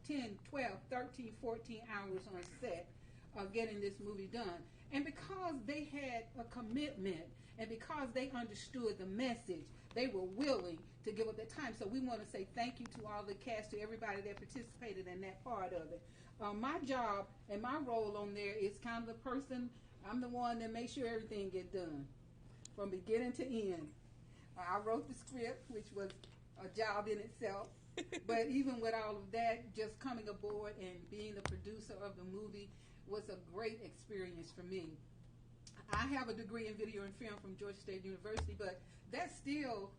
10, 12, 13, 14 hours on set getting this movie done. And because they had a commitment and because they understood the message, they were willing to give up their time. So we want to say thank you to all the cast, to everybody that participated in that part of it. My job and my role on there is kind of the person, I'm the one that makes sure everything get done from beginning to end. I wrote the script, which was a job in itself. But even with all of that, just coming aboard and being the producer of the movie was a great experience for me. I have a degree in video and film from Georgia State University, but that still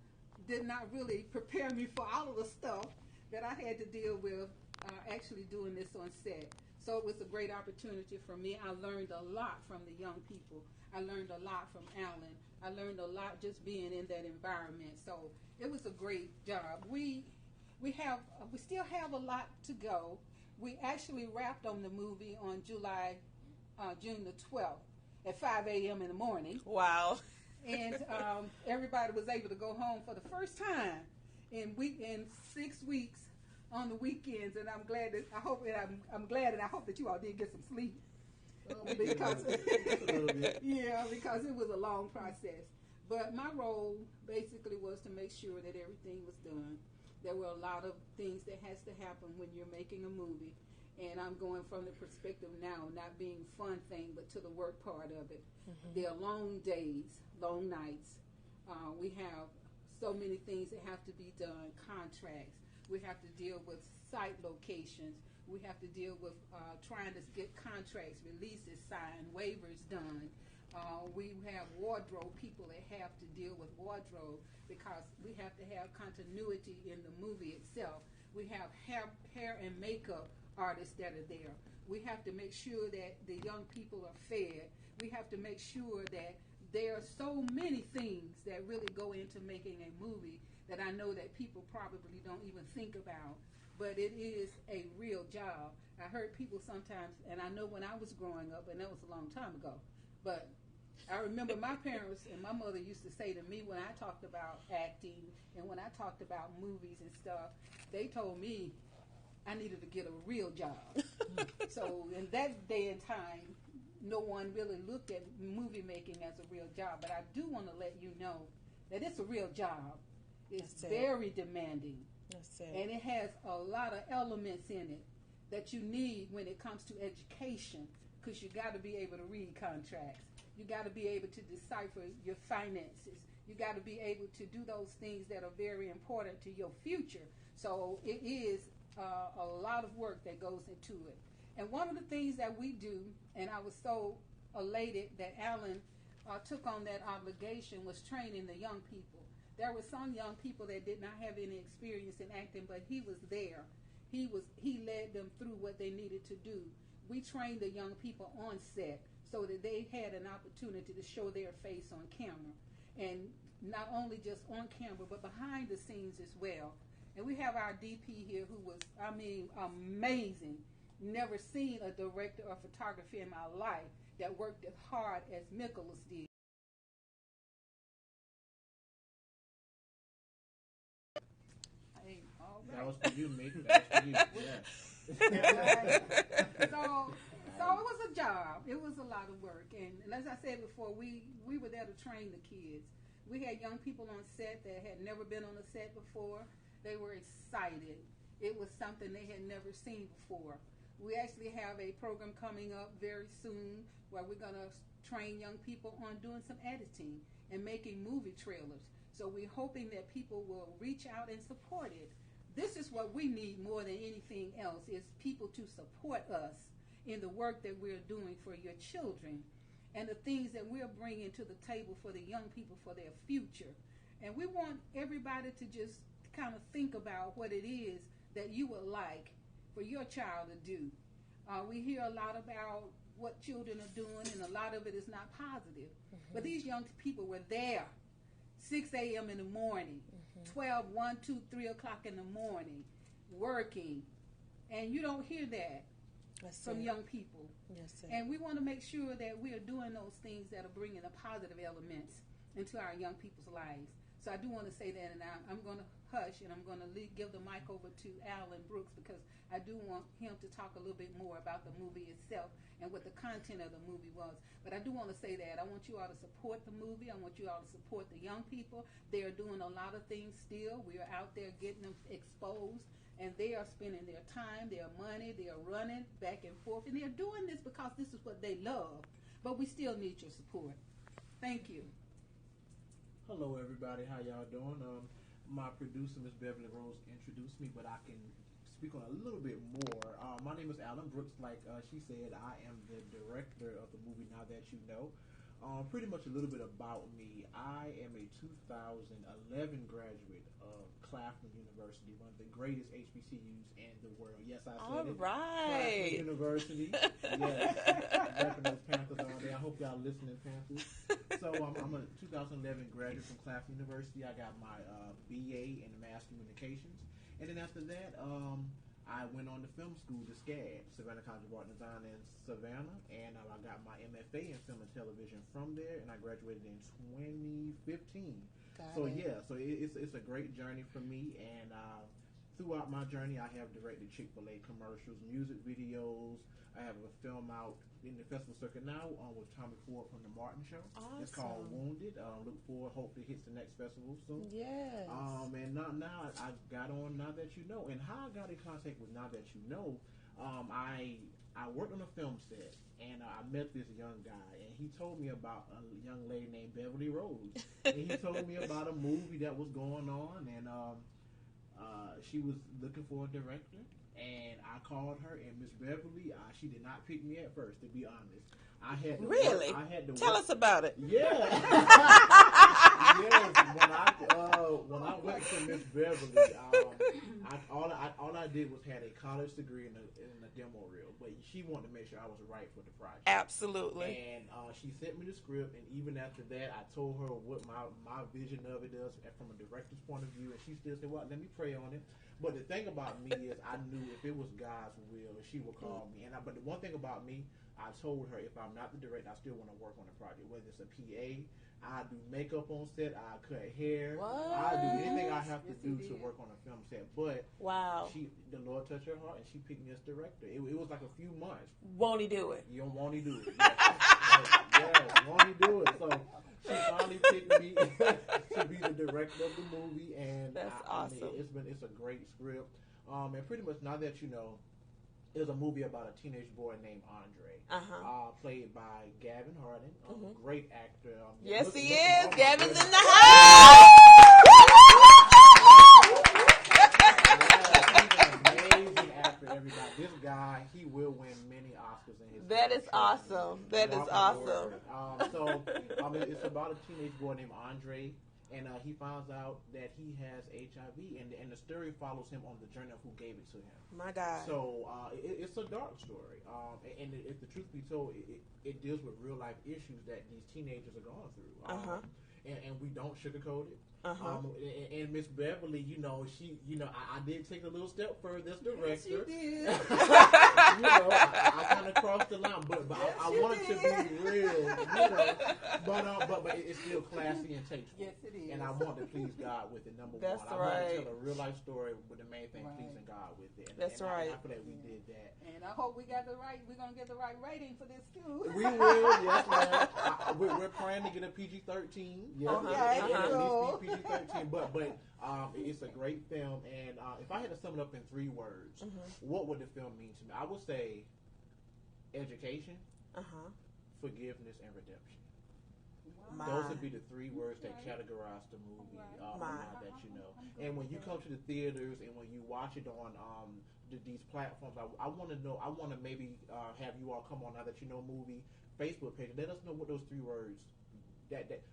did not really prepare me for all of the stuff that I had to deal with actually doing this on set. So it was a great opportunity for me. I learned a lot from the young people. I learned a lot from Alan. I learned a lot just being in that environment. So it was a great job. We still have a lot to go. We actually wrapped on the movie on June the 12th at 5 a.m. in the morning. Wow. And everybody was able to go home for the first time in 6 weeks on the weekends. And I'm glad that I hope that you all did get some sleep. Because because it was a long process. But my role basically was to make sure that everything was done. There were a lot of things that has to happen when you're making a movie. And I'm going from the perspective now, not being fun thing, but to the work part of it. Mm-hmm. There are long days, long nights. We have so many things that have to be done, contracts. We have to deal with site locations. We have to deal with trying to get contracts, releases signed, waivers done. We have wardrobe people that have to deal with wardrobe because we have to have continuity in the movie itself. We have hair and makeup artists that are there. We have to make sure that the young people are fed. We have to make sure that there are so many things that really go into making a movie that I know that people probably don't even think about. But it is a real job. I heard people sometimes, and I know when I was growing up, and that was a long time ago, but I remember my parents and my mother used to say to me when I talked about acting and when I talked about movies and stuff, they told me I needed to get a real job. So in that day and time, no one really looked at movie making as a real job. But I do want to let you know that it's a real job. It's very demanding. And it has a lot of elements in it that you need when it comes to education, because you got to be able to read contracts. You got to be able to decipher your finances. You got to be able to do those things that are very important to your future. So it is a lot of work that goes into it. And one of the things that we do, and I was so elated that Alan took on that obligation, was training the young people. There were some young people that did not have any experience in acting, but he was there. He led them through what they needed to do. We trained the young people on set so that they had an opportunity to show their face on camera. And not only just on camera, but behind the scenes as well. And we have our DP here who was, amazing. Never seen a director of photography in my life that worked as hard as Nicholas did. That was for you, mate. That was for you. Yeah. So it was a job. It was a lot of work. And as I said before, we were there to train the kids. We had young people on set that had never been on a set before. They were excited. It was something they had never seen before. We actually have a program coming up very soon where we're going to train young people on doing some editing and making movie trailers. So we're hoping that people will reach out and support it. This is what we need more than anything else, is people to support us in the work that we're doing for your children and the things that we're bringing to the table for the young people for their future. And we want everybody to just kind of think about what it is that you would like for your child to do. We hear a lot about what children are doing, and a lot of it is not positive. Mm-hmm. But these young people were there 6 a.m. in the morning, 12, 1, 2, 3 o'clock in the morning, working. And you don't hear that from young people. Yes, and we want to make sure that we are doing those things that are bringing the positive elements into our young people's lives. So I do want to say that, and I'm going to hush, and I'm going to give the mic over to Alan Brooks because I do want him to talk a little bit more about the movie itself and what the content of the movie was. But I do want to say that I want you all to support the movie. I want you all to support the young people. They are doing a lot of things still. We are out there getting them exposed, and they are spending their time, their money, they are running back and forth, and they're doing this because this is what they love. But we still need your support. Thank you. Hello, everybody. How y'all doing? My producer, Miss Beverly Rose, introduced me, but I can speak on a little bit more. My name is Alan Brooks. Like she said, I am the director of the movie Now That You Know. Pretty much a little bit about me. I am a 2011 graduate of Claflin University, one of the greatest HBCUs in the world. Yes, I said all it. right. Claflin University. Yes. Repping those Panthers all day. I hope y'all listening, Panthers. So I'm a 2011 graduate from Claflin University. I got my BA in Mass Communications. And then after that, I went on to film school to SCAD, Savannah College of Art and Design in Savannah, and I got my MFA in film and television from there, and I graduated in 2015. So it's a great journey for me, and throughout my journey, I have directed Chick-fil-A commercials, music videos. I have a film out in the festival circuit now with Tommy Ford from The Martin Show. Awesome. It's called Wounded. Look forward, hope it hits the next festival soon. Yes. And now I got on Now That You Know. And how I got in contact with Now That You Know, I worked on a film set, and I met this young guy, and he told me about a young lady named Beverly Rose. And he told me about a movie that was going on, and she was looking for a director. And I called her, and Miss Beverly, she did not pick me at first, to be honest. I had to really? Tell us about it. Yeah. Yes. When I went to Miss Beverly, all I did was had a college degree in a demo reel, but she wanted to make sure I was right for the project. Absolutely. And she sent me the script, and even after that, I told her what my vision of it is from a director's point of view, and she still said, "Well, let me pray on it." But the thing about me is, I knew if it was God's will, she would call me. But the one thing about me, I told her if I'm not the director, I still want to work on the project. Whether it's a PA, I do makeup on set, I cut hair, I do anything I have to do to work on a film set. But wow, the Lord touched her heart, and she picked me as director. It was like a few months. Won't he do it? You don't want to do it? Yes, won't he do it? So she finally picked me to be the director of the movie, and that's awesome. It's a great script, and pretty much Now That You Know, is a movie about a teenage boy named Andre, played by Gavin Harding, great actor. Yes, he is. Gavin's in the house. Amazing actor, everybody. This guy, he will win many Oscars in his life. That is awesome. That is awesome. It's about a teenage boy named Andre, and he finds out that he has HIV, and the story follows him on the journey of who gave it to him. My God. So it's a dark story, and if the truth be told, it deals with real life issues that these teenagers are going through. And we don't sugarcoat it. And Miss Beverly, I did take a little step further as director. Yes, you did. I kind of crossed the line, but yes, I wanted to be real, but it's still classy and tasteful. Yes, it is. And I want to please God with it. Number That's one, right. I want to tell a real life story with the main thing, pleasing God with it. That's right. I feel that we did that. And I hope we're gonna get the right rating for this too. We will, yes, ma'am. We're praying to get a PG-13. Yes, at least PG-13. But it's a great film, and if I had to sum it up in 3 words, what would the film mean to me? I would say education, forgiveness, and redemption. Those would be the 3 words that categorize the movie. Now That You Know. And when you come to the theaters and when you watch it on these platforms, I want to know. I want to maybe have you all come on Now That You Know movie Facebook page. Let us know what those 3 words.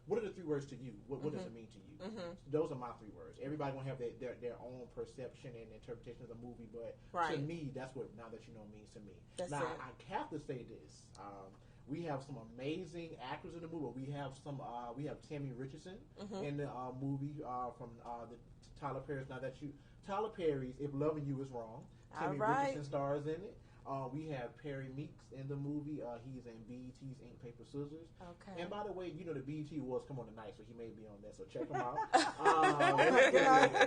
What are the 3 words to you? What does it mean to you? Those are my 3 words. Everybody gonna have their own perception and interpretation of the movie, but to me, that's what Now That You Know means to me. I have to say this. We have some amazing actors in the movie. We have Tammy Richardson in the movie from the Tyler Perry's Tyler Perry's If Loving You Is Wrong. Tammy Richardson stars in it. We have Perry Meeks in the movie. He's in BET's Ink, Paper, Scissors. Okay. And by the way, the BET Awards come on tonight, so he may be on that. So check him out. I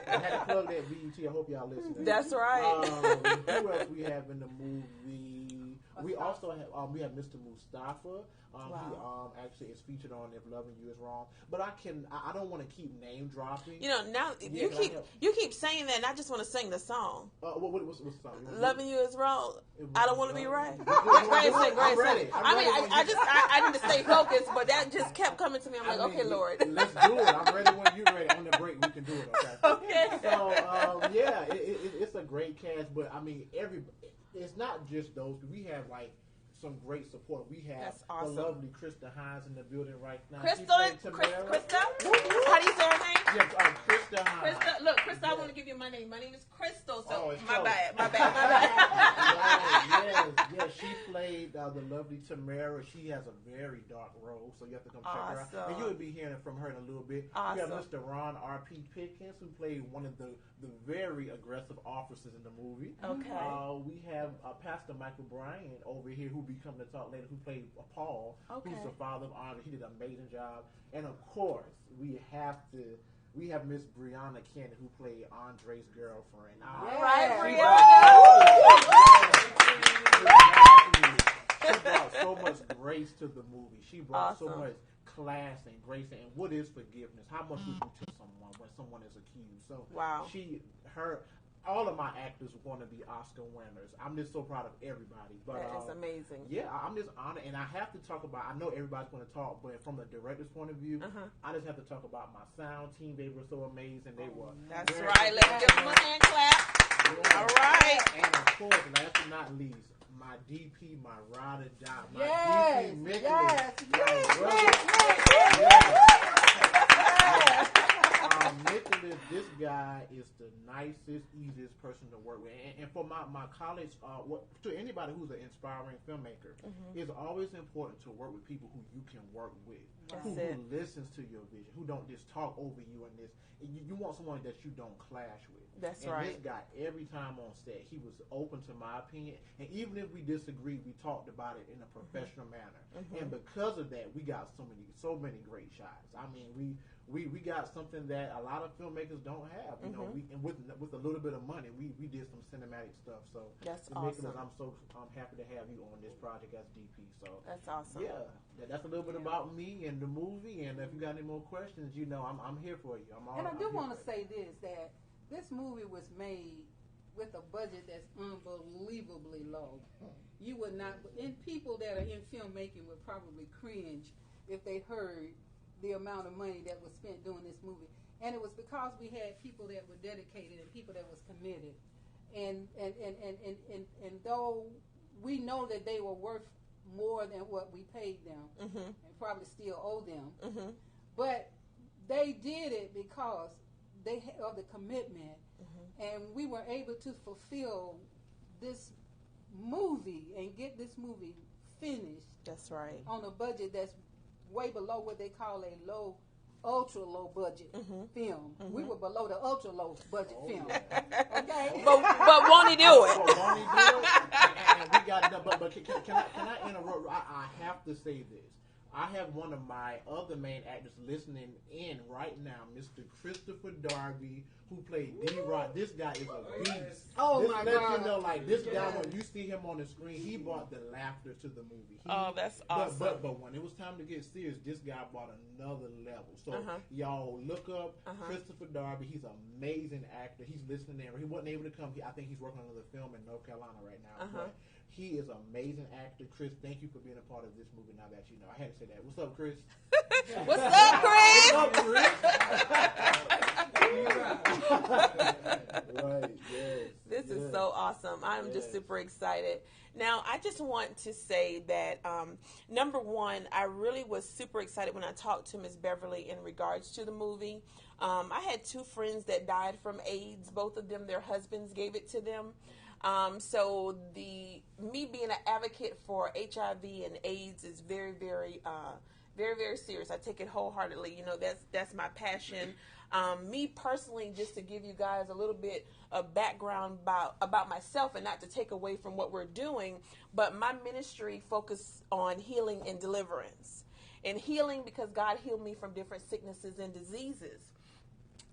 had to plug that BET. I hope y'all listening. That's right. Who else we have in the movie? We also have we have Mr. Mustafa. Wow. He actually is featured on If Loving You Is Wrong. But I don't want to keep name dropping. Now you keep saying that, and I just want to sing the song. What's the song? Loving You Is Wrong. I don't want to be right. Great. I need to stay focused, but that just kept coming to me. I'm like, okay, Lord. Let's do it. I'm ready when you're ready. On the break, we can do it. Okay. Okay. So it's a great cast, but I mean, it's not just those. We have some great support. We have awesome. the lovely Krista Hines in the building right now. Krista? How do you say her name? Yes, Krista Hines. Krista, I want to give you my name. My name is Crystal, so it's my close. bad. Yes, she played the lovely Tamara. She has a very dark role, so you have to come check her out. And you'll be hearing from her in a little bit. Awesome. We have Mr. Ron R.P. Pickens, who played one of the very aggressive officers in the movie. Okay. We have Pastor Michael Bryan over here, who be coming to talk later, who played Paul, who's the father of Andre. He did an amazing job. And of course, we have Miss Brianna Cannon, who played Andre's girlfriend. All right, Brianna. She brought so much grace to the movie. She brought so much class and grace. And what is forgiveness? How much would you tell someone when someone is accused? So all of my actors want to be Oscar winners. I'm just so proud of everybody. But that is amazing. Yeah, I'm just honored, and I have to talk about. I know everybody's going to talk, but from the director's point of view, I just have to talk about my sound team. They were so amazing. They were. That's right. Let's give them a hand clap. Yeah. All right. And of course, last but not least, my DP, my ride or die, my DP, Nicholas. Nicholas, this guy is the nicest, easiest person to work with. And for my college, to anybody who's an inspiring filmmaker, it's always important to work with people who you can work with, who listens to your vision, who don't just talk over you and this. You want someone that you don't clash with. That's and right. This guy, every time on set, he was open to my opinion. And even if we disagreed, we talked about it in a professional manner. And because of that, we got so many great shots. I mean, we got something that a lot of filmmakers don't have. You know, and with a little bit of money, we did some cinematic stuff. So that's Nicholas, awesome. I'm happy to have you on this project as DP. So that's awesome. Yeah, that's a little bit about me and the movie. And if you got any more questions, I'm here for you. And I do want to say that this movie was made with a budget that's unbelievably low. You would not, and people that are in filmmaking would probably cringe if they heard the amount of money that was spent doing this movie. And it was because we had people that were dedicated and people that was committed. And though we know that they were worth more than what we paid them, and probably still owe them, but they did it because they of the commitment, and we were able to fulfill this movie and get this movie finished. That's right. On a budget that's way below what they call a ultra low budget film. We were below the ultra low budget film. Yeah. Okay, but won't he do it? Won't he do it? And we got it. But can I interrupt? I have to say this. I have one of my other main actors listening in right now, Mr. Christopher Darby, who played D-Rod. This guy is a beast. Oh, my God. You know, this guy, when you see him on the screen, he brought the laughter to the movie. That's awesome. But when it was time to get serious, this guy brought another level. So y'all look up Christopher Darby. He's an amazing actor. He's listening there. He wasn't able to come. I think he's working on another film in North Carolina right now. But he is an amazing actor. Chris, thank you for being a part of this movie now that you know. I had to say that. What's up, Chris? What's up, Chris? Right, yes. This is so awesome. I'm just super excited. Now, I just want to say that, number one, I really was super excited when I talked to Miss Beverly in regards to the movie. I had two friends that died from AIDS. Both of them, their husbands gave it to them. So me being an advocate for HIV and AIDS is very, very very, very serious. I take it wholeheartedly. You know, that's my passion. Me personally, just to give you guys a little bit of background about myself, and not to take away from what we're doing, but my ministry focuses on healing and deliverance. And healing because God healed me from different sicknesses and diseases.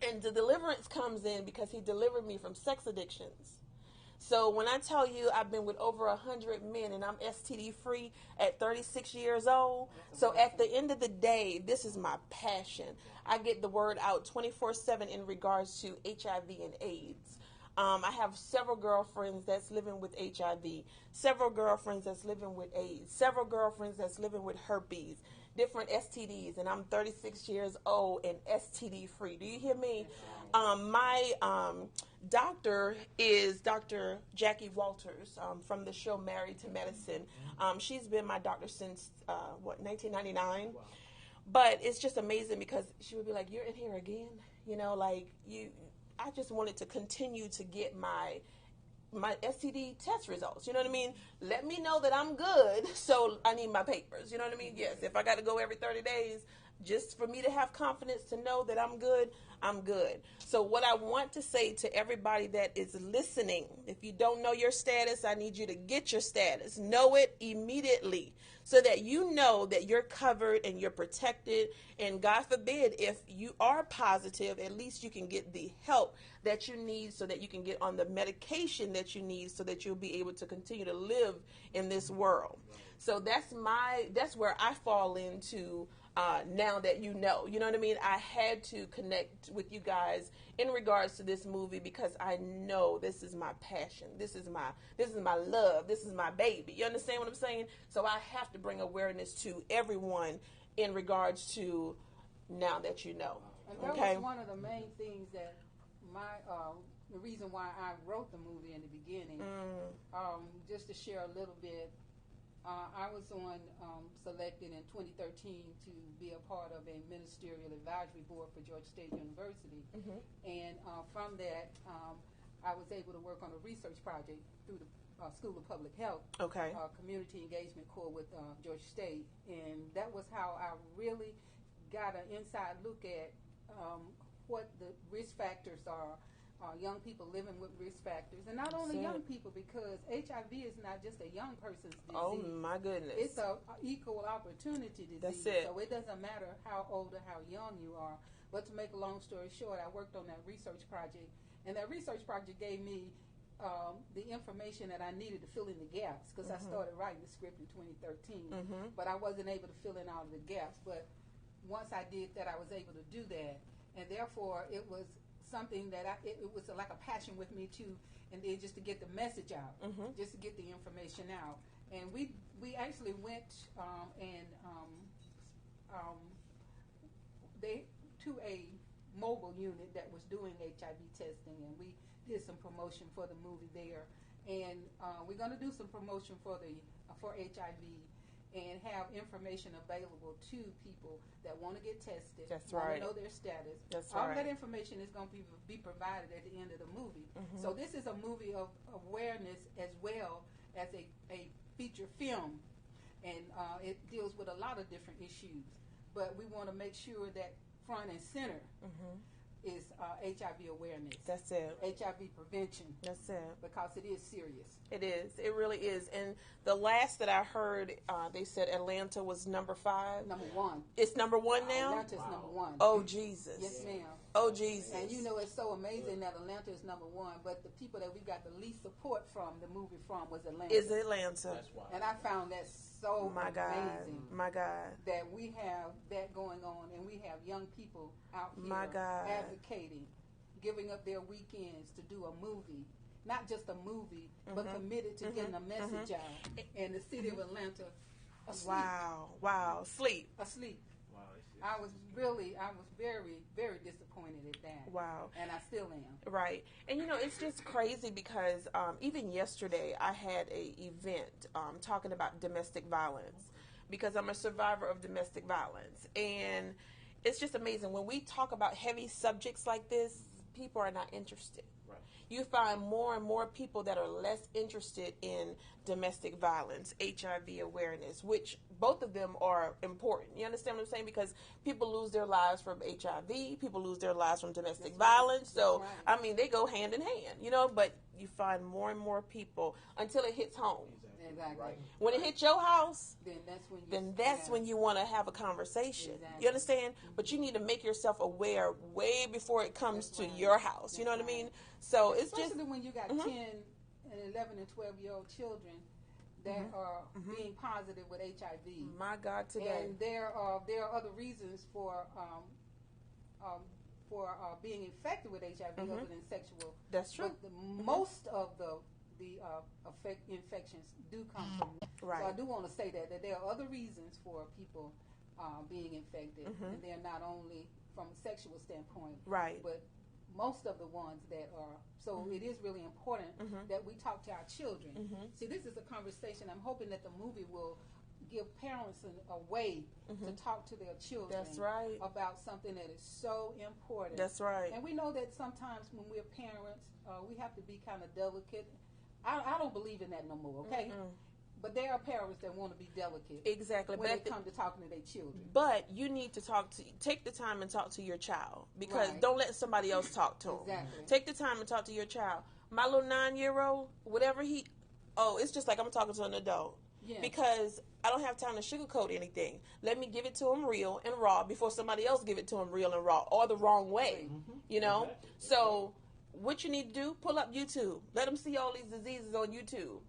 And the deliverance comes in because he delivered me from sex addictions. So when I tell you I've been with over 100 men and I'm STD free at 36 years old, so at the end of the day, this is my passion. I get the word out 24/7 in regards to HIV and AIDS. I have several girlfriends that's living with HIV, several girlfriends that's living with AIDS, several girlfriends that's living with herpes, different STDs, and I'm 36 years old and STD free. Do you hear me? My doctor is Dr. Jackie Walters from the show Married to Medicine. She's been my doctor since 1999. But it's just amazing because she would be like, "You're in here again," you know, like you. I just wanted to continue to get my STD test results. You know what I mean? Let me know that I'm good. So I need my papers. You know what I mean? Yes. If I got to go every 30 days, just for me to have confidence to know that I'm good, I'm good. So what I want to say to everybody that is listening, if you don't know your status, I need you to get your status. Know it immediately so that you know that you're covered and you're protected. And God forbid, if you are positive, at least you can get the help that you need so that you can get on the medication that you need so that you'll be able to continue to live in this world. So that's where I fall into now that you know what I mean? I had to connect with you guys in regards to this movie because I know this is my passion. This is my love. This is my baby. You understand what I'm saying? So I have to bring awareness to everyone in regards to now that you know. And that was one of the main things that the reason why I wrote the movie in the beginning. Just to share a little bit. I was selected in 2013 to be a part of a ministerial advisory board for Georgia State University. And from that, I was able to work on a research project through the School of Public Health, Community Engagement Corps with Georgia State. And that was how I really got an inside look at what the risk factors are. Young people living with risk factors, and not only young people, because HIV is not just a young person's disease. Oh my goodness! It's a equal opportunity disease. That's it. So it doesn't matter how old or how young you are. But to make a long story short, I worked on that research project, and that research project gave me the information that I needed to fill in the gaps, because I started writing the script in 2013, but I wasn't able to fill in all of the gaps. But once I did that, I was able to do that, and therefore it was something that it was like a passion with me too, and then just to get the message out, just to get the information out. And we actually went to a mobile unit that was doing HIV testing, and we did some promotion for the movie there. And we're going to do some promotion for HIV. And have information available to people that want to get tested. That's want right. to know their status. That's all right. that information is going to be provided at the end of the movie. So this is a movie of awareness as well as a feature film, and it deals with a lot of different issues. But we want to make sure that front and center is HIV awareness. That's it. HIV prevention. That's it. Because it is serious. It is. It really is. And the last that I heard, they said Atlanta was number 5. Number 1. It's number 1 now? Atlanta's number 1. Oh, Jesus. Yes, ma'am. Oh, Jesus. And you know, it's so amazing that Atlanta is number 1, but the people that we got the least support from, the movie from, was Atlanta. Is Atlanta. That's why. And I found that so amazing. My God. That we have that going on, and we have young people out here My God. advocating, giving up their weekends to do a movie. Not just a movie, but committed to getting a message out. And the city of Atlanta, asleep. Wow. Sleep. Asleep. Wow, I was very, very disappointed at that. Wow. And I still am. Right. And, you know, it's just crazy because even yesterday I had a event talking about domestic violence because I'm a survivor of domestic violence. And it's just amazing. When we talk about heavy subjects like this, people are not interested. Right. you find more and more people that are less interested in domestic violence, HIV awareness, which both of them are important. You understand what I'm saying? Because people lose their lives from HIV, people lose their lives from domestic violence. So, I mean, they go hand in hand, you know, but you find more and more people until it hits home. Exactly. Right. When it hits your house, then that's when you want to have a conversation. Exactly. You understand? Mm-hmm. But you need to make yourself aware way before it comes to your house. You know what I mean? So it's especially when you got 10 and 11 and 12-year-old children that are being positive with HIV. My God, today. And there are other reasons for being infected with HIV other than sexual. That's true. But most of the infections do come from that. Right. So I do want to say that there are other reasons for people being infected, and they're not only from a sexual standpoint, right, but most of the ones that are. So it is really important that we talk to our children. See, this is a conversation. I'm hoping that the movie will give parents a way to talk to their children. That's right. About something that is so important. That's right. And we know that sometimes when we're parents, we have to be kind of delicate. I don't believe in that no more, okay? But there are parents that want to be delicate. Exactly. When it comes to talking to their children. But you need to take the time and talk to your child. Because don't let somebody else talk to them. Exactly. Take the time and talk to your child. My little 9-year-old, whatever it's just like I'm talking to an adult. Yeah. Because I don't have time to sugarcoat anything. Let me give it to him real and raw before somebody else give it to him real and raw or the wrong way. You know? Exactly. So what you need to do, pull up YouTube. Let them see all these diseases on YouTube.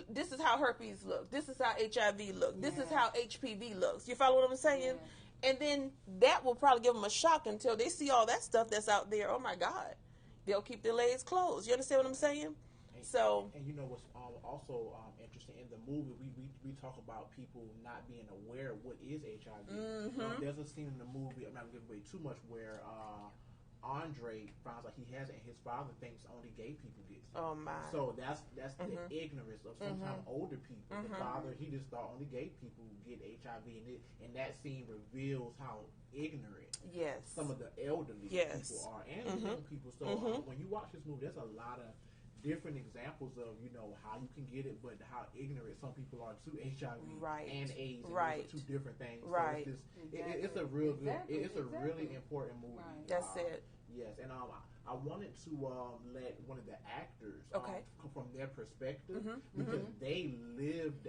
This is how herpes look. This is how HIV look. This is how HPV looks. You follow what I'm saying? Yeah. And then that will probably give them a shock until they see all that stuff that's out there. Oh my God. They'll keep their legs closed. You understand what I'm saying? And you know what's also interesting in the movie, we talk about people not being aware of what is HIV. There's a scene in the movie, I'm not giving away too much, where Andre finds out he has it, and his father thinks only gay people get it. Oh my! So that's the ignorance of sometimes older people. The father, he just thought only gay people get HIV, and that scene reveals how ignorant some of the elderly people are, and the young people. So when you watch this movie, there's a lot of different examples of how you can get it, but how ignorant some people are to HIV and AIDS. And those are two different things. Right. So it's a real good. It's a really important movie. That's it. Yes, and I wanted to let one of the actors come from their perspective because they lived.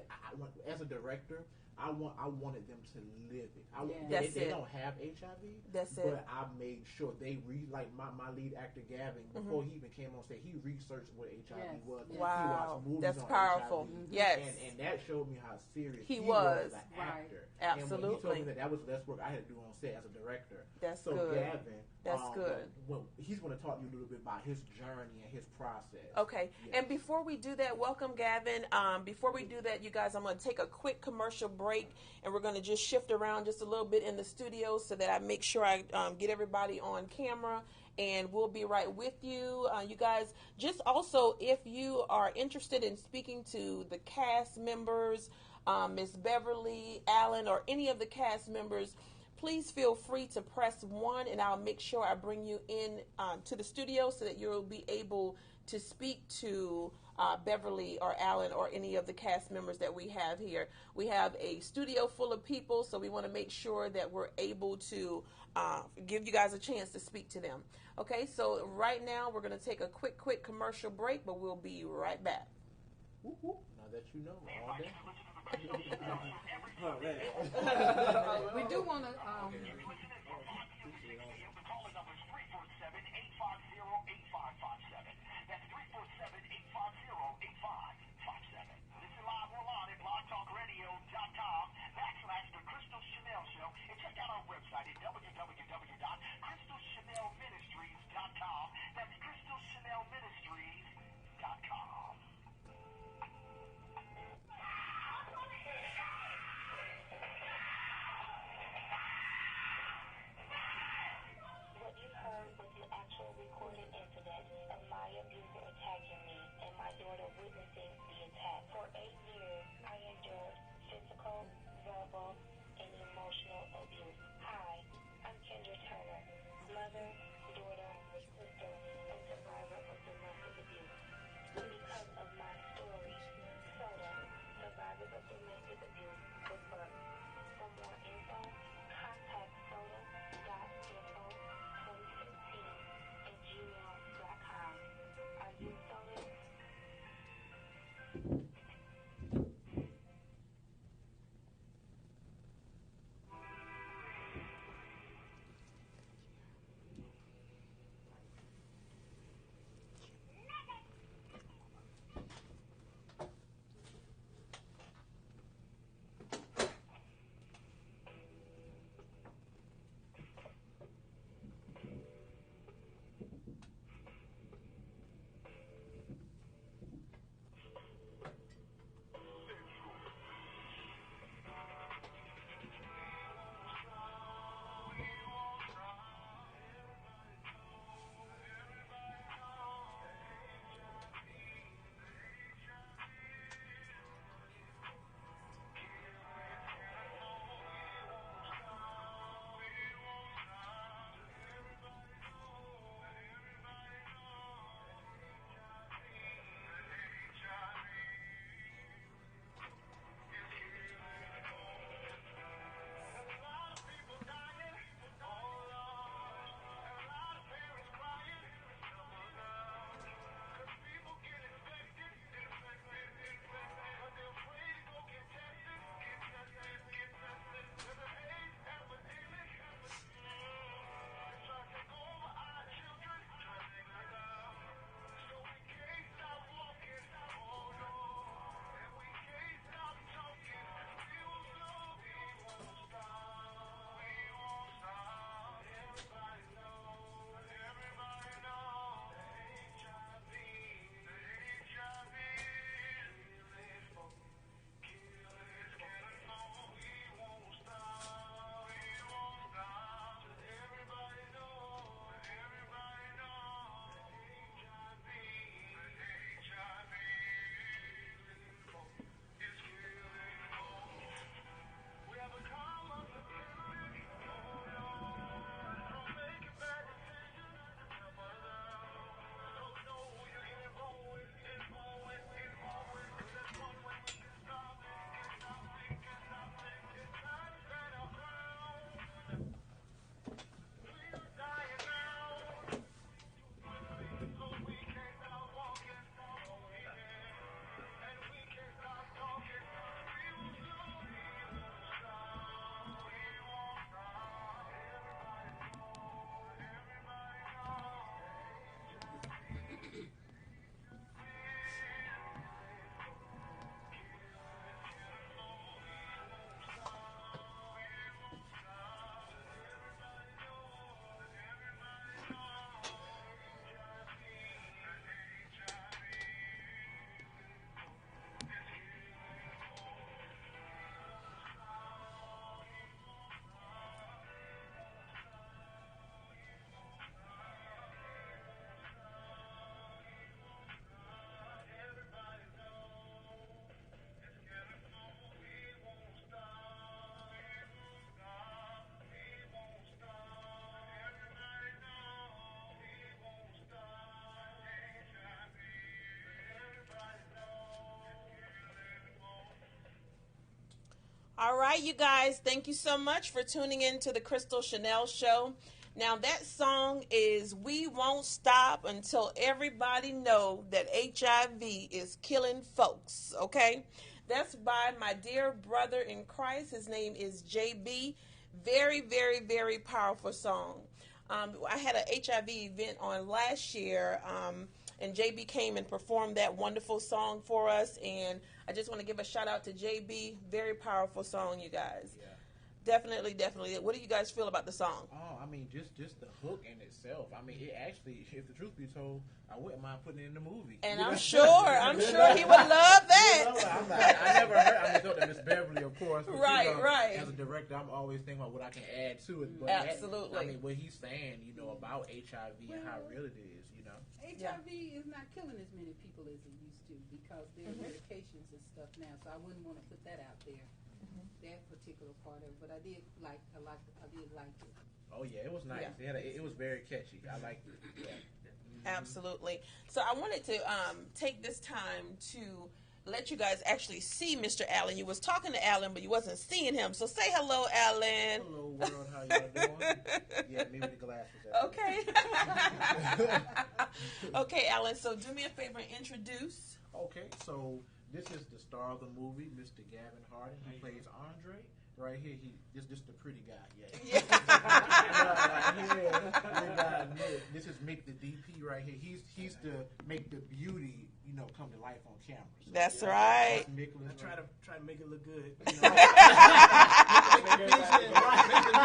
As a director, I wanted them to live it. They don't have HIV. But I made sure they like my lead actor Gavin, before he even came on stage, he researched what HIV was. Wow, he watched movies that's on powerful. HIV. Yes, and that showed me how serious he was as an actor. Absolutely. And when he told me that was less work I had to do on set as a director. That's so good. Gavin, that's good. Well, he's going to talk to you a little bit about his journey and his process. Okay. Yes. And before we do that, welcome Gavin. Before we do that, you guys, I'm going to take a quick commercial break, and we're going to just shift around just a little bit in the studio so that I make sure I get everybody on camera, and we'll be right with you. You guys, just also, if you are interested in speaking to the cast members, Miss Beverly, Allen, or any of the cast members, please feel free to press 1, and I'll make sure I bring you in to the studio so that you'll be able to speak to Beverly or Allen or any of the cast members that we have here. We have a studio full of people, so we want to make sure that we're able to give you guys a chance to speak to them. Okay, so right now we're going to take a quick commercial break, but we'll be right back. Now that you know, all day. Oh, man. We do want to. All right, you guys, thank you so much for tuning in to the Crystal Chanel Show. Now, that song is We Won't Stop Until Everybody Know That HIV is Killing Folks, okay? That's by my dear brother in Christ. His name is JB. Very, very, very powerful song. I had an HIV event on last year, and JB came and performed that wonderful song for us, and I just want to give a shout out to JB. Very powerful song, you guys. Yeah. Definitely. What do you guys feel about the song? Oh, I mean, just the hook in itself. I mean, it actually, if the truth be told, I wouldn't mind putting it in the movie. And I'm sure he would love that. I never heard. I mean, that Miss Beverly, of course. But, right. As a director, I'm always thinking about what I can add to it. But absolutely. I mean, what he's saying, about HIV and how real it is, HIV is not killing as many people as it used to because there are medications and stuff now. So I wouldn't want to put that out there. That particular part of it, but I did like it. Oh yeah, it was nice. Yeah. It was very catchy. I liked it. Yeah. Absolutely. So I wanted to take this time to let you guys actually see Mr. Allen. You was talking to Allen, but you wasn't seeing him. So say hello, Allen. Hello, world. How y'all doing? Yeah, maybe the glasses. Okay. Okay, Allen. So do me a favor and introduce. Okay, so this is the star of the movie, Mr. Gavin Hardin. He plays Andre. Right here, this the pretty guy. Yeah. This is Mick, the DP right here. He's to make the beauty, come to life on camera. So, that's right. That's try to make it look good. Make the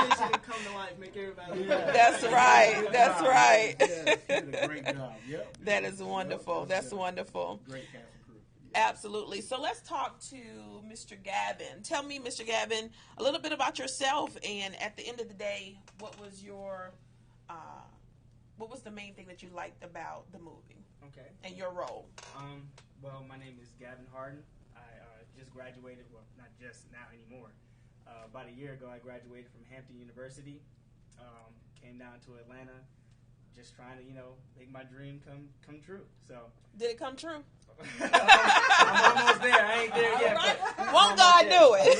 vision come to life. Make everybody. That's right. That's right. Yeah, he did a great job. Yep. That is wonderful. That's wonderful. Great cast. Absolutely. So let's talk to Mr. Gavin. Tell me, Mr. Gavin, a little bit about yourself, and at the end of the day, what was the main thing that you liked about the movie? Okay. And your role? Well, my name is Gavin Hardin. I just graduated. Well, not just now anymore. About a year ago, I graduated from Hampton University. Came down to Atlanta, just trying to make my dream come true. So. Did it come true? I'm almost there. I ain't there yet. Right. Won't God do it?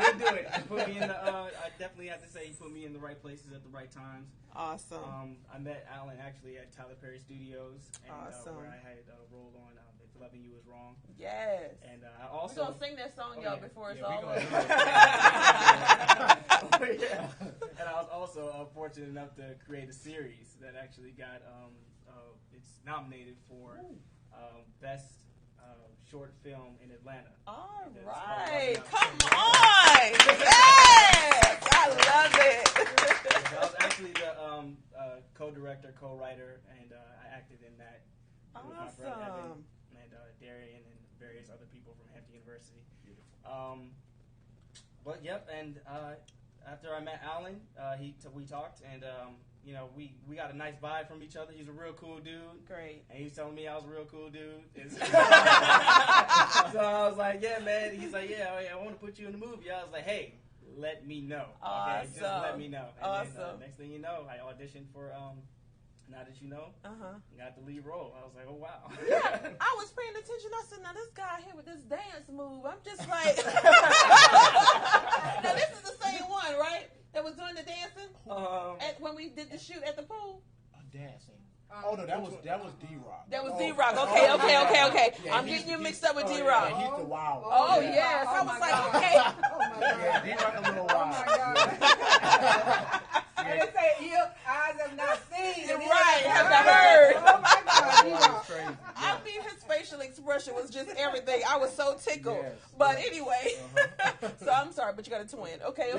He'll do it. Put me in I definitely have to say he put me in the right places at the right times. Awesome. I met Allen actually at Tyler Perry Studios, and, awesome. Where I had a role on If Loving You Is Wrong. Yes. And I also we're gonna sing that song, y'all, before it's all over. And I was also fortunate enough to create a series that actually got it's nominated for. Best short film in Atlanta. All right. Come on. Yes. I love it. I was actually the co-director, co-writer, and I acted in that with my friend Evan and Darian and various other people from Hampton University. Beautiful. But yep, and after I met Allen, we talked, and we got a nice vibe from each other. He's a real cool dude. Great. And he's telling me I was a real cool dude. So I was like, yeah, man. He's like, yeah, I want to put you in the movie. I was like, hey, let me know. Awesome. Okay, just let me know. And awesome. Then, next thing you know, I auditioned for Now That You Know. Got the lead role. I was like, oh, wow. Yeah, I was paying attention. I said, now this guy here with this dance move, I'm just like. Now, this is the same one, right? That was doing the dancing when we did the shoot at the pool. Dancing. Oh no, that was D-Rock. That was D-Rock. Okay. Yeah, I'm getting you mixed up with D-Rock. Yeah, he's the wild. Oh yes, I was like, okay. Oh my God. Yeah, D-Rock a little wild. Oh my God. And they say eyes have not seen. Right, have not heard. Oh my God, D-Rock. Crazy. Yeah. I mean, his facial expression was just everything. I was so tickled. Yes, but anyway, so I'm sorry, but you got a twin. Okay.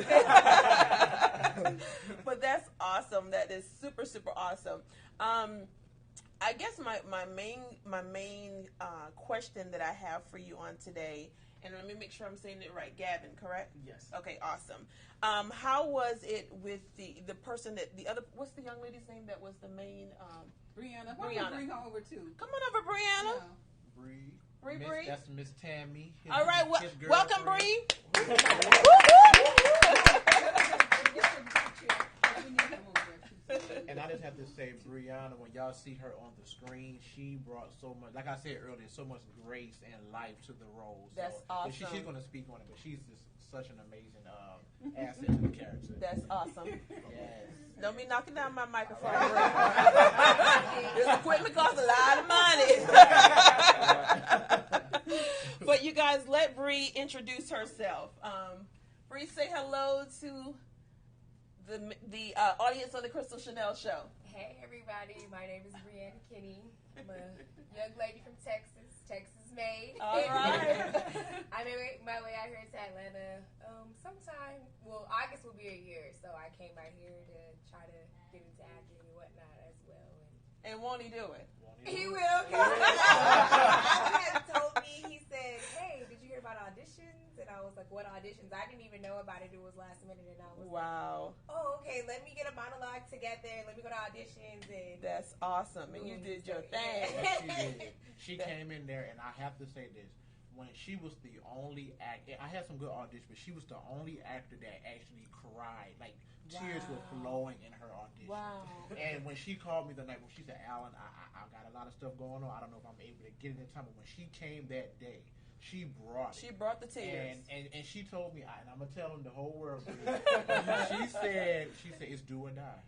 But that's awesome. That is super, super awesome. I guess my main question that I have for you on today, and let me make sure I'm saying it right. Gavin, correct? Yes. Okay, awesome. How was it with the person what's the young lady's name that was the main? Brianna. Why don't we bring her over too? Come on over, Brianna. Bree. Bree. That's Miss Tammy. All right, welcome, Bree. And I just have to say, Brianna, when y'all see her on the screen, she brought so much, like I said earlier, so much grace and life to the role. That's awesome. She's going to speak on it, but she's just such an amazing asset to the character. That's awesome. Yes. Don't be knocking down my microphone. This equipment costs a lot of money. But you guys, let Bree introduce herself. Bree, say hello to the audience on the Crystal Chanel Show. Hey everybody, my name is Brianna Kinney. I'm a young lady from Texas, Texas made. All right. I made my way out here to Atlanta sometime, well, August will be a year, so I came out here to try to get into acting and whatnot as well. And won't he do it? He will. He had told me, he said, hey, did you hear about auditions? And I was like, what auditions? I didn't even know about it. It was last minute. And I was wow. like, oh, okay, let me get a monologue together. Let me go to auditions. And that's awesome. And you did your thing. Yes, she did. She came in there, and I have to say this. When she was the only actor, I had some good auditions, but she was the only actor that actually cried. Like, tears were flowing in her audition. Wow. And when she called me the night, she said, Alan, I got a lot of stuff going on. I don't know if I'm able to get it in time. But when she came that day, she brought it. She brought the tears. And she told me, and I'm going to tell them the whole world. she said, it's do or die.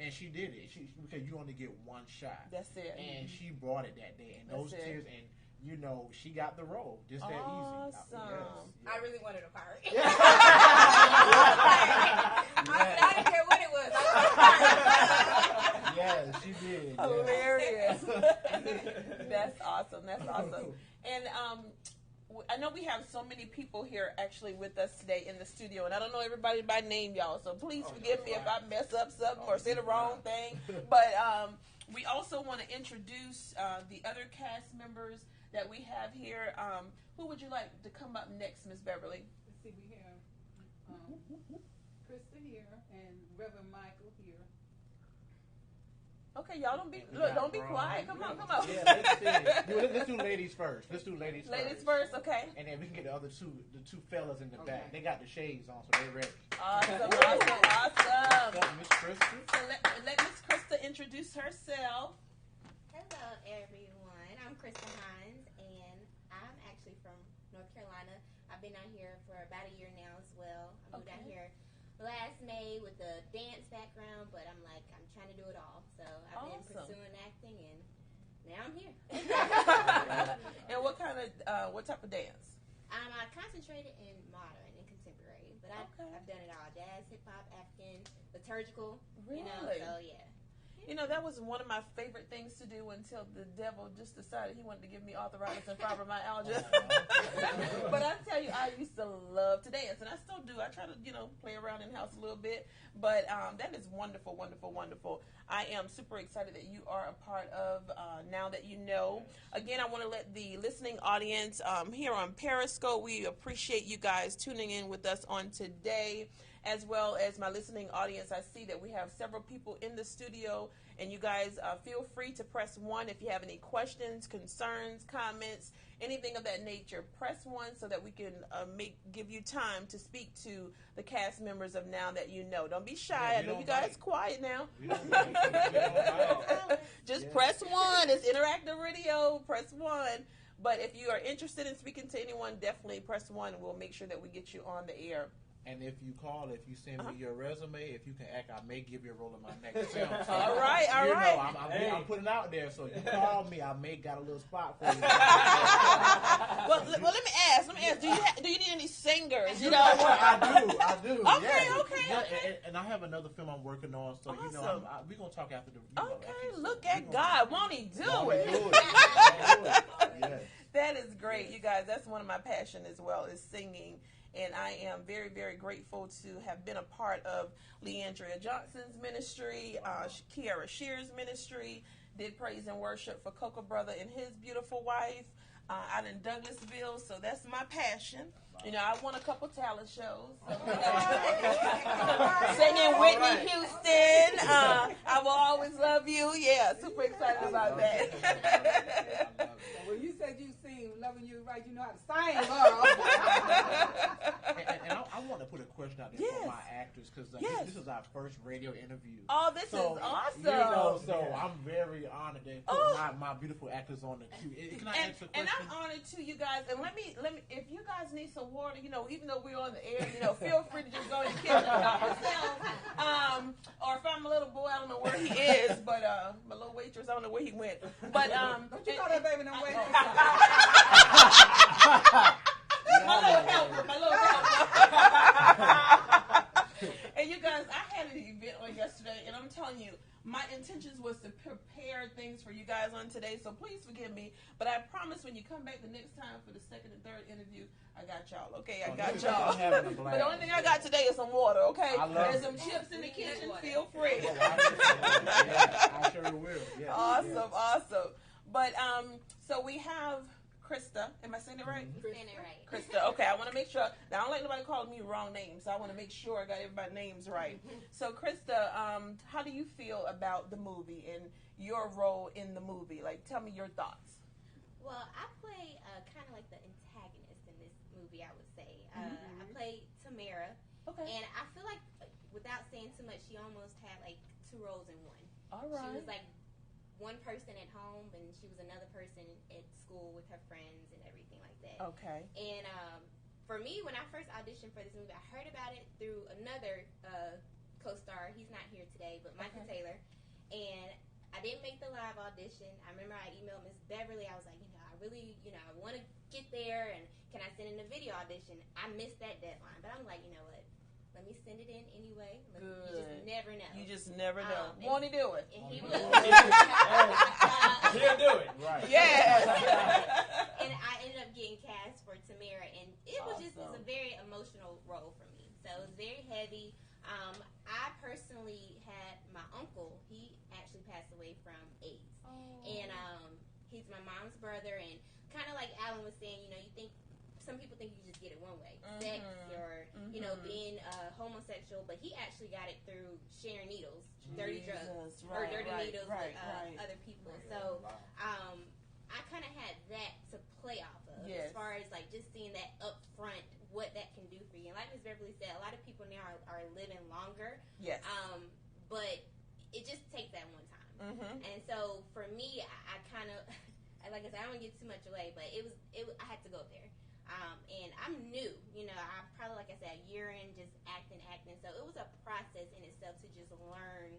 And she did it. Because you only get one shot. That's it. And she brought it that day. And those tears, and you know, she got the role. Just that easy. Awesome. Yes. I really wanted a part. Yeah. I didn't care what it was. Yes, she did. Hilarious. That's awesome. That's awesome. And I know we have so many people here actually with us today in the studio, and I don't know everybody by name, y'all, so please forgive me if I mess up something or say the wrong thing. But we also want to introduce the other cast members that we have here. Who would you like to come up next, Miss Beverly? Let's see, we have Krista here and Reverend Michael here. Okay, y'all don't be quiet. Come on. Yeah, let's do ladies first. Ladies first, okay. And then we can get the two fellas in the back. They got the shades on, so they're ready. Awesome. Miss Krista. So let Miss Krista introduce herself. Hello, everyone. I'm Krista Hines, and I'm actually from North Carolina. I've been out here for about a year now as well. I moved out here last May with a dance background, but I'm trying to do it all. So I've been pursuing acting, and now I'm here. And what type of dance? I concentrated in modern and contemporary, but I've done it all: jazz, hip hop, African, liturgical. Really? So yeah. You know, that was one of my favorite things to do until the devil just decided he wanted to give me arthritis and fibromyalgia. But I tell you, I used to love to dance, and I still do. I try to, play around in the house a little bit. But that is wonderful, wonderful, wonderful. I am super excited that you are a part of Now That You Know. Again, I want to let the listening audience here on Periscope, we appreciate you guys tuning in with us on today. As well as my listening audience, I see that we have several people in the studio, and you guys feel free to press 1 if you have any questions, concerns, comments, anything of that nature. Press 1 so that we can give you time to speak to the cast members of Now That You Know. Don't be shy. I know you guys quiet now. Just press 1. It's interactive radio. Press 1. But if you are interested in speaking to anyone, definitely press 1, and we'll make sure that we get you on the air. And if you send me your resume, if you can act, I may give you a role in my next film. So, all right. I'm putting it out there, so you call me, I may got a little spot for you. well, let me ask. Do you need any singers? I do. Okay. And I have another film I'm working on, so awesome. We're gonna talk after the. Look at God. Won't He do it? Yes. That is great, you guys. That's one of my passions as well, is singing. And I am very, very grateful to have been a part of Leandria Johnson's ministry, Kiara Shear's ministry, did praise and worship for Cocoa Brother and his beautiful wife out in Douglasville. So that's my passion. I won a couple talent shows. So, singing Whitney Houston, I Will Always Love You. Yeah, super excited about that. Well, you said you sing Loving You Right, you know how to sing, girl. And I want to put a question out there for my actors nervous because Yes. this is our first radio interview. Oh, this is awesome. You know, so I'm very honored that put my beautiful actors on the queue. Can I answer a question? And I'm honored too, you guys. And let me. If you guys need some water, you know, even though we're on the air, you know, feel free to just go in the kitchen and help yourself. Or if I'm a little boy, I don't know where he is, but my little waitress, I don't know where he went. But Don't you call that baby no way? My little helper. And you guys, I had an event on yesterday, and I'm telling you, my intentions was to prepare things for you guys on today, so please forgive me. But I promise when you come back the next time for the second and third interview, I got y'all, okay? I got y'all. But the only thing I got today is some water, okay? There's some chips in the kitchen. Feel free. I sure will. Yes. Awesome. But so we have Krista. Am I saying it right? Saying it right. Krista. Okay, I want to make sure. Now, I don't like nobody calling me wrong names, so I want to make sure I got everybody's names right. So, Krista, how do you feel about the movie and your role in the movie? Like, tell me your thoughts. Well, I play kind of like the antagonist in this movie, I would say. I play Tamara. Okay. And I feel like, without saying too much, she almost had like two roles in one. All right. She was like one person at home, and she was another person at school with her friends and everything like that. Okay. And for me, when I first auditioned for this movie, I heard about it through another co-star. He's not here today, but Michael Taylor. And I didn't make the live audition. I remember I emailed Miss Beverly. I was like, I really, I want to get there, and can I send in a video audition? I missed that deadline, but I'm like, you know what? Let me send it in anyway. You just never know. You just never know. Won't he do it? And he will. He'll do it. Right. Yeah. And I ended up getting cast for Tamara, and it was a very emotional role for me. So it was very heavy. I personally had my uncle. He actually passed away from AIDS, and he's my mom's brother. And kind of like Alan was saying, you think. Some people think you just get it one way, sex or, being homosexual, but he actually got it through sharing needles, dirty drugs, or dirty needles with other people. So I kind of had that to play off of as far as like just seeing that up front, what that can do for you. And like Ms. Beverly said, a lot of people now are living longer. Yes. But it just takes that one time. And so for me, I kind of, like I said, I don't want to get too much away, but I had to go there. And I'm new, I'm probably, like I said, a year in just acting. So it was a process in itself to just learn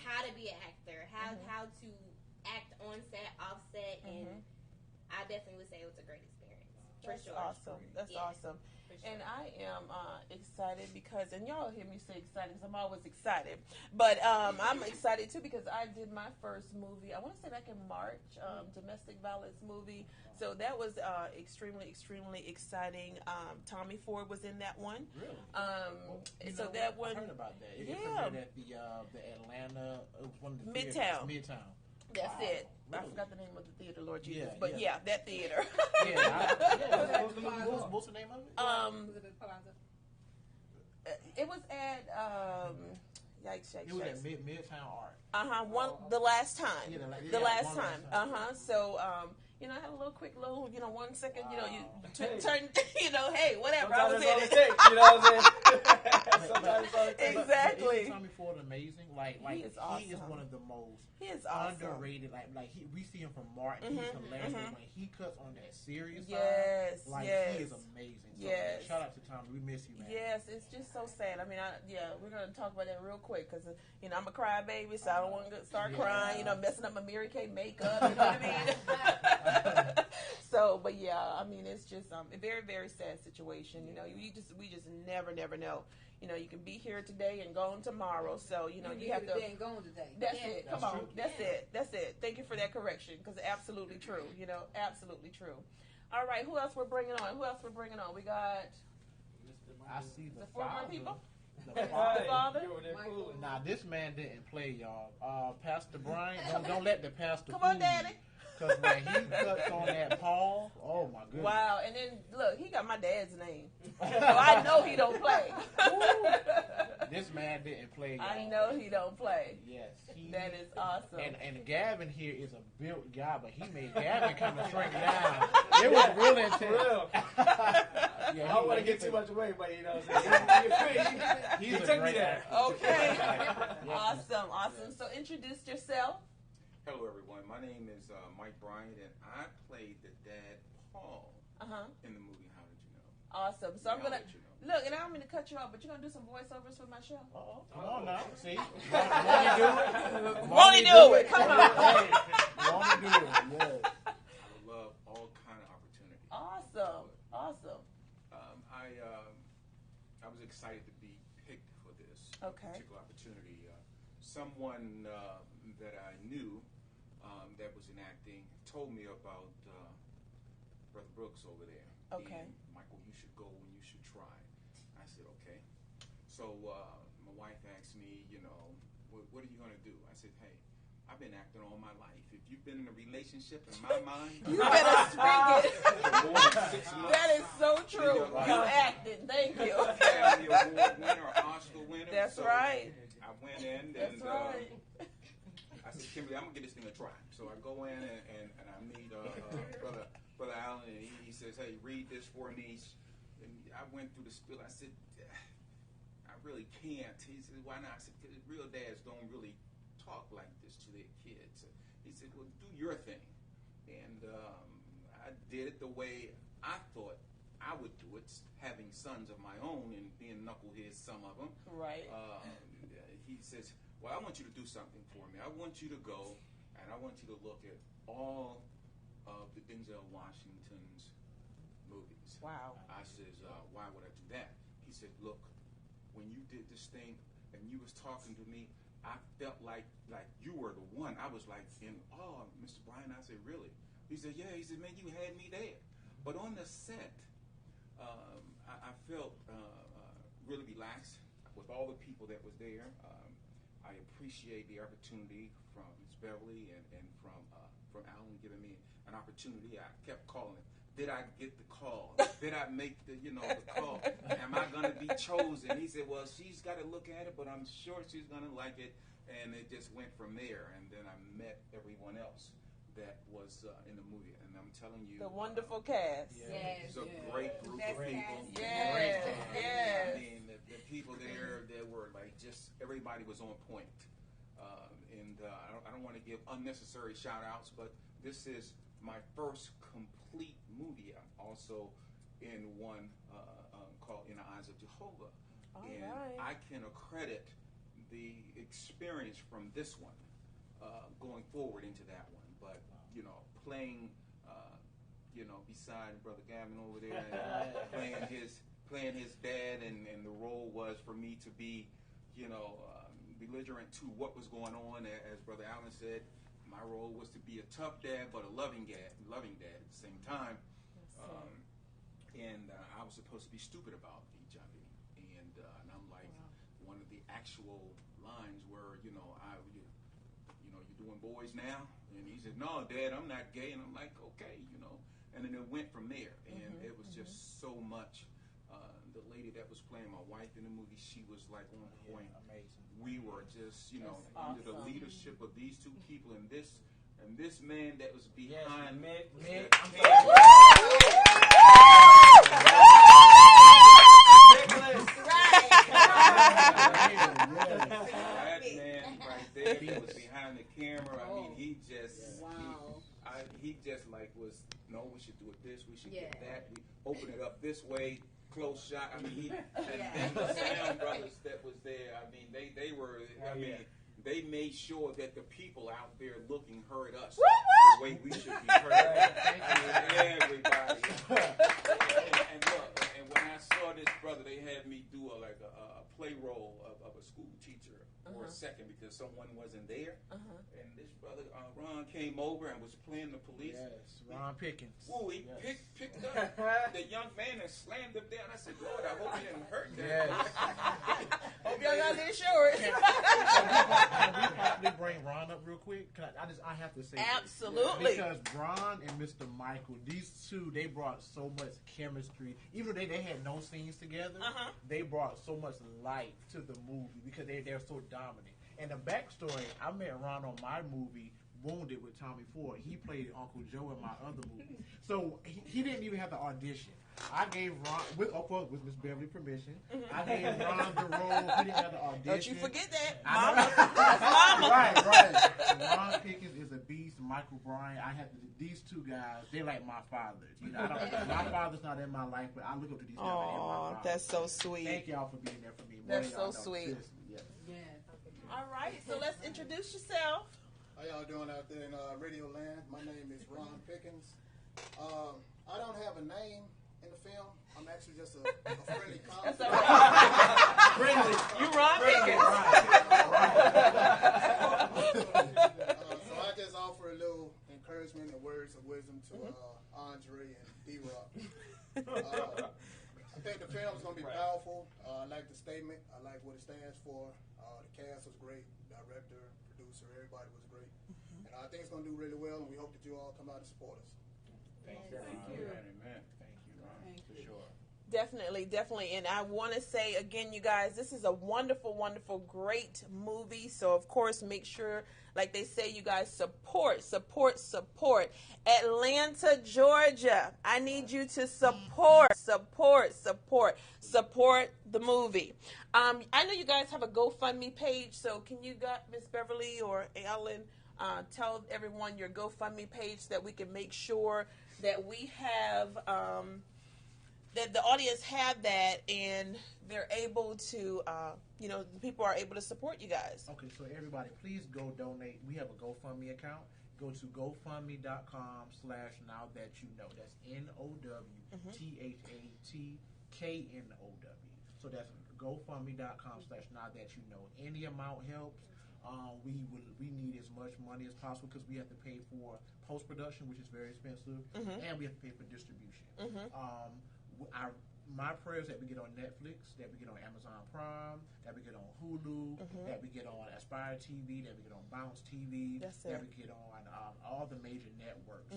how to be an actor, how to act on set, off set, and I definitely would say it was a great experience. That's awesome. That's awesome. Sure. And I am excited because, and y'all hear me say excited because I'm always excited, but I'm excited too because I did my first movie, I want to say back in March, domestic violence movie. So that was extremely, extremely exciting. Tommy Ford was in that one. Really? So that one. I heard about that. It premiered at the Atlanta, one of the Midtown. Midtown. That's it. Really? I forgot the name of the theater, Lord Jesus. But yeah, that theater. What's the name of it? Was it at Palazzo? It was at yikes. It was at Midtown Art. The last time. The last time. So I had a quick little, 1 second, you turn, hey, whatever. I was in it. Sometimes it's all it takes. Exactly. Isn't Tommy Ford amazing? He is awesome. He is one of the most underrated. We see him from Martin. He's hilarious. But when he cuts on that serious side, he is amazing. So, shout out to Tommy. We miss you, man. Yes, it's just so sad. I mean, we're going to talk about that real quick because, I'm a crybaby, so I don't want to start crying, messing up my Mary Kay makeup, you know what I mean? So, but yeah, I mean, it's just a very, very sad situation. We just never know. You can be here today and gone tomorrow. So, you have to. Today and gone today. That's it. Come on. That's it. Thank you for that correction because absolutely true. Absolutely true. All right. Who else we're bringing on? We got. I see the 4 more people. The father. Now this man didn't play, y'all. Pastor Brian, don't let the pastor. Come on, Daddy. Because when he cuts on that Paul, oh my goodness. Wow, and then look, he got my dad's name. So I know he don't play. This man didn't play, y'all. I know he don't play. Yes. That is awesome. And Gavin here is a built guy, but he made Gavin kind of shrink down. It was real intense. I don't want to get too much away, but you know, he took me there. Okay. Awesome. So introduce yourself. Hello, everyone. My name is Mike Bryant, and I played the dad, Paul, in the movie How Did You Know? Awesome. So I'm going to... Look, and I don't mean to cut you off, but you're going to do some voiceovers for my show? Come on now. See? Won't he do it? Come on. Won't he do it? Yes. I love all kind of opportunities. Awesome. I was excited to be picked for this particular opportunity. Someone that I knew that was in acting told me about Brother Brooks over there. Okay. And Michael, you should go and you should try. I said, okay. So my wife asked me, what are you going to do? I said, hey, I've been acting all my life. If you've been in a relationship, in my mind, you better speak it. For more than 6 months. That is so true. You acted. Thank you. Academy Award winner, Oscar winner. That's so right. I went in and I said, Kimberly, I'm gonna get this thing a try. So I go in and I meet brother Allen, and he says, hey, read this for me. And I went through the spiel. I said, I really can't. He said, why not? I said, because real dads don't really talk like this to their kids. He said, well, do your thing. And I did it the way I thought I would do it, having sons of my own and being knuckleheads, some of them. Right. He says, well, I want you to do something for me. I want you to go and I want you to look at all of the Denzel Washington's movies. Wow. I says, why would I do that? He said, look, when you did this thing and you was talking to me, I felt like you were the one. I was like in awe, Mr. Bryan. I said, really? He said, yeah. He said, man, you had me there. But on the set, I felt really relaxed with all the people that was there. I appreciate the opportunity from Ms. Beverly and from Alan giving me an opportunity. I kept calling. Did I get the call? Did I make the call? Am I going to be chosen? He said, well, she's got to look at it, but I'm sure she's going to like it. And it just went from there. And then I met everyone else that was in the movie. And I'm telling you. The wonderful cast. It's a great group of people. Yes. I mean, the people there, they were like just, everybody was on point. I don't want to give unnecessary shout outs, but this is my first complete movie. I'm also in one called In the Eyes of Jehovah. I can accredit the experience from this one going forward into that one. But, playing, beside Brother Gavin over there and playing his dad, and the role was for me to be, belligerent to what was going on. As Brother Allen said, my role was to be a tough dad, but a loving dad at the same time. I was supposed to be stupid about Bijabi, and I'm like, one of the actual lines were, you doing boys now? And he said, no, Dad, I'm not gay. And I'm like, okay, And then it went from there, and it was just so much. The lady that was playing my wife in the movie, she was like on point. Amazing. We were just, under the leadership of these two people and this man that was behind the camera. That man right there that was behind the camera. I mean, he just was. No, we should do it this. We should get that. We open it up this way. Close shot. I mean, and the sound brothers that was there. I mean, they were. I mean, they made sure that the people out there looking heard us the way we should be heard. I mean, everybody. And look, and when I saw this brother, they had me do a play role of a school teacher for a second because someone wasn't there. And this brother Ron came over and was playing the police. Yes, Ron Pickens. Whoa, he picked up the young man and slammed him down. I said, Lord, I hope he didn't hurt that. Yes. Hope y'all got the insurance. Can we possibly bring Ron up real quick? I have to say absolutely this. Because Ron and Mr. Michael, these two, they brought so much chemistry. Even though they had no scenes together, they brought so much life to the movie because they're so dominant. And the backstory, I met Ron on my movie Wounded with Tommy Ford. He played Uncle Joe in my other movie. So he didn't even have to audition. I gave Ron, of course, with Miss Beverly permission, I gave Ron the role. He didn't have the audition. Don't you forget that, Mama. Right. Ron Pickens is a beast. Michael Bryan. I had these two guys. They're like my fathers. You know, my father's not in my life, but I look up to these guys. Oh, that's so sweet. Thank y'all for being there for me. That's so sweet. Yes. All right, so let's introduce yourself. How y'all doing out there in Radio Land? My name is Ron Pickens. I don't have a name in the film. I'm actually just a friendly colleague. That's all right. Friendly. You Ron Pickens. So I just offer a little encouragement and words of wisdom to Andre and D-Rock. I think the film is going to be powerful. I like the statement. I like what it stands for. The cast was great. Director, producer, everybody was great. And I think it's going to do really well, and we hope that you all come out and support us. Thank you. Amen. Thank you, Ron. For sure. Definitely. And I want to say again, you guys, this is a wonderful, great movie. So, of course, make sure, like they say, you guys support. Atlanta, Georgia. I need you to support the movie. I know you guys have a GoFundMe page. So can you, Miss Beverly or Ellen, tell everyone your GoFundMe page so that we can make sure that we have that the audience have that and they're able to, the people are able to support you guys. Okay, so everybody, please go donate. We have a GoFundMe account. Go to GoFundMe.com/NowThatYouKnow. That's NowThatKnow. So that's GoFundMe.com/NowThatYouKnow. Any amount helps. We need as much money as possible because we have to pay for post-production, which is very expensive, and we have to pay for distribution. My prayers that we get on Netflix, that we get on Amazon Prime, that we get on Hulu, that we get on Aspire TV, that we get on Bounce TV, that we get on all the major networks.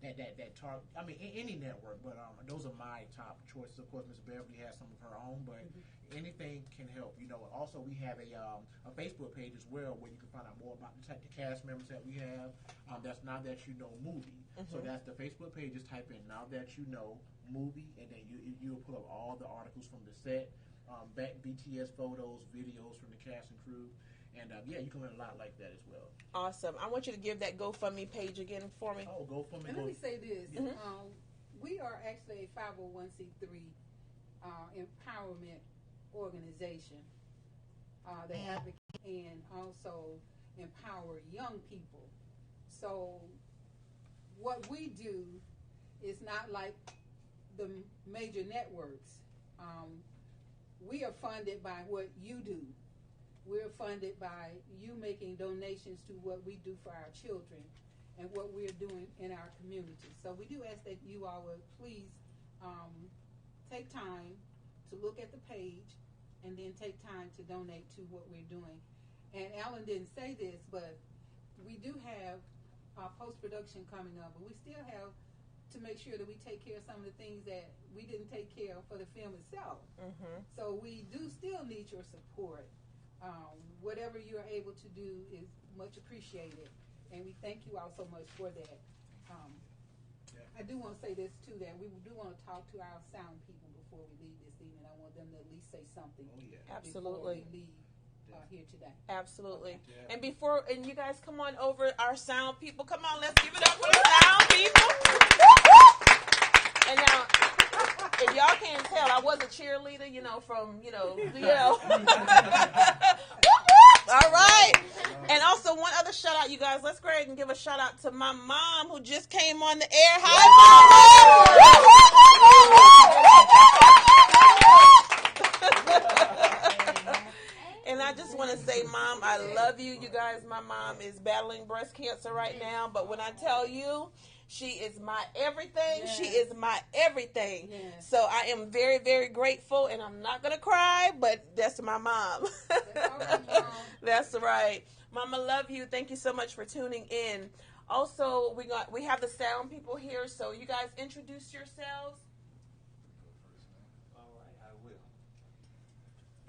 Any network, but those are my top choices. Of course, Miss Beverly has some of her own, but anything can help. Also we have a Facebook page as well where you can find out more about the cast members that we have. That's Now That You Know Movie. So that's the Facebook page. Just type in Now That You Know Movie, and then you'll pull up all the articles from the set, BTS photos, videos from the cast and crew. And you can learn a lot like that as well. Awesome. I want you to give that GoFundMe page again for me. Oh, GoFundMe. And let me say this. We are actually a 501c3 empowerment organization that advocate and also empower young people. So what we do is not like the major networks. We are funded by what you do. We're funded by you making donations to what we do for our children and what we're doing in our community. So we do ask that you all would please take time to look at the page and then take time to donate to what we're doing. And Alan didn't say this, but we do have post-production coming up, but we still have to make sure that we take care of some of the things that we didn't take care of for the film itself. So we do still need your support. Whatever you're able to do is much appreciated, and we thank you all so much for that. I do want to say this too, that we do want to talk to our sound people before we leave this evening. I want them to at least say something before we leave here today. Absolutely. And and you guys come on over, our sound people. Come on, let's give it up for the sound people. And now, if y'all can't tell, I was a cheerleader, from, DL. All right. And also, one other shout out, you guys. Let's go ahead and give a shout out to my mom who just came on the air. Hi, Mama. And I just want to say, Mom, I love you. You guys, my mom is battling breast cancer right now. But when I tell you, she is my everything. Yes. She is my everything. Yes. So I am very, very grateful, and I'm not going to cry, but that's my mom. That's right. Mama, love you. Thank you so much for tuning in. Also, we have the sound people here, so you guys introduce yourselves. All right, I will.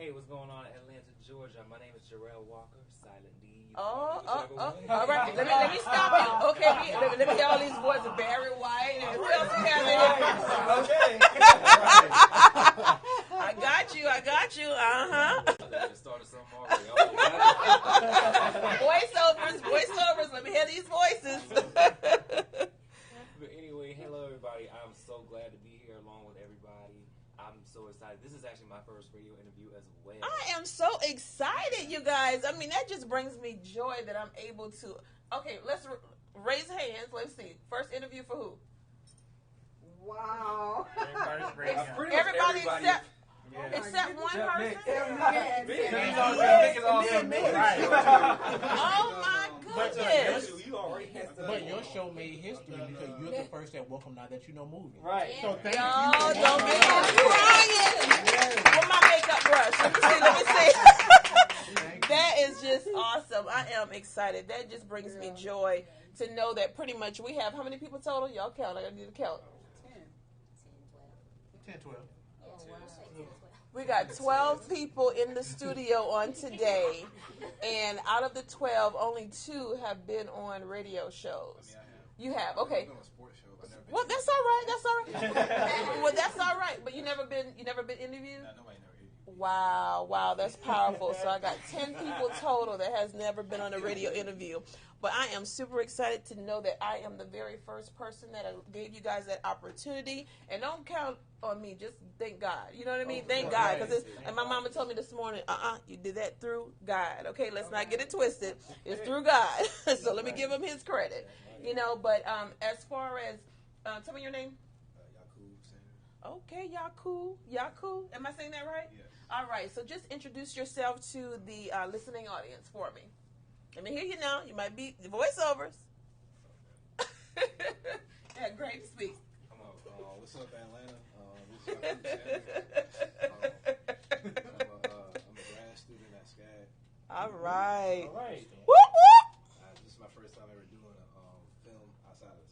Hey, what's going on in Atlanta, Georgia? My name is Jarrell Walker, Silent D. All right. Let me stop you. Okay, let me hear all these voices. Barry White and who else we have in here? I got you. Started something already. Voiceovers. Let me hear these voices. But anyway, hello everybody. I'm so glad to be here along with everybody. I'm so excited. This is actually my first radio interview as well. I am so excited, you guys. I mean, that just brings me joy that I'm able to. Okay, let's raise hands. Let's see. First interview for who? Wow. Everybody except. Yeah. Except one person? Oh my goodness. But your show made history because you're the first at Welcome Now That You Know movie. Right. So thank you. No, don't make me crying. With my makeup brush. Let me see. That is just awesome. I am excited. That just brings me joy to know that pretty much we have how many people total? Y'all count. I need to count. 10, 12. We got 12 people in the studio on today, and out of the 12, only 2 have been on radio shows. You have, okay. Well, that's all right. Well, that's all right. But you never been interviewed? Wow, that's powerful. So I got 10 people total that has never been on a radio interview. But I am super excited to know that I am the very first person that gave you guys that opportunity. And don't count on me. Just thank God. You know what I mean? Thank God. Because and my mama told me this morning, you did that through God. Okay, let's not get it twisted. It's through God. So let me give him his credit. You know, but as far as, tell me your name. Okay, Yaku. Am I saying that right? Yes. All right, so just introduce yourself to the listening audience for me. Let me hear you now. You might be the voiceovers. Yeah, great to speak. What's up, Atlanta? This is Yaku I'm a grad student at SCAD. All right. Whoop, whoop. This is my first time ever doing a film outside of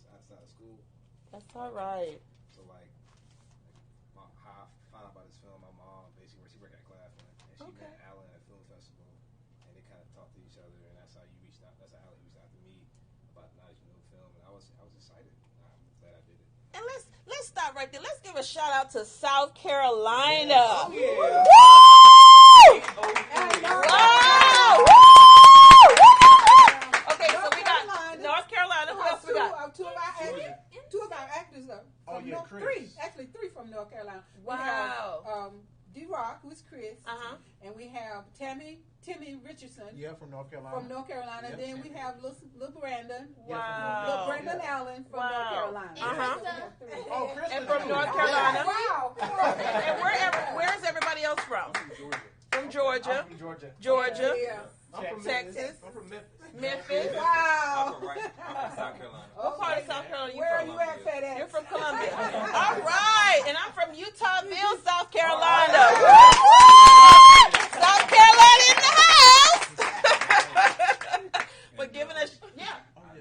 school. That's all right. So, how I found out about this film, my mom basically she worked at Claflin, and she met Alan at a film festival, and they kind of talked to each other, and that's how you reached out. That's how Alan reached out to me about Now That You Know film, and I was excited. I'm glad I did it. And let's stop right there. Let's give a shout out to South Carolina. Oh, yeah. Woo! Wow! Woo! Okay, so we got North Carolina. Who else we got? Two of our actors are from three from North Carolina. Wow. We have D-Rock, who's Chris, and we have Timmy Richardson. Yeah, from North Carolina. From North Carolina. Yep. Then we have Little Brandon. Wow. Little Brandon Allen from North Carolina. And from North Carolina. Wow. And where is everybody else from? From Georgia. I'm from Georgia. Yeah. Texas. I'm from Memphis. Memphis. Wow. I'm from South Carolina. What part of South Carolina you Where from? are you at, Fat Ass? You're from Columbia. All right. And I'm from Utahville, South Carolina. South Carolina in the house. But giving us,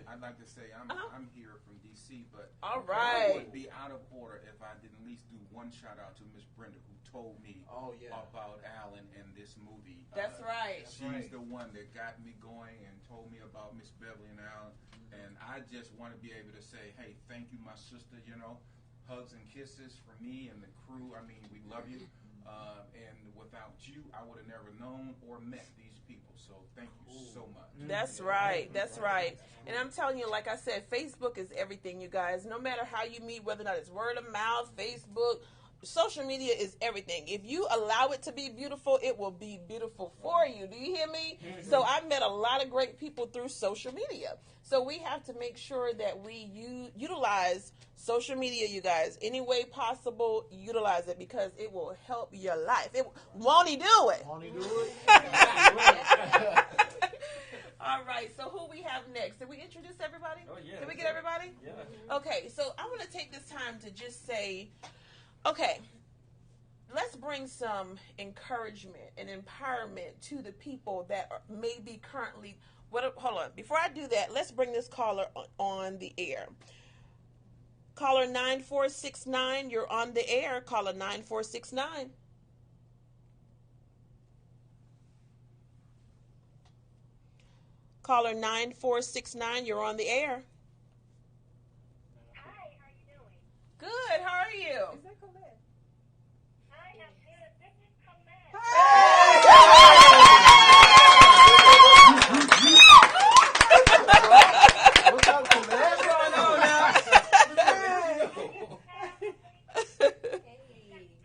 I'd like to say I'm here from D.C., but all right. it would be out of order if I didn't at least do one shout out to Miss Brenda, who told me about Alan and this movie. That's right. She's the one that got me going and told me about Miss Beverly and Alan. And I just want to be able to say, hey, thank you, my sister, hugs and kisses for me and the crew. I mean, we love you. And without you, I would have never known or met these people. So thank you so much. That's right. That's right. And I'm telling you, like I said, Facebook is everything, you guys. No matter how you meet, whether or not it's word of mouth, Facebook, social media is everything. If you allow it to be beautiful, it will be beautiful for you. Do you hear me? So I've met a lot of great people through social media. So we have to make sure that we utilize social media, you guys. Any way possible, utilize it because it will help your life. Won't he do it? Won't he do it? All right, so who we have next? Did we introduce everybody? Oh, yeah. Did we get everybody? Yeah. Okay, so I want to take this time to just say, okay, let's bring some encouragement and empowerment to the people that may be currently, hold on. Before I do that, let's bring this caller on the air. Caller 9469, you're on the air. Caller 9469. Caller 9469, you're on the air. Hi, how are you doing? Good, how are you? Is that Colette? I am good. This is Colette. What's up, Colette? What's going on now?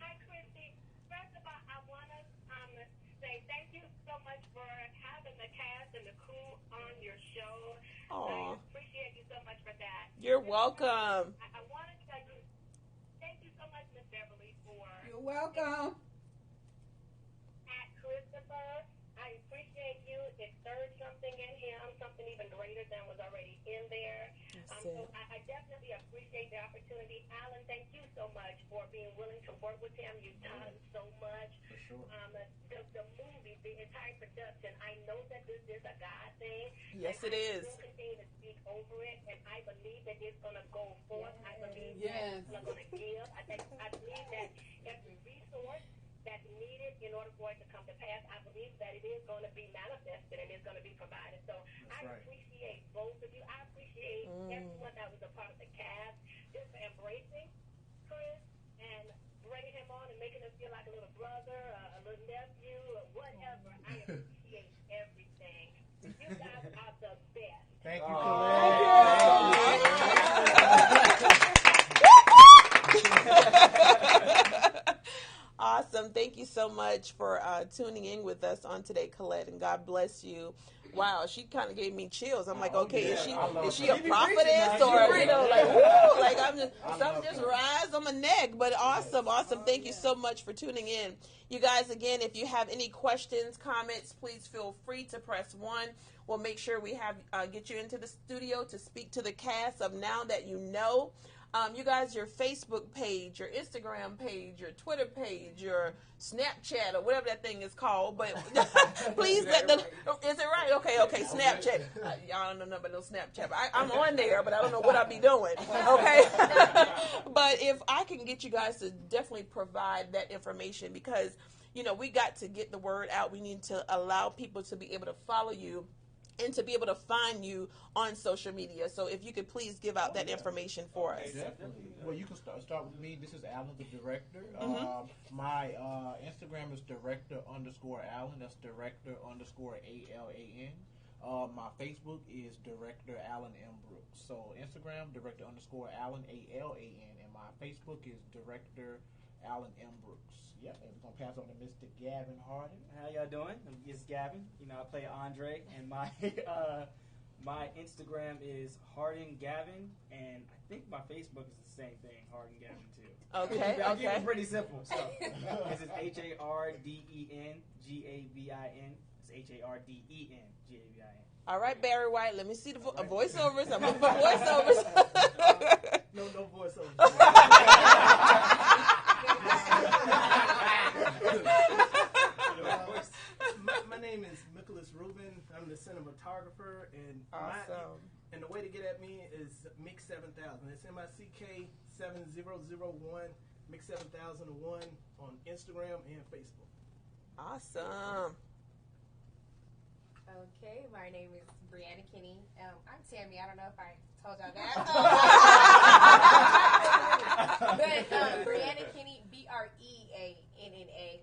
Hi, Christy. First of all, I want to say thank you so much for having the cast and the crew on your show. Aw. I appreciate you so much for that. You're welcome. I want to tell you, thank you so much, Miss Beverly, for You're welcome. at Christopher. I appreciate you. It stirred something in him, something even greater than was already in there. So I definitely appreciate the opportunity. Alan, thank you so much for being willing to work with him. You taught him so much. For sure. The movie, the entire production, I know that this is a God thing. Yes, it is. I will continue to speak over it, and I believe that it's going to go forth. I believe Yes. that it's going to give. I believe that every resource that's needed in order for it to come to pass, I believe that it is going to be manifested and it's going to be provided. So I appreciate both of you. I appreciate everyone that was a part of the cast, just for embracing Chris and bringing him on and making him feel like a little brother, a little nephew, or whatever. I appreciate everything. You guys are the best. Thank you, Colette. Awesome. Thank you so much for tuning in with us on today, Colette, and God bless you. Wow, she kind of gave me chills. I'm like, okay, is she a prophetess or like, woo, like I'm just something just rise on my neck. But awesome. Thank you so much for tuning in, you guys. Again, if you have any questions, comments, please feel free to press 1. We'll make sure we have get you into the studio to speak to the cast of Now That You Know. You guys, your Facebook page, your Instagram page, your Twitter page, your Snapchat, or whatever that thing is called. But please let them. Is it right? Okay. Snapchat. Y'all don't know nothing about no Snapchat. But I'm on there, but I don't know what I'll be doing. Okay. But if I can get you guys to definitely provide that information, because we got to get the word out. We need to allow people to be able to follow you and to be able to find you on social media. So if you could please give out that information for us. Definitely. Well, you can start with me. This is Alan, the director. My Instagram is director_Alan. That's director_ALAN. My Facebook is director Alan M. Brooks. So Instagram, director_Alan, ALAN. And my Facebook is director Alan M. Brooks. Yep, and we're going to pass on to Mr. Gavin Harden. How y'all doing? It's Gavin. I play Andre, and my my Instagram is Harden Gavin, and I think my Facebook is the same thing, Harden Gavin too. Okay, I'll keep it pretty simple. So this is HARDENGAVIN. It's HARDENGAVIN. All right, Barry White. Let me see the voiceovers. I'm looking for voiceovers. No voiceovers. My name is Nicholas Rubin. I'm the cinematographer, and and the way to get at me is Mix 7000. It's MICK 7001, Mix 7001 on Instagram and Facebook. Awesome. Okay, my name is Brianna Kinney. I'm Tammy. I don't know if I told y'all that. But Brianna Kinney, BREANNA,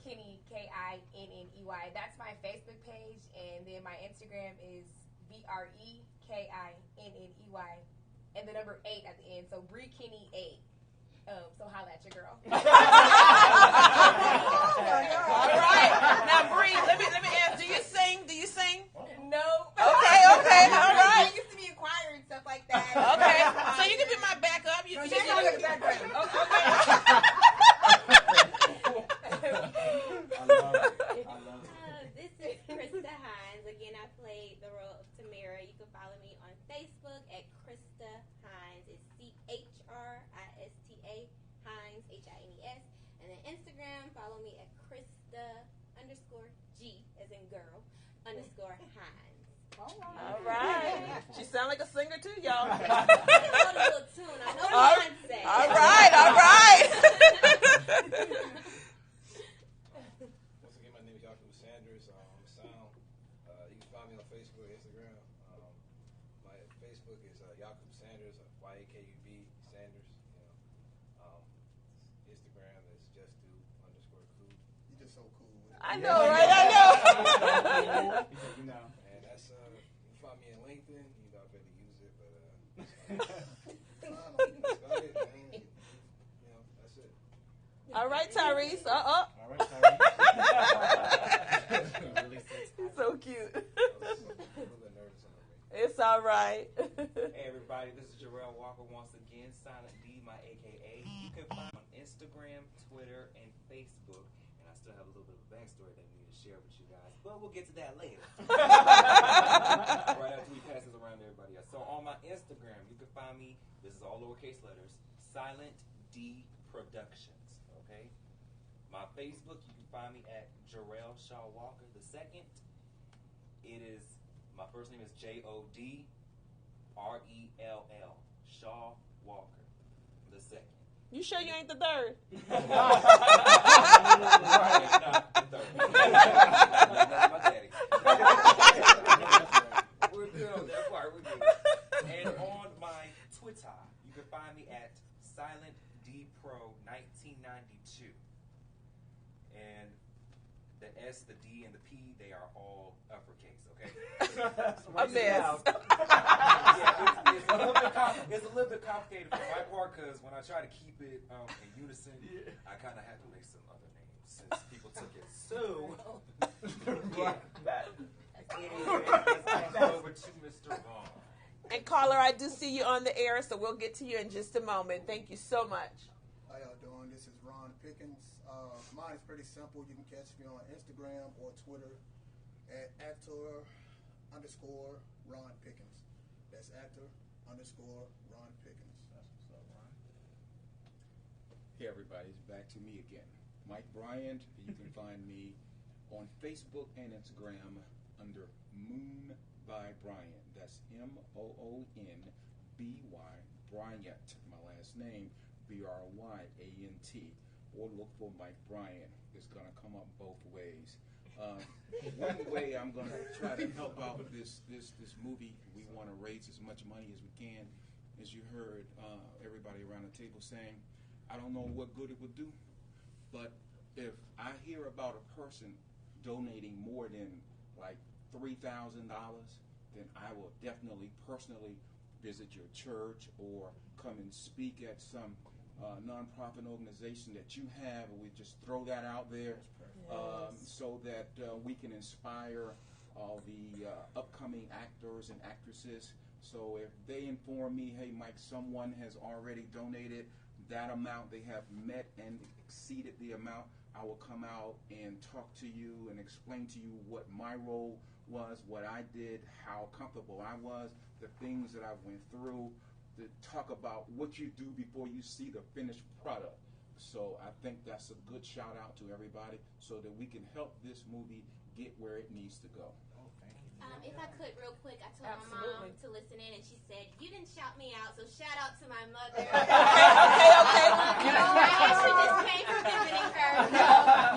Kinney, KINNEY. That's my Facebook page, and then my Instagram is BREKINNEY, and the number 8 at the end. So Bree Kinney 8. So holla at your girl. All right. Now, Bree, let me ask. Do you sing? No. Okay. All right. I used to be in choir and stuff like that. Okay. So you can be my backup. You can be the background. Okay. I love it. This is Krista Hines. Again, I played the role of Tamira. You can follow me on Facebook at Krista Hines. It's CHRISTA Hines, HINES. And then Instagram, follow me at Krista_G, as in girl, _Hines. All right. She sound like a singer too, y'all. I know the little tune. I know Beyonce. All right. Once again, my name is Yaku Sanders. I'm sound. You can find me on Facebook, Instagram, JYAKUB Sanders. Instagram is justdo_cool. You're just so cool with it. I know, right? I know. And that's you can find me in LinkedIn. You know, I better use it, but that's about it, man. That's it. All right, Tyrese. All right, Tyrese. He's so cute. I'm a little nervous on me. It's all right. Hey everybody, this is Jarrell Walker once again, Silent D, my AKA. You can find me on Instagram, Twitter, and Facebook. And I still have a little bit of a backstory that I need to share with you guys, but we'll get to that later. Right after we pass this around to everybody else. So on my Instagram, you can find me, this is all lowercase letters, Silent D Productions, okay? My Facebook, you can find me at Jarrell Shaw Walker II. It is, my first name is JODRELL, Shaw Walker II. You sure you ain't the third? Right, not the third. That's my daddy. We're good on that part. We're good. And on my Twitter, you can find me at SilentDPro1992. And the S, the D, and the P, they are all uppercase, okay? A mess. It's a little bit complicated for my part because when I try to keep it in unison, I kind of have to make some other names since people took it so. Over to Mr. Vaughn. And caller, I do see you on the air, so we'll get to you in just a moment. Thank you so much. How y'all doing? This is Ron Pickens. Mine is pretty simple. You can catch me on Instagram or Twitter at actor_Ron Pickens. That's actor_Ron Pickens. That's what's up, Ron. Hey everybody, it's back to me again. Mike Bryant. You can find me on Facebook and Instagram under Moon by Bryant. That's MOONBY Bryant. My last name BRYANT. Or look for Mike Bryant. It's gonna come up both ways. One way I'm going to try to help out with this movie, we want to raise as much money as we can. As you heard everybody around the table saying, I don't know what good it would do, but if I hear about a person donating more than like $3,000, then I will definitely personally visit your church or come and speak at some nonprofit organization that you have, and we just throw that out there so that we can inspire all the upcoming actors and actresses. So if they inform me, hey Mike, someone has already donated that amount, they have met and exceeded the amount, I will come out and talk to you and explain to you what my role was, what I did, how comfortable I was, the things that I went through, to talk about what you do before you see the finished product. So I think that's a good shout out to everybody so that we can help this movie get where it needs to go. If I could, real quick, I told my mom to listen in, and she said, you didn't shout me out, so shout out to my mother. Okay. I actually just came from visiting her.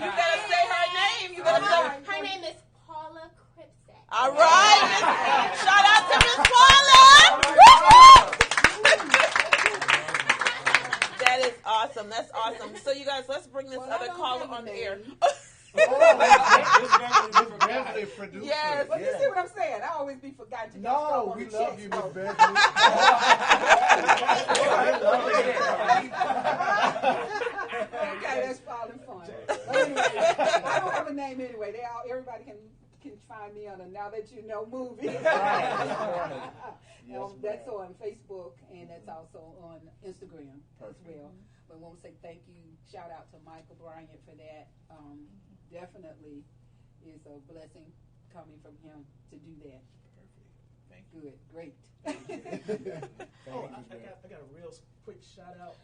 You better say her name. You better say her name is Paula Kripsack. All right. Shout out to Miss Paula. That is awesome. That's awesome. So you guys, let's bring this other caller on the air. Yes, but you see what I'm saying? I always be forgotten to get stuff on we the love chest. you, Miss Beverly. Okay, that's falling fun. Anyway, I don't have a name anyway. Everybody can find me on a Now That You Know movie. That's on Facebook, and that's also on Instagram as well. But I want to say thank you, shout out to Michael Bryant for that. Definitely is a blessing coming from him to do that. Perfect. Thank you. Good, great. I got a real quick shout out.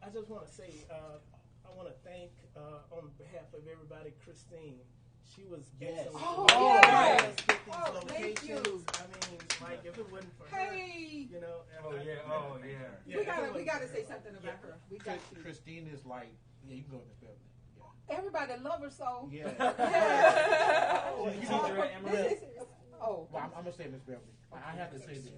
I just want to say, I want to thank, on behalf of everybody, Christine. She was Yes. Get these thank you. locations. I mean, like, if it wasn't for her, you know. We gotta say something about her. We got to. Christine is like, you can go with Miss Beverly. Everybody love her so. Yeah. Oh, well, I'm gonna say Miss Beverly. I have to say this.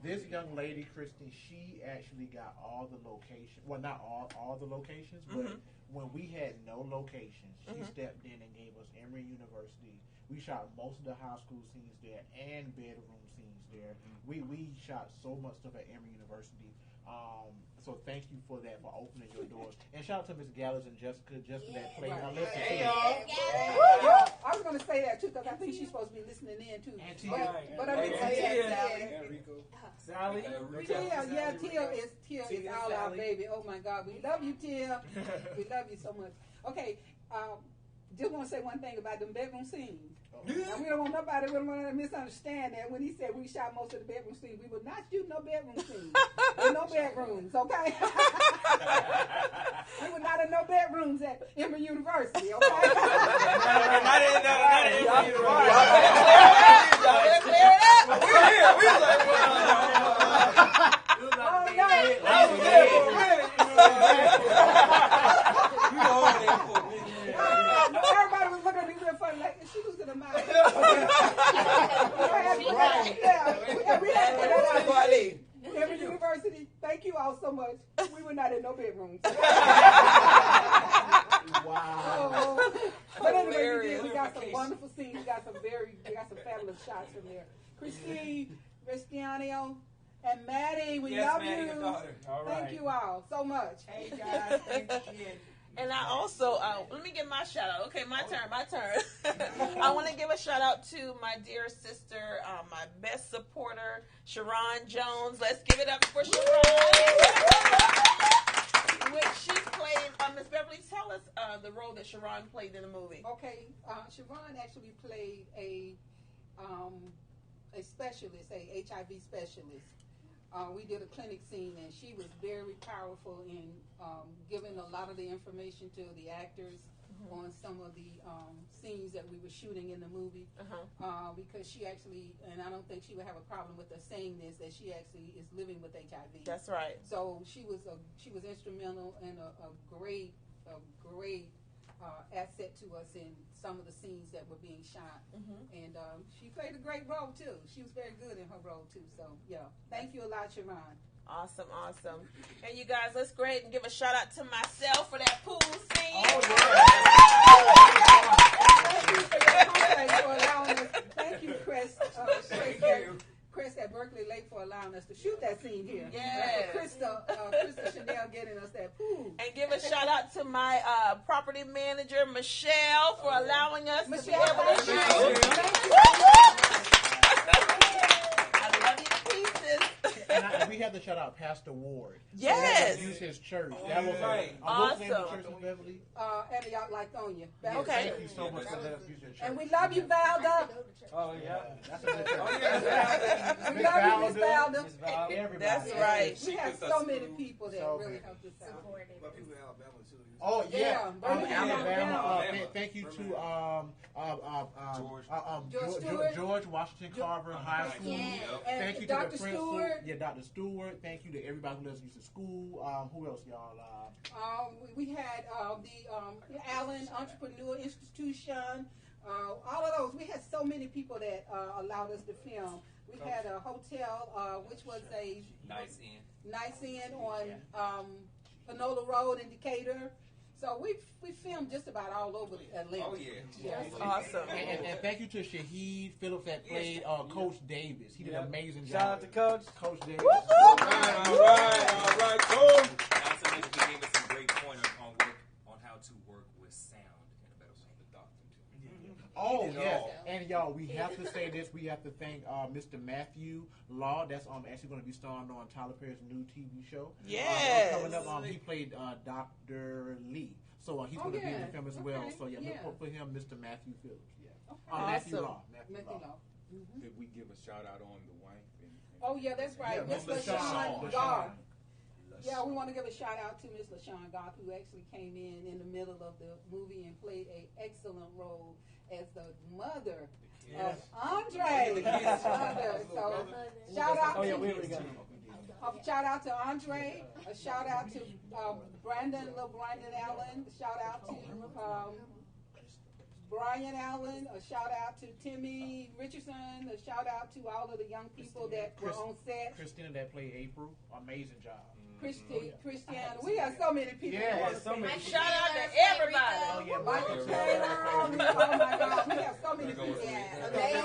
This young lady, Kristen, she actually got all the locations. Well, not all the locations, but when we had no locations, she stepped in and gave us Emory University. We shot most of the high school scenes there and bedroom scenes there. We shot so much stuff at Emory University. So thank you for that, for opening your doors. And shout out to Miss Gallus and Jessica that played. Right. Hey, y'all. I was going to say that too because I think she's supposed to be listening in too. And but I mean, Sally. Tia is all our baby. Oh my God, we love you, Tia. We love you so much. Okay, just want to say one thing about them bedroom scenes. Now, we don't want to misunderstand that when he said we shot most of the bedroom scenes. We will not shoot no bedroom scenes. In no bedrooms, okay? We were not in no bedrooms at Emory University, okay? Not in Emory University. Y'all clear it up. We're here. We was like, everybody was looking at me real funny, like, is she losing her mind? We had to put that out. Emory University, thank you all so much. We were not in no bedrooms. Wow. But anyway, we got some wonderful scenes. We got some fabulous shots from there. Christine, Cristiano, and Maddie, we love Maddie, you. your daughter. All right. Thank you all so much. Hey guys, thank you. And I also, let me give my shout out. Okay, my turn. I want to give a shout out to my dear sister, my best supporter, Sharon Jones. Let's give it up for Sharon. Which she played, Miss Beverly, tell us the role that Sharon played in the movie. Okay, Sharon actually played a specialist, a HIV specialist. We did a clinic scene, and she was very powerful in giving a lot of the information to the actors on some of the scenes that we were shooting in the movie. Because she actually, and I don't think she would have a problem with us saying this, that she actually is living with HIV. That's right. So she was instrumental and a great asset to us in some of the scenes that were being shot. And she played a great role too. She was very good in her role too. So yeah, thank you a lot, Sharon. Awesome. And you guys, let's go ahead and give a shout out to myself for that pool scene. Oh, yeah. Thank you for allowing us. Thank you, Chris. Chris at Berkeley Lake for allowing us to shoot that scene here. Yes. Krista Chanel getting us that pool. And give a shout out to my property manager, Michelle, for allowing us to be able to shoot. I love you to pieces. And we have to shout out Pastor Ward. Yes. So use his church. That was right. What's the name of the church in Beverly? Antioch Lithonia. Okay. Thank you so much for letting us use your church. And we love you, Valda. Oh, yeah. That's a good church. We love you, Miss Valda. Everybody. That's right. We have so many people that really helped us out. But people in Alabama too. Oh yeah, Alabama. Thank you to George Washington Carver High School. Thank you to Dr. the principal. Stewart. Yeah, Dr. Stewart. Thank you to everybody who lets us use the school. Who else, y'all? We had the Allen Entrepreneur Institution. All of those. We had so many people that allowed us to film. We had a hotel, which was a Nice Inn on Panola Road in Decatur. So we filmed just about all over Atlanta. Oh yeah. That's awesome. And thank you to Shaheed Phillips that played Coach Davis. He did an amazing job. Shout out to Coach. Coach Davis. All right, Coach. That's amazing. He gave us some great pointers on how to work with sound in a better way. The doctor too. Oh yes, and y'all, we have to say this. We have to thank Mr. Matthew Law. That's actually going to be starring on Tyler Perry's new TV show. Yes. Coming up, he played Dr. Lee, so he's going to be in the film as well. So yeah, look for him, Mr. Matthew Phillips. Yeah. Matthew Law. Did we give a shout out on the wife? Oh yeah, that's right, Miss LaShawn Garth. Yeah, we want to give a shout out to Miss LaShawn Garth, who actually came in the middle of the movie and played an excellent role as the mother of Andre. So shout out to shout out to Andre. A shout out to Brandon Allen. Shout out to Brian Allen, a shout out to Timmy Richardson, a shout out to all of the young people that were on set. Christina that played April, amazing job. Christiana, we have so many people. Yeah, so many. Shout out to everybody. Oh yeah, Michael Taylor. Oh my God, we have so many people. It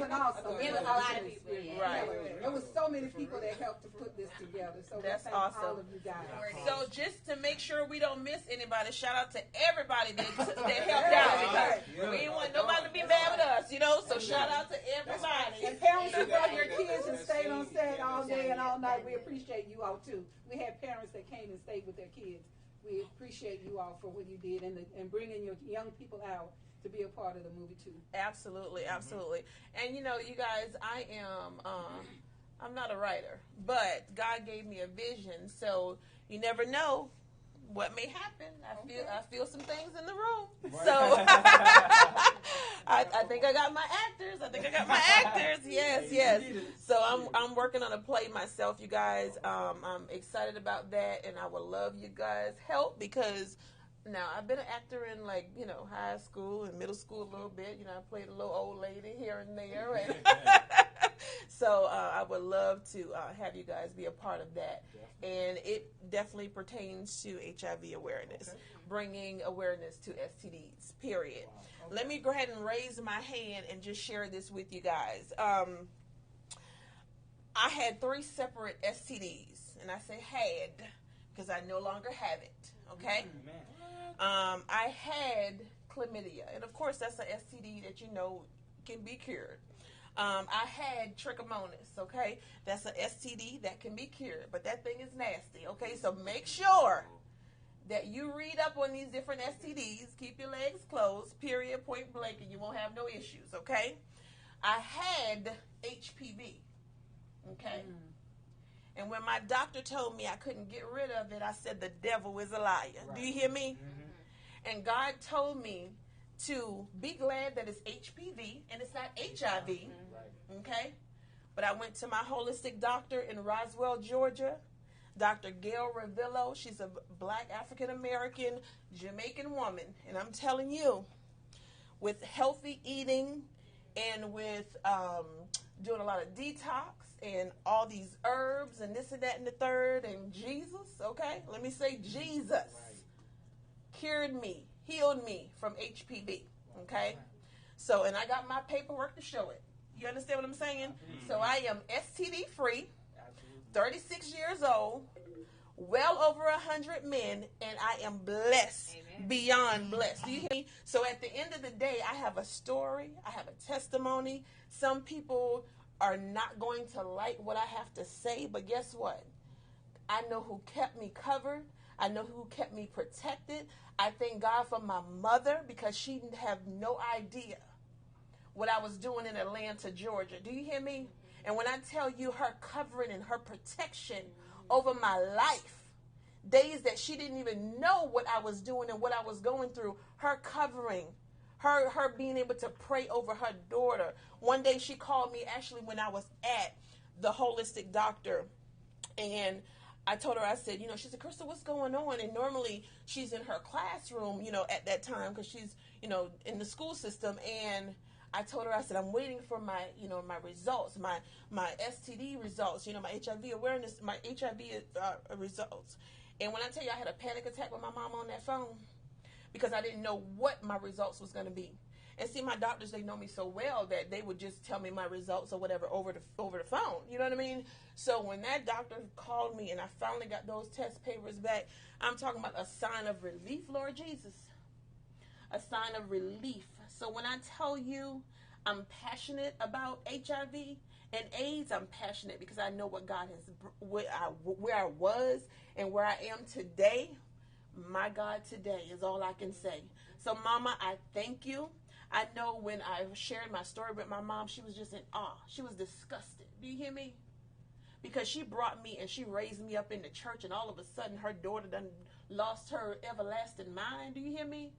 was awesome. It was a lot of people. Right. There was so many people that helped to put this together. So that's thank awesome. all of you guys. So just to make sure we don't miss anybody, shout out to everybody that helped out. Because we didn't want nobody to be mad with us, you know. So shout out to everybody. And parents who brought your kids and stayed on set all day and all night, we appreciate you all too. We had parents that came and stayed with their kids. We appreciate you all for what you did and bringing your young people out to be a part of the movie too. Absolutely, absolutely. And you know, you guys, I'm not a writer, but God gave me a vision, so you never know what may happen. I feel some things in the room. Right. So I think I got my actors. Yes. So I'm working on a play myself, you guys. I'm excited about that, and I would love you guys' help because now I've been an actor in high school and middle school a little bit. You know, I played a little old lady here and there, and so I would love to have you guys be a part of that. And it definitely pertains to HIV awareness, bringing awareness to STDs, period. Wow. Okay. Let me go ahead and raise my hand and just share this with you guys. I had 3 separate STDs, and I say had because I no longer have it, okay? I had chlamydia, and of course that's an STD that can be cured. I had trichomonas, okay? That's an STD that can be cured, but that thing is nasty, okay? So make sure that you read up on these different STDs, keep your legs closed, period, point blank, and you won't have no issues, okay? I had HPV, okay? And when my doctor told me I couldn't get rid of it, I said the devil is a liar. Right. Do you hear me? Mm-hmm. And God told me to be glad that it's HPV and it's not HIV, okay? But I went to my holistic doctor in Roswell, Georgia, Dr. Gail Ravillo. She's a black African-American Jamaican woman. And I'm telling you, with healthy eating and with doing a lot of detox and all these herbs and this and that and the third and Jesus, okay? Let me say Jesus cured me, healed me from HPV, okay? So, and I got my paperwork to show it. You understand what I'm saying? So I am STD free, 36 years old, well over 100 men, and I am blessed, beyond blessed. Do you hear me? So at the end of the day, I have a story, I have a testimony. Some people are not going to like what I have to say, but guess what? I know who kept me covered. I know who kept me protected. I thank God for my mother because she didn't have no idea what I was doing in Atlanta, Georgia. Do you hear me? And when I tell you her covering and her protection over my life, days that she didn't even know what I was doing and what I was going through, her covering, her being able to pray over her daughter. One day she called me actually when I was at the holistic doctor, and I told her, I said, she said, Crystal, what's going on? And normally she's in her classroom, at that time because she's, in the school system. And I told her, I said, I'm waiting for my, my results, my STD results, my HIV awareness, my HIV results. And when I tell you I had a panic attack with my mom on that phone because I didn't know what my results was going to be. And see, my doctors, they know me so well that they would just tell me my results or whatever over the phone. You know what I mean? So when that doctor called me and I finally got those test papers back, I'm talking about a sign of relief, Lord Jesus. A sign of relief. So when I tell you I'm passionate about HIV and AIDS, I'm passionate because I know what God has, where I was and where I am today. My God today is all I can say. So, Mama, I thank you. I know when I shared my story with my mom, she was just in awe. She was disgusted. Do you hear me? Because she brought me and she raised me up in the church, and all of a sudden her daughter done lost her everlasting mind. Do you hear me?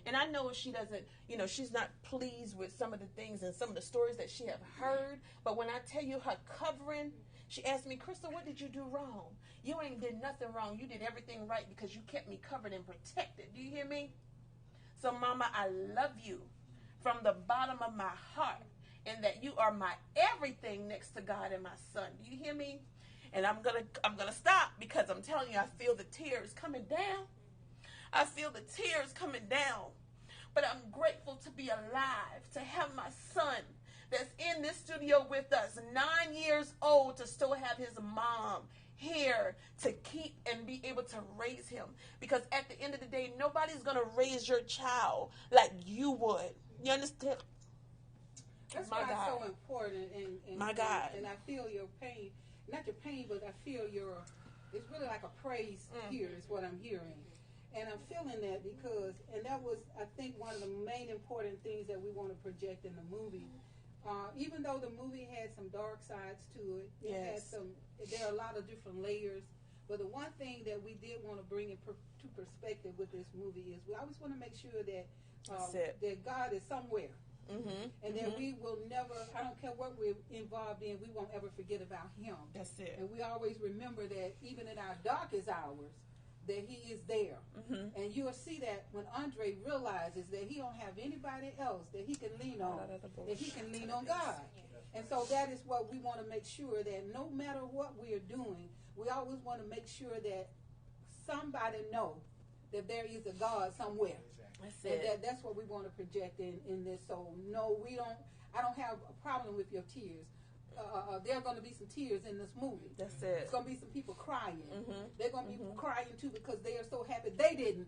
And I know she doesn't, she's not pleased with some of the things and some of the stories that she have heard. But when I tell you her covering, she asked me, Crystal, what did you do wrong? You ain't did nothing wrong. You did everything right because you kept me covered and protected. Do you hear me? So, Mama, I love you from the bottom of my heart, and that you are my everything next to God and my son. Do you hear me? And I'm gonna stop because I'm telling you, I feel the tears coming down. I feel the tears coming down. But I'm grateful to be alive, to have my son that's in this studio with us, 9 years old, to still have his mom here to keep and be able to raise him. Because at the end of the day, nobody's going to raise your child like you would. You understand? That's why it's so important. And my God. And I feel your pain. Not your pain, but I feel it's really like a praise here is what I'm hearing. And I'm feeling that because, and that was, I think, one of the main important things that we want to project in the movie. Even though the movie had some dark sides to it, there are a lot of different layers. But the one thing that we did want to bring to perspective with this movie is we always want to make sure that that God is somewhere. And that we will never, I don't care what we're involved in, we won't ever forget about him. That's it. And we always remember that even in our darkest hours, that he is there. And you'll see that when Andre realizes that he don't have anybody else that he can lean on, that he can lean on God. And so that is what we want to make sure, that no matter what we're doing, we always want to make sure that somebody know that there is a God somewhere. That's what we want to project in this. So no, I don't have a problem with your tears. There are going to be some tears in this movie. That's it. There's going to be some people crying. They're going to be crying too because they are so happy they didn't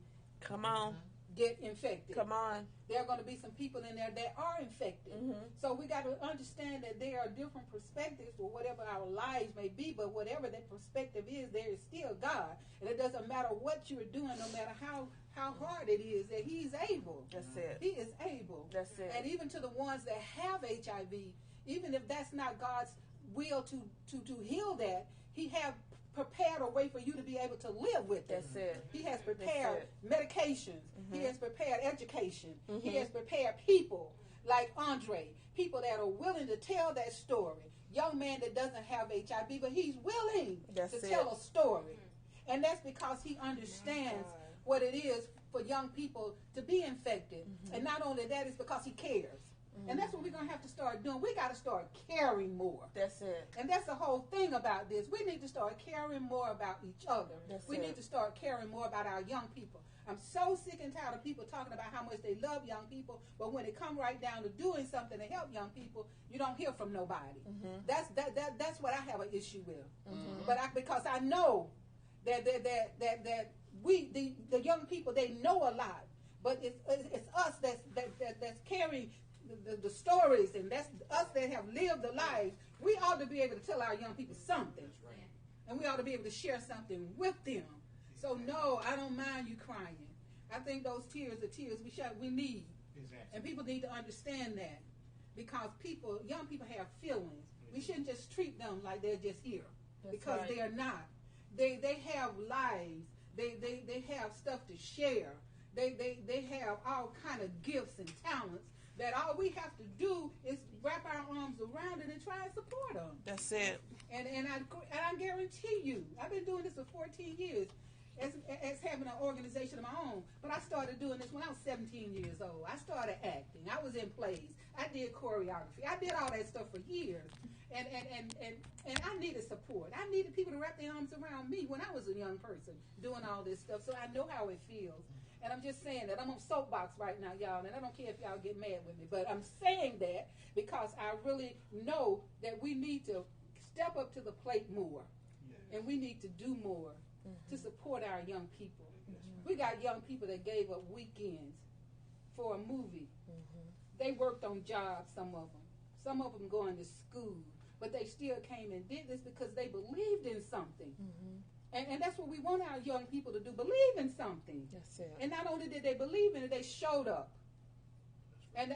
get infected. Come on. There are going to be some people in there that are infected. So we got to understand that there are different perspectives for whatever our lives may be, but whatever that perspective is, there is still God. And it doesn't matter what you're doing, no matter how hard it is, that he's able. That's it. He is able. That's it. And even to the ones that have HIV, even if that's not God's will to heal that, he have prepared a way for you to be able to live with it. That's it. He has prepared medications. He has prepared education. He has prepared people like Andre, people that are willing to tell that story. Young man that doesn't have HIV, but he's willing to tell a story. And that's because he understands what it is for young people to be infected. And not only that, it's because he cares. And that's what we're going to have to start doing. We got to start caring more. That's it. And that's the whole thing about this. We need to start caring more about each other. We need to start caring more about our young people. I'm so sick and tired of people talking about how much they love young people, but when it come right down to doing something to help young people, you don't hear from nobody. That's what I have an issue with. But because I know that we the young people, they know a lot, but it's us that's carrying the stories, and that's us that have lived the lives. We ought to be able to tell our young people something, and we ought to be able to share something with them. So no, I don't mind you crying. I think those tears are tears we need, and people need to understand that, because young people have feelings. We shouldn't just treat them like they're just here, because they are not. They have lives. They have stuff to share. They have all kind of gifts and talents that all we have to do is wrap our arms around it and try and support them. That's it. And I guarantee you, I've been doing this for 14 years as having an organization of my own. But I started doing this when I was 17 years old. I started acting. I was in plays. I did choreography. I did all that stuff for years. And I needed support. I needed people to wrap their arms around me when I was a young person doing all this stuff. So I know how it feels. And I'm just saying that. I'm on soapbox right now, y'all, and I don't care if y'all get mad with me, but I'm saying that because I really know that we need to step up to the plate more, and we need to do more to support our young people. We got young people that gave up weekends for a movie. They worked on jobs, some of them going to school, but they still came and did this because they believed in something. And that's what we want our young people to do, believe in something. That's it. And not only did they believe in it, they showed up. And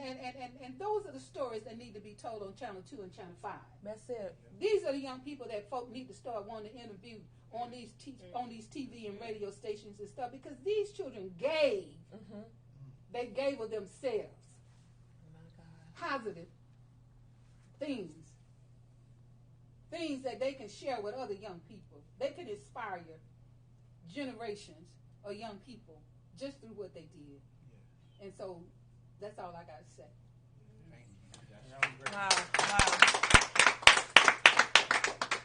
those are the stories that need to be told on Channel 2 and Channel 5. That's it. These are the young people that folk need to start wanting to interview on these TV and radio stations and stuff, because these children gave. They gave of themselves. Positive things that they can share with other young people. They can inspire generations of young people just through what they did. And so that's all I got to say. Wow.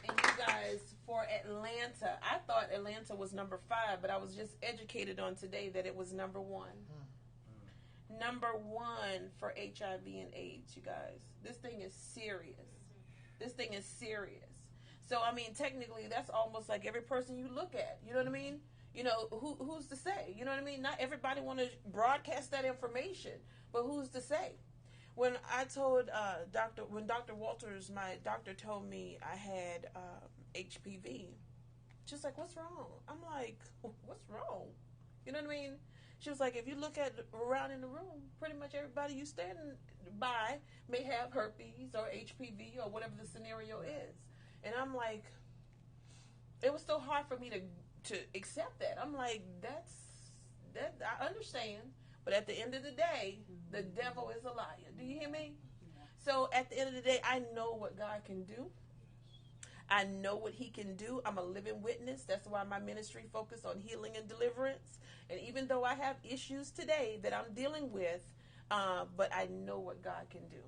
And you guys, for Atlanta, I thought Atlanta was number 5, but I was just educated on today that it was number 1. Number 1 for HIV and AIDS, you guys. This thing is serious. This thing is serious. So, I mean, technically, that's almost like every person you look at. You know what I mean? You know, who's to say? You know what I mean? Not everybody want to broadcast that information, but who's to say? When I told Dr. Walters, my doctor told me I had HPV, she was like, "What's wrong?" I'm like, "What's wrong?" You know what I mean? She was like, "If you look at around in the room, pretty much everybody you standing by may have herpes or HPV or whatever the scenario is." And I'm like, it was so hard for me to accept that. I'm like, that I understand, but at the end of the day, the devil is a liar. Do you hear me? So at the end of the day, I know what God can do. I know what he can do. I'm a living witness. That's why my ministry focuses on healing and deliverance. And even though I have issues today that I'm dealing with, but I know what God can do.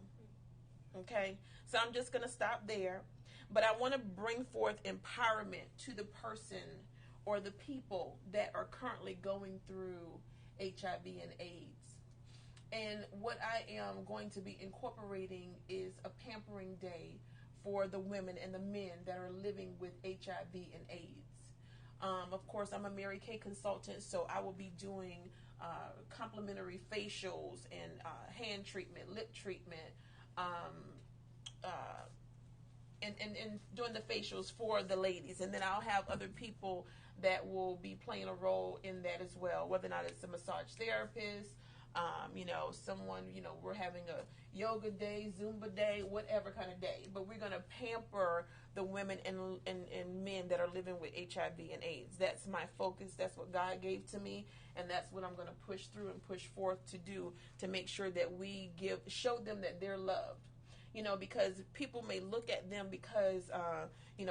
Okay? So I'm just going to stop there. But I want to bring forth empowerment to the person or the people that are currently going through HIV and AIDS. And what I am going to be incorporating is a pampering day for the women and the men that are living with HIV and AIDS. Of course, I'm a Mary Kay consultant, so I will be doing complimentary facials and hand treatment, lip treatment, and doing the facials for the ladies. And then I'll have other people that will be playing a role in that as well, whether or not it's a massage therapist, someone, we're having a yoga day, Zumba day, whatever kind of day. But we're going to pamper the women and men that are living with HIV and AIDS. That's my focus. That's what God gave to me. And that's what I'm going to push through and push forth to do, to make sure that we show them that they're loved. Because people may look at them because,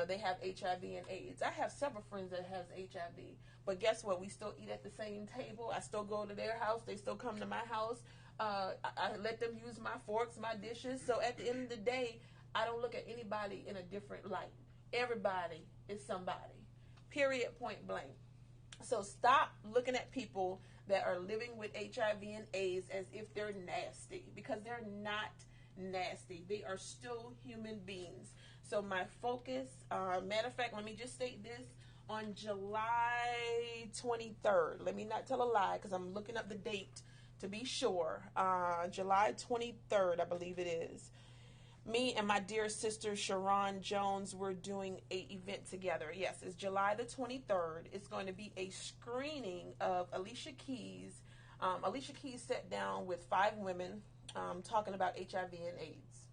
they have HIV and AIDS. I have several friends that has HIV. But guess what? We still eat at the same table. I still go to their house. They still come to my house. I let them use my forks, my dishes. So at the end of the day, I don't look at anybody in a different light. Everybody is somebody. Period, point blank. So stop looking at people that are living with HIV and AIDS as if they're nasty, because they're not nasty. They are still human beings. So my focus, matter of fact, let me just state this, on July 23rd, let me not tell a lie because I'm looking up the date to be sure, July 23rd, I believe it is, me and my dear sister Sharon Jones, we're doing a event together. Yes, it's July the 23rd. It's going to be a screening of Alicia Keys. Alicia Keys sat down with 5 women talking about HIV and AIDS.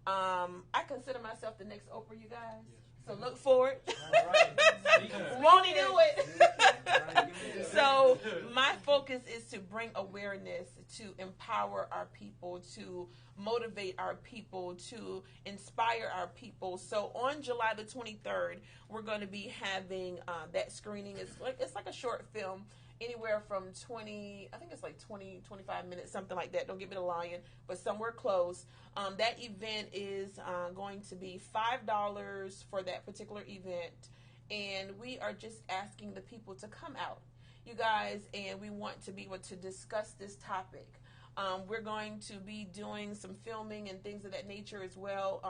I consider myself the next Oprah, you guys. So look forward. All right. Won't he do it? So my focus is to bring awareness, to empower our people, to motivate our people, to inspire our people. So on July the 23rd, we're going to be having that screening. It's like a short film, anywhere from 20, I think it's like 20, 25 minutes, something like that. Don't get me to lying, but somewhere close. That event is going to be $5 for that particular event. And we are just asking the people to come out, you guys, and we want to be able to discuss this topic. We're going to be doing some filming and things of that nature as well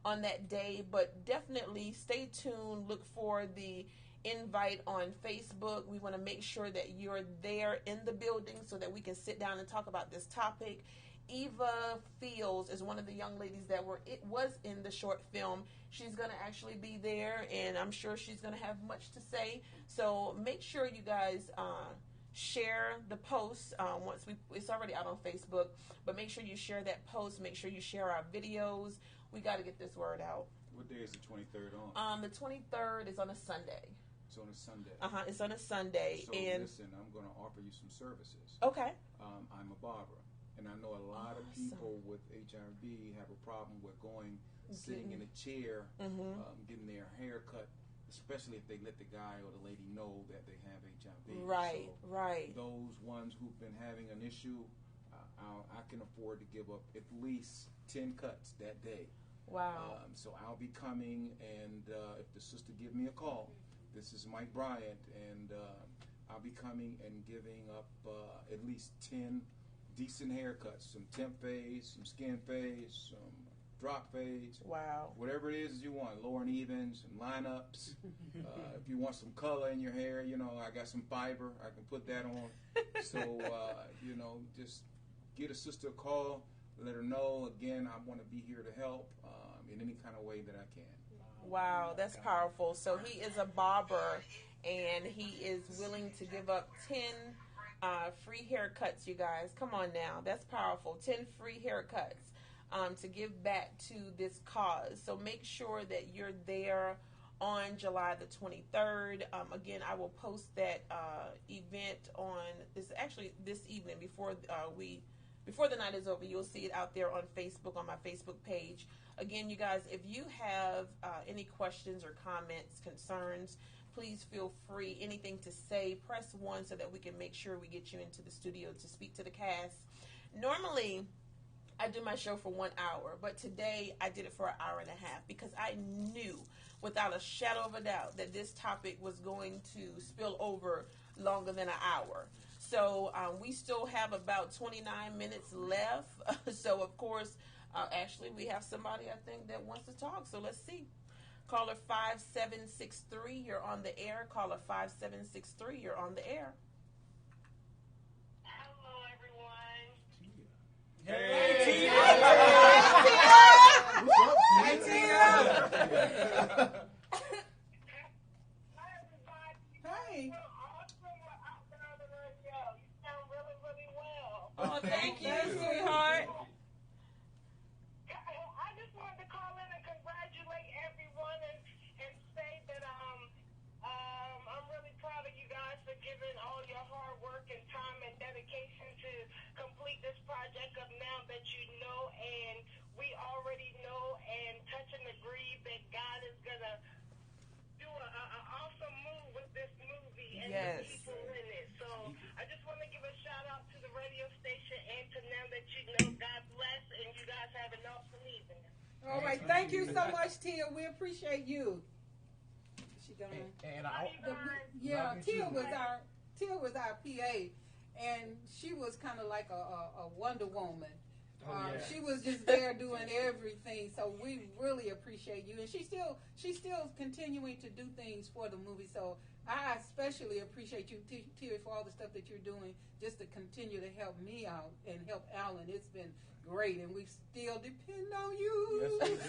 on that day, but definitely stay tuned. Look for the invite on Facebook. We want to make sure that you're there in the building so that we can sit down and talk about this topic. Eva Fields is one of the young ladies that was in the short film. She's going to actually be there, and I'm sure she's going to have much to say. So make sure you guys share the post it's already out on Facebook, but make sure you share that post. Make sure you share our videos. We got to get this word out. What day is the 23rd on? The 23rd is on a Sunday. It's on a Sunday. It's on a Sunday. So and listen, I'm going to offer you some services. Okay. I'm a barber, and I know a lot of people with HIV have a problem with sitting in a chair, getting their hair cut especially if they let the guy or the lady know that they have HIV. Right, so right. Those ones who've been having an issue, I can afford to give up at least 10 cuts that day. Wow. So I'll be coming, and if the sister give me a call, this is Mike Bryant, and I'll be coming and giving up at least 10 decent haircuts, some temp fades, some skin fades, some drop fades. Wow. Whatever it is you want, lower and evens, and lineups. If you want some color in your hair, I got some fiber. I can put that on. So, just get a sister a call. Let her know. Again, I want to be here to help in any kind of way that I can. Wow, that's powerful. So he is a barber, and he is willing to give up 10 free haircuts, you guys. Come on now. That's powerful. 10 free haircuts to give back to this cause. So make sure that you're there on July the 23rd. Again, I will post that event on this evening before the night is over. You'll see it out there on Facebook, on my Facebook page. Again, you guys, if you have any questions or comments, concerns, please feel free. Anything to say, press 1 so that we can make sure we get you into the studio to speak to the cast. Normally, I do my show for 1 hour, but today I did it for an hour and a half because I knew without a shadow of a doubt that this topic was going to spill over longer than an hour. So we still have about 29 minutes left. So, of course, Ashley, we have somebody, I think, that wants to talk. So let's see. Caller 5763, you're on the air. Caller 5763, you're on the air. Hello, everyone. Hey, Tia. Hey, Tia. Hi, everybody. Hey. Oh, thank you, sweetheart. I just wanted to call in and congratulate everyone and say that I'm really proud of you guys for giving all your hard work and time and dedication to complete this project of Now That You Know. And we already know and touch and agree that God is going to do an awesome move with this movie and the people in it. So I just want to give a shout out to the radio station and to Now That You Know. God bless, and you guys have an awesome evening. All right, thank you so much, Tia. We appreciate you. She gone. Tia was our PA, and she was kind of like a Wonder Woman. She was just there doing everything, so we really appreciate you. And she's still continuing to do things for the movie. So I especially appreciate you, Tia, for all the stuff that you're doing, just to continue to help me out and help Alan. It's been great, and we still depend on you. Yes, we do.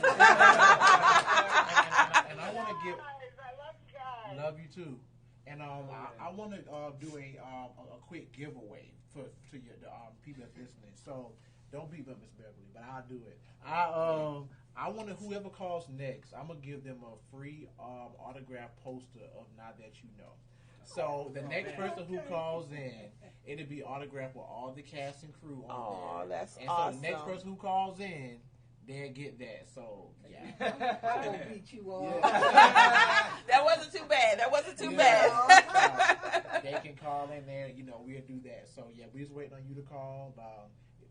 and I want to give. I love you guys. Love you too. And I want to do a quick giveaway to the people that's listening. So. Don't beat up Miss Beverly, but I'll do it. I want to, whoever calls next, I'm going to give them a free autograph poster of Now That You Know. So the next person who calls in, it'll be autographed with all the cast and crew on there. That's and awesome. So the next person who calls in, they'll get that. So, yeah. I won't beat you all. Yeah. That wasn't too bad. They can call in there. We'll do that. So, yeah, we're just waiting on you to call.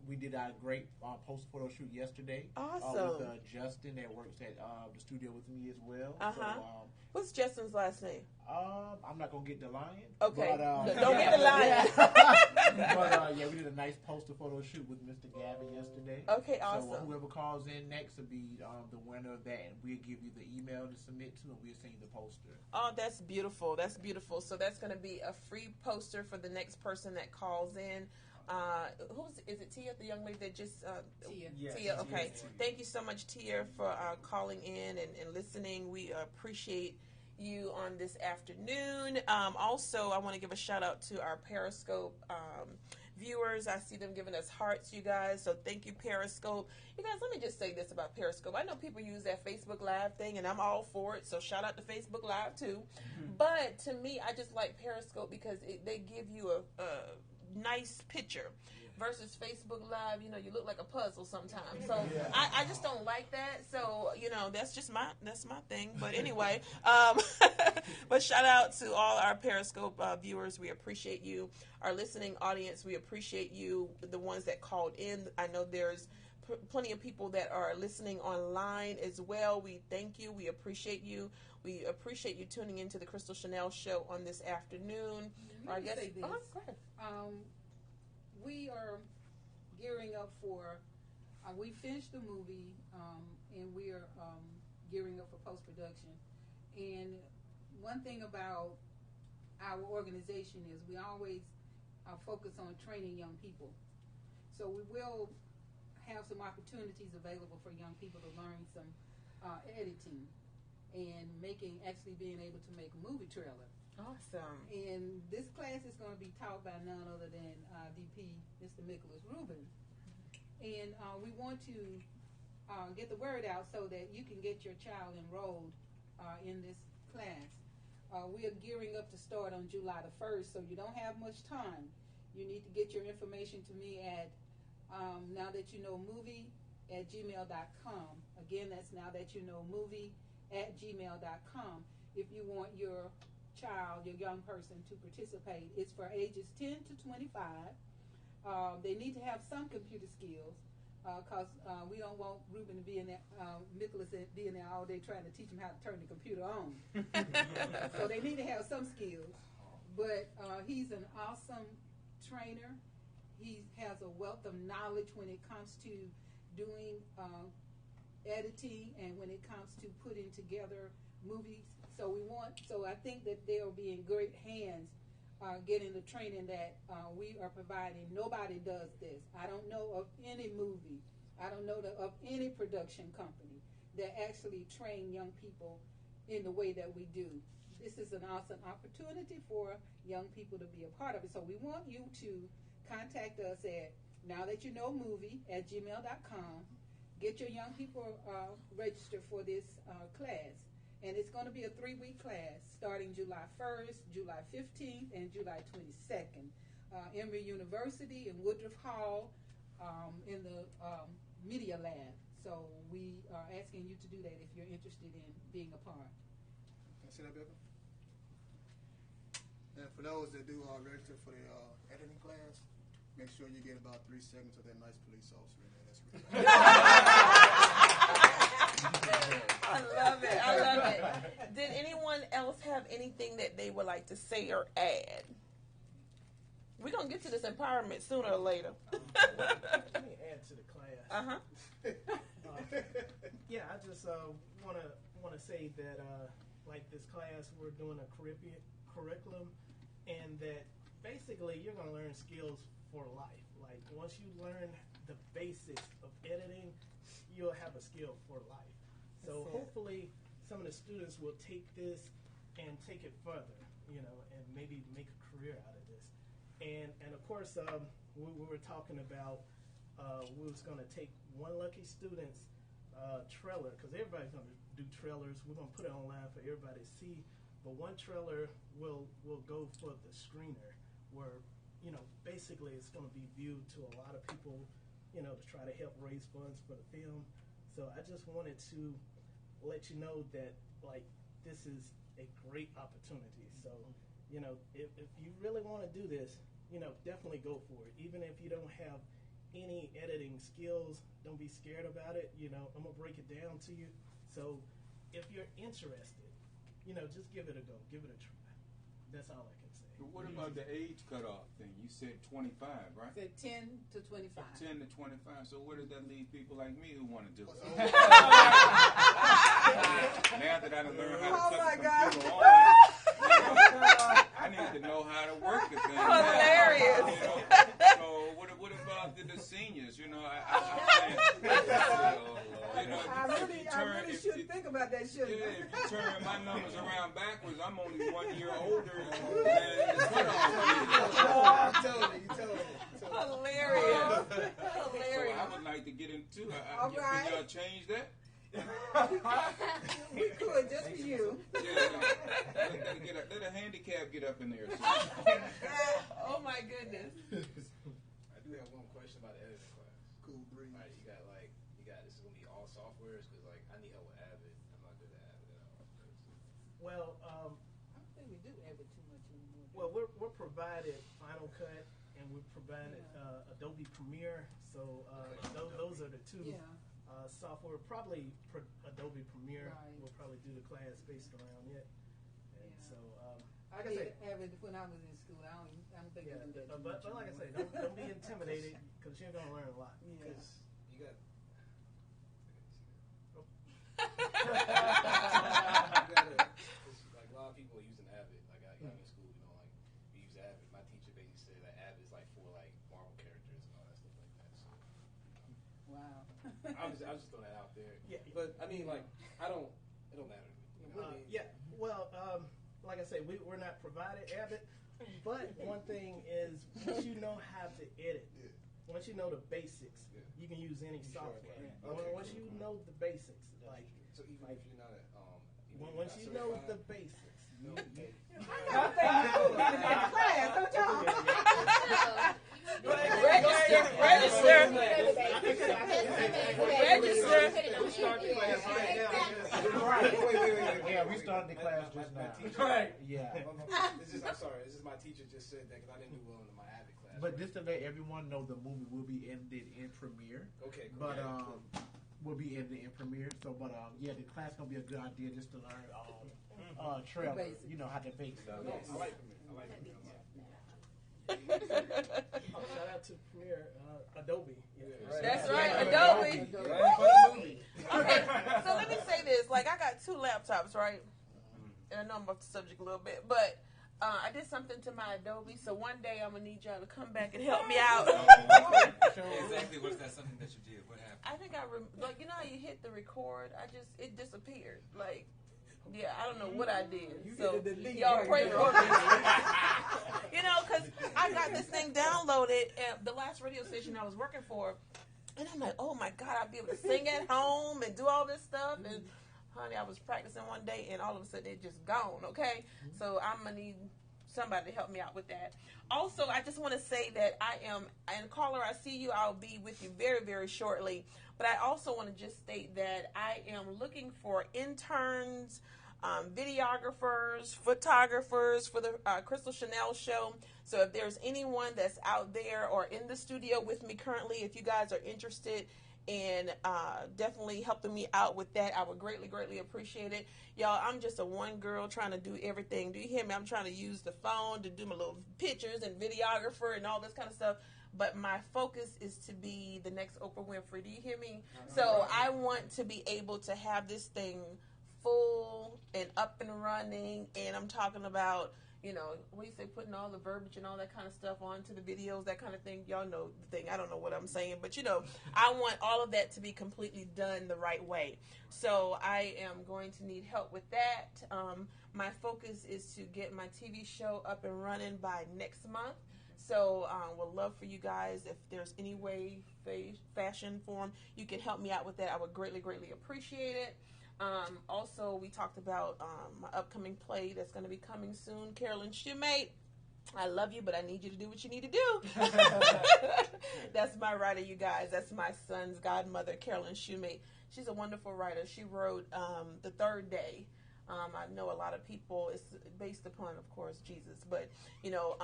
We did our great post photo shoot yesterday. Awesome. With Justin that works at the studio with me as well. So, what's Justin's last name? I'm not going to get the lion. Okay. But, don't get the lion. But, we did a nice poster photo shoot with Mr. Gavin yesterday. Okay, awesome. So whoever calls in next will be the winner of that. And we'll give you the email to submit to, and we'll send you the poster. Oh, that's beautiful. That's beautiful. So that's going to be a free poster for the next person that calls in. Is it Tia, the young lady that just Tia? Yes, Tia, okay. Tia. Thank you so much, Tia, for calling in and listening. We appreciate you on this afternoon. Also, I want to give a shout out to our Periscope viewers. I see them giving us hearts, you guys. So thank you, Periscope. You guys, let me just say this about Periscope. I know people use that Facebook Live thing, and I'm all for it. So shout out to Facebook Live too. But to me, I just like Periscope because they give you a nice picture versus Facebook Live. You look like a puzzle sometimes. So I just don't like that. So that's just my thing. But anyway, But shout out to all our Periscope viewers. We appreciate you. Our listening audience, we appreciate you. The ones that called in, I know there's plenty of people that are listening online as well. We thank you. We appreciate you. We appreciate you tuning into the Crystal Chanel Show on this afternoon. Let me say this. We are gearing up for, we finished the movie, and we are gearing up for post-production. And one thing about our organization is we always focus on training young people. So we will have some opportunities available for young people to learn some editing and actually being able to make a movie trailer. Awesome. And this class is going to be taught by none other than DP, Mr. Nicholas Rubin. And we want to get the word out so that you can get your child enrolled in this class. We are gearing up to start on July the 1st, so you don't have much time. You need to get your information to me at nowthatyouknowmovie@gmail.com. Again, that's nowthatyouknowmovie@gmail.com. If you want your child, your young person to participate, it's for ages 10 to 25. They need to have some computer skills because we don't want Ruben to be in there, Nicholas be in there all day trying to teach them how to turn the computer on. So they need to have some skills. But he's an awesome trainer. He has a wealth of knowledge when it comes to doing editing and when it comes to putting together movies. So I think that they'll be in great hands getting the training that we are providing. Nobody does this. I don't know of any movie. I don't know of any production company that actually train young people in the way that we do. This is an awesome opportunity for young people to be a part of it. So we want you to contact us at nowthatyouknowmovie@gmail.com. Get your young people registered for this class. And it's going to be a 3-week class starting July 1st, July 15th, and July 22nd. Emory University in Woodruff Hall in the Media Lab. So we are asking you to do that if you're interested in being a part. Can I say that, Becca? And for those that do register for the editing class, make sure you get about 3 seconds of that nice police officer in there. That's really I love it. I love it. Did anyone else have anything that they would like to say or add? We're going to get to this empowerment sooner or later. Let me add to the class. Yeah, I just want to say that like this class, we're doing a curriculum, and that basically you're going to learn skills for life. Like once you learn the basics of editing, you'll have a skill for life. So hopefully some of the students will take this and take it further, and maybe make a career out of this. And of course, we were talking about we was going to take one lucky student's trailer, because everybody's going to do trailers. We're going to put it online for everybody to see. But one trailer will go for the screener, where basically it's going to be viewed to a lot of people, to try to help raise funds for the film. So I just wanted to let you know that this is a great opportunity. So if you really want to do this, definitely go for it. Even if you don't have any editing skills, don't be scared about it. I'm gonna break it down to you. So if you're interested, just give it a go, give it a try. That's all I can say. But what about the age cutoff thing? You said 25, right? I said 10 to 25. 10 to 25. So where does that leave people like me who want to do it? Now that I done learned how to cut the computer on, I need to know how to work the thing. Hilarious. So what about the seniors? I really should think about that, shouldn't I? If you turn my numbers around backwards, I'm only 1 year older than the cutoff. You told me. Hilarious. So I would like to get into it. All right. Can y'all change that? We could, just for you. Yeah, let a handicap get up in there. Oh my goodness. I do have one question about the editing class. Cool breeze. All right, you got this is gonna be all softwares, because I need help with Avid. I'm not good at Avid at all. Well, provided Final Cut and we've provided Adobe Premiere. So those are the two software. Probably Adobe Premiere. Right. We'll probably do the class based around it. And so, like I did Avid when I was in school. I don't think you do that. But like I say, don't be intimidated because you're gonna learn a lot. Because you got. Like a lot of people are using Avid. Like I got in school, like we use Avid. My teacher basically said that Avid is like for like Marvel characters and all that stuff like that. So, wow. I was just throwing that out there. Yeah. But I mean, like, it don't matter to me. You know? Well, like I say, we're not provided Avid, but one thing is once you know how to edit, once you know the basics, you can use any software. Okay, once you know the basics, like so even if you're not at once you know the basics. I gotta say, you in the class, don't y'all? Register. Wait. Yeah, we started the class just now. Right. Yeah. I'm sorry. This is my teacher just said that because I didn't do well in my Avid class. But just to let everyone know, the movie will be ended in Premiere. Okay. But will be ended in Premiere. So, but the class gonna be a good idea just to learn trailer. You know how to bake stuff. I like Premiere. Shout out to Premiere, Adobe. That's right, Adobe. Okay, so let me say this. Like, I got 2 laptops, right? And I know I'm off the subject a little bit, but I did something to my Adobe, so one day I'm going to need y'all to come back and help me out. Exactly, what's that something that you did? What happened? I think like, you know how you hit the record? It disappeared. Like, yeah, I don't know what I did. So y'all pray for me. You know, because I got this thing downloaded at the last radio station I was working for. And I'm like, oh my God, I'll be able to sing at home and do all this stuff. And honey, I was practicing one day and all of a sudden it just gone, okay? So I'm going to need somebody to help me out with that. Also, I just want to say that and caller, I see you. I'll be with you very, very shortly. But I also want to just state that I am looking for interns, videographers, photographers for the Crystal Chanel show. So if there's anyone that's out there or in the studio with me currently, if you guys are interested in definitely helping me out with that, I would greatly, greatly appreciate it. Y'all, I'm just a one girl trying to do everything. Do you hear me? I'm trying to use the phone to do my little pictures and videographer and all this kind of stuff. But my focus is to be the next Oprah Winfrey. Do you hear me? So I want to be able to have this thing full and up and running. And I'm talking about, you know, what do you say, putting all the verbiage and all that kind of stuff onto the videos, that kind of thing. Y'all know the thing. I don't know what I'm saying. But, you know, I want all of that to be completely done the right way. So I am going to need help with that. My focus is to get my TV show up and running by next month. So would love for you guys, if there's any way, fashion, form, you can help me out with that. I would greatly, greatly appreciate it. Also, we talked about my upcoming play that's going to be coming soon. Carolyn Shoemate, I love you, but I need you to do what you need to do. That's my writer, you guys. That's my son's godmother, Carolyn Shoemate. She's a wonderful writer. She wrote The Third Day. I know a lot of people, it's based upon, of course, Jesus, but, you know,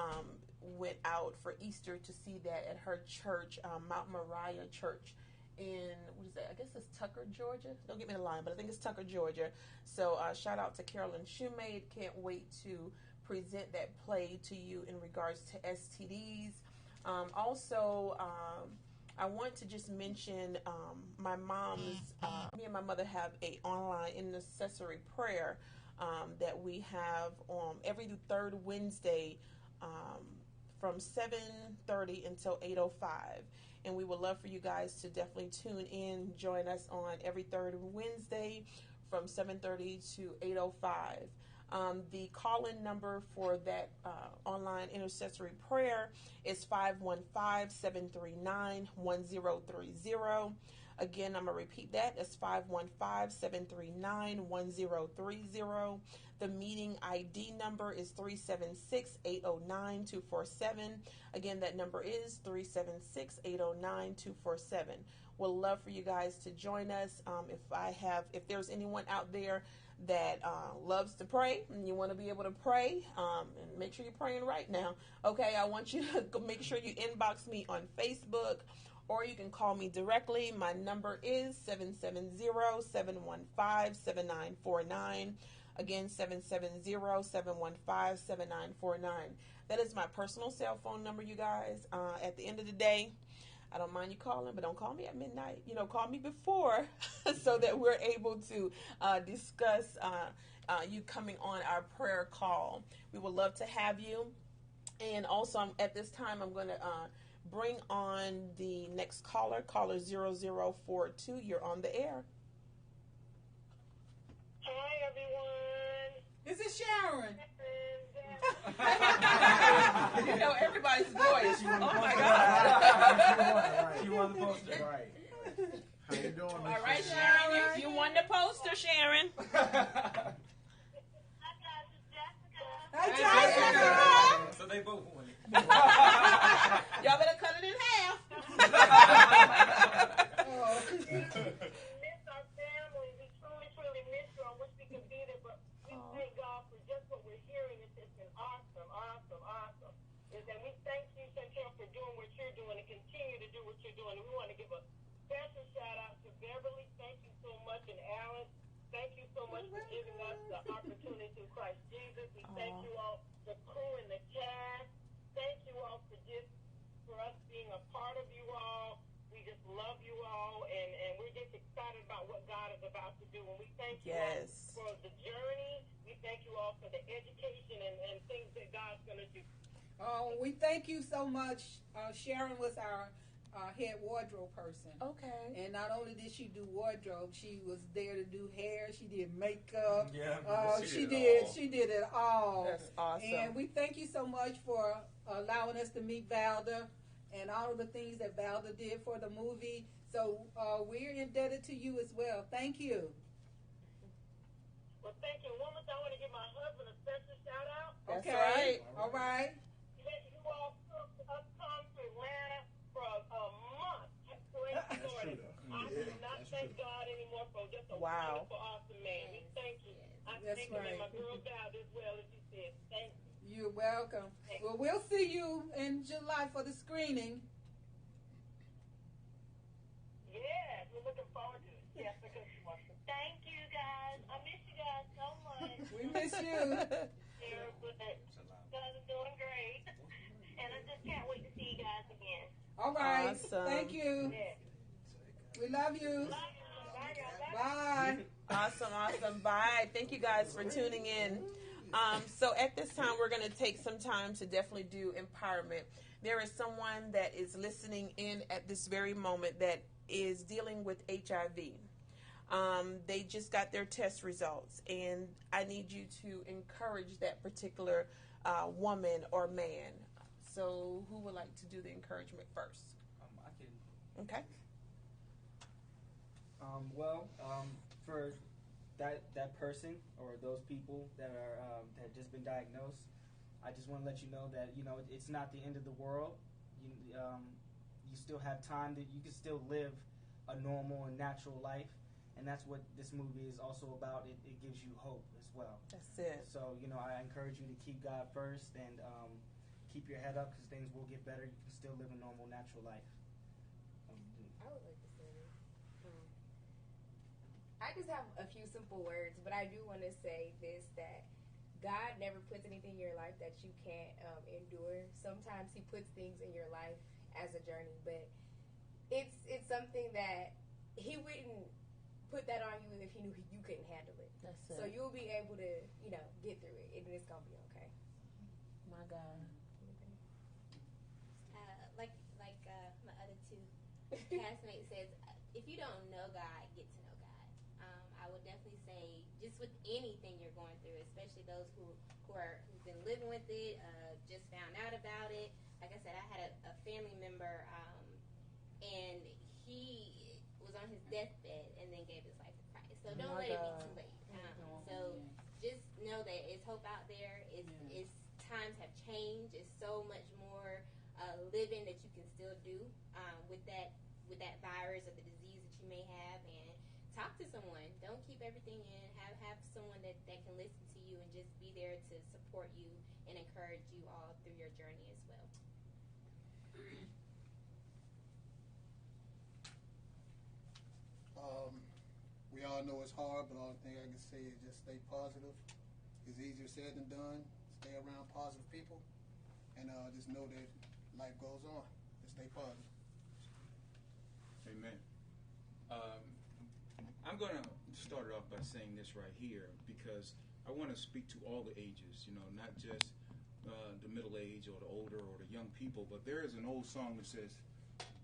went out for Easter to see that at her church, Mount Moriah Church in, what is that? I guess it's Tucker, Georgia. Don't get me the line, but I think it's Tucker, Georgia. So shout out to Carolyn Shoemate. Can't wait to present that play to you in regards to STDs. Also, I want to just mention my mom's, me and my mother have a online intercessory prayer that we have every third Wednesday from 7:30 until 8:05. And we would love for you guys to definitely tune in, join us on every third Wednesday from 7:30 to 8:05. The call-in number for that online intercessory prayer is 515-739-1030. Again, I'm going to repeat that. That's 515-739-1030. The meeting ID number is 376-809-247. Again, that number is 376-809-247. We'll love for you guys to join us. If there's anyone out there that loves to pray, and you want to be able to pray, and make sure you're praying right now. Okay, I want you to make sure you inbox me on Facebook, or you can call me directly. My number is 770-715-7949. Again, 770-715-7949. That is my personal cell phone number, you guys. At the end of the day, I don't mind you calling, but don't call me at midnight. Call me before so that we're able to discuss you coming on our prayer call. We would love to have you. And also, at this time, I'm going to bring on the next caller 0042. You're on the air. Hi, everyone. This is Sharon. Everybody's voice. Oh my God. She won the poster. Right. How you doing, All right, Sharon. You won the poster, Sharon. Hi, Jessica. So they both won it. Y'all better cut it in half. Miss our family. We truly miss you. I wish we could be there, but we thank God for just what we're hearing. It's just been awesome. And we thank you, Chantel, for doing what you're doing and continue to do what you're doing. And we want to give a special shout out to Beverly. Thank you so much. And Alan, thank you so much for giving us the opportunity through Christ Jesus. We thank you all, the crew and the cast. Thank you all for us being a part of you all. We just love you all, and we're just excited about what God is about to do. And we thank you all for the journey. We thank you all for the education and things that God's going to do. Oh, we thank you so much. Sharon was our head wardrobe person. Okay. And not only did she do wardrobe, she was there to do hair. She did makeup. Yeah. She did it all. That's awesome. And we thank you so much for allowing us to meet Valda and all of the things that Valda did for the movie. So we're indebted to you as well. Thank you. Well, thank you. One more time, I want to give my husband a special shout out. That's okay. right. All right. You all took us come to Atlanta for a month. That's true, though. I do not thank God anymore for just a wonderful, awesome man. We thank you. I thank you, and my girl Val as well, as you said. Thank you. You're welcome. Well, we'll see you in July for the screening. Yes, we're looking forward to it. Yes, because thank you, guys. I miss you guys so much. We miss you. You guys are doing great. And I just can't wait to see you guys again. All right. Awesome. Thank you. Yeah. We love you. Bye. Awesome. Bye. Thank you guys for tuning in. So at this time, we're going to take some time to definitely do empowerment. There is someone that is listening in at this very moment that is dealing with HIV. They just got their test results, and I need you to encourage that particular woman or man. So who would like to do the encouragement first? I can. Okay. For that person or those people that are that just been diagnosed, I just want to let you know that it's not the end of the world. You still have time that you can still live a normal and natural life, and that's what this movie is also about. It gives you hope as well. That's it. So I encourage you to keep God first and keep your head up, because things will get better. You can still live a normal, natural life. I would like to say this. I just have a few simple words, but I do want to say this, that God never puts anything in your life that you can't endure. Sometimes He puts things in your life as a journey, but it's something that He wouldn't put that on you if He knew you couldn't handle it. That's it. So you'll be able to, get through it, and it's gonna be okay. My God. Like my other two castmates says, if you don't know God, get to know God. I would definitely say, just with anything you're going through, especially those who've been living with it, just found out about it. Like I said, I had a family member, and he was on his deathbed and then gave his life to Christ. So don't let it be too late. So just know that it's hope out there. It's times have changed. It's so much more living that you can still do with that virus or the disease that you may have, and talk to someone. Don't keep everything in. Have someone that can listen to you and just be there to support you and encourage you all through your journey as well. We all know it's hard, but the only thing I can say is just stay positive. It's easier said than done. Stay around positive people, and just know that life goes on. Just stay positive. Amen. I'm going to start it off by saying this right here because I want to speak to all the ages, not just the middle age or the older or the young people, but there is an old song that says,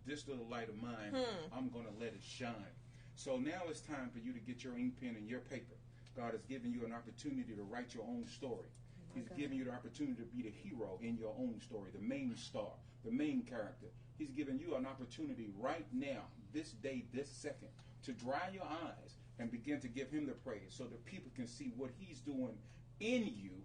"This little light of mine, I'm going to let it shine." So now it's time for you to get your ink pen and your paper. God has given you an opportunity to write your own story. He's given you the opportunity to be the hero in your own story, the main star, the main character. He's given you an opportunity right now, this day, this second, to dry your eyes and begin to give him the praise so that people can see what he's doing in you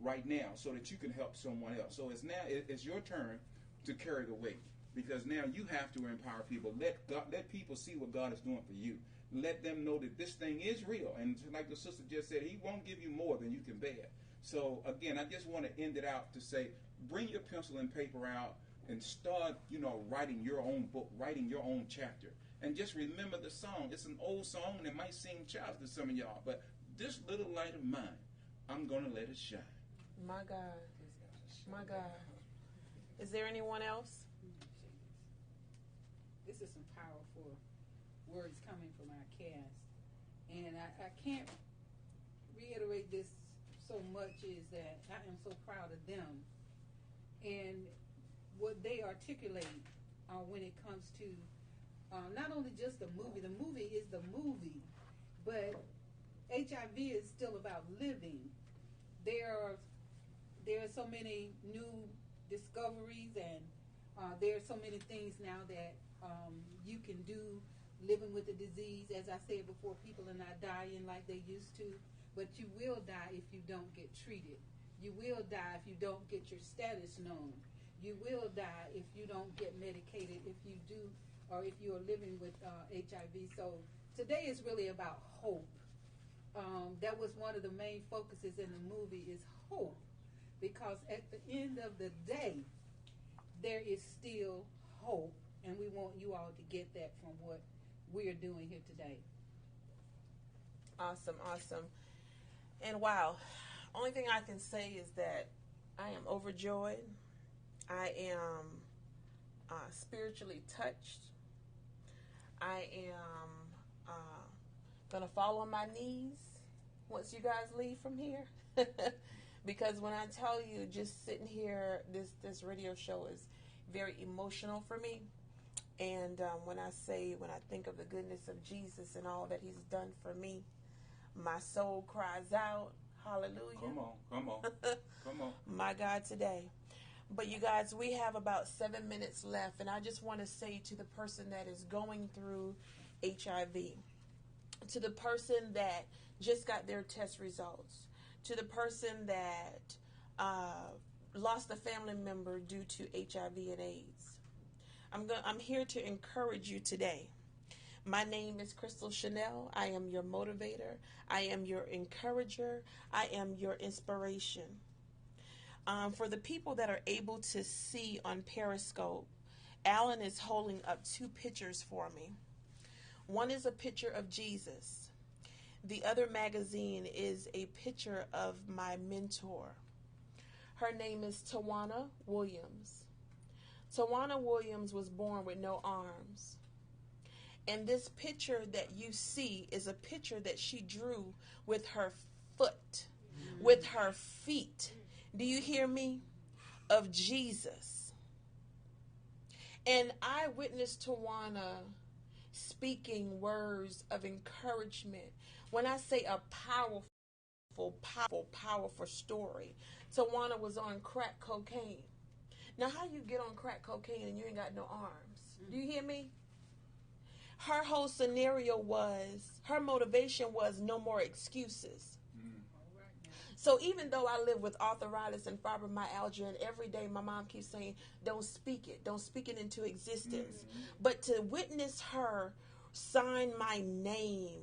right now so that you can help someone else. So it's your turn to carry the weight. Because now you have to empower people. Let people see what God is doing for you. Let them know that this thing is real. And like the sister just said, he won't give you more than you can bear. So again, I just want to end it out to say, bring your pencil and paper out and start, writing your own book, writing your own chapter. And just remember the song. It's an old song and it might seem childish to some of y'all, but this little light of mine, I'm going to let it shine. My God. My God. Is there anyone else? This is some powerful words coming from our cast. And I can't reiterate this so much is that I am so proud of them and what they articulate when it comes to not only just the movie. The movie is the movie, but HIV is still about living. There are so many new discoveries and there are so many things now that you can do living with the disease. As I said before, people are not dying like they used to, but you will die if you don't get treated. You will die if you don't get your status known. You will die if you don't get medicated, if you do, or if you are living with HIV. So today is really about hope. That was one of the main focuses in the movie is hope, because at the end of the day, there is still hope. And we want you all to get that from what we are doing here today. Awesome, awesome. And wow, only thing I can say is that I am overjoyed. I am spiritually touched. I am going to fall on my knees once you guys leave from here. Because when I tell you, just sitting here, this radio show is very emotional for me. And when I think of the goodness of Jesus and all that he's done for me, my soul cries out, hallelujah. Come on. My God, today. But you guys, we have about 7 minutes left, and I just want to say to the person that is going through HIV, to the person that just got their test results, to the person that lost a family member due to HIV and AIDS, I'm here to encourage you today. My name is Crystal Chanel. I am your motivator. I am your encourager. I am your inspiration. For the people that are able to see on Periscope, Alan is holding up 2 pictures for me. One is a picture of Jesus. The other magazine is a picture of my mentor. Her name is Tawana Williams. Tawana Williams was born with no arms. And this picture that you see is a picture that she drew with her foot, with her feet. Do you hear me? Of Jesus. And I witnessed Tawana speaking words of encouragement. When I say a powerful story, Tawana was on crack cocaine. Now, how you get on crack cocaine and you ain't got no arms? Do you hear me? Her whole scenario was, her motivation was no more excuses. So even though I live with arthritis and fibromyalgia, and every day my mom keeps saying, don't speak it into existence. But to witness her sign my name.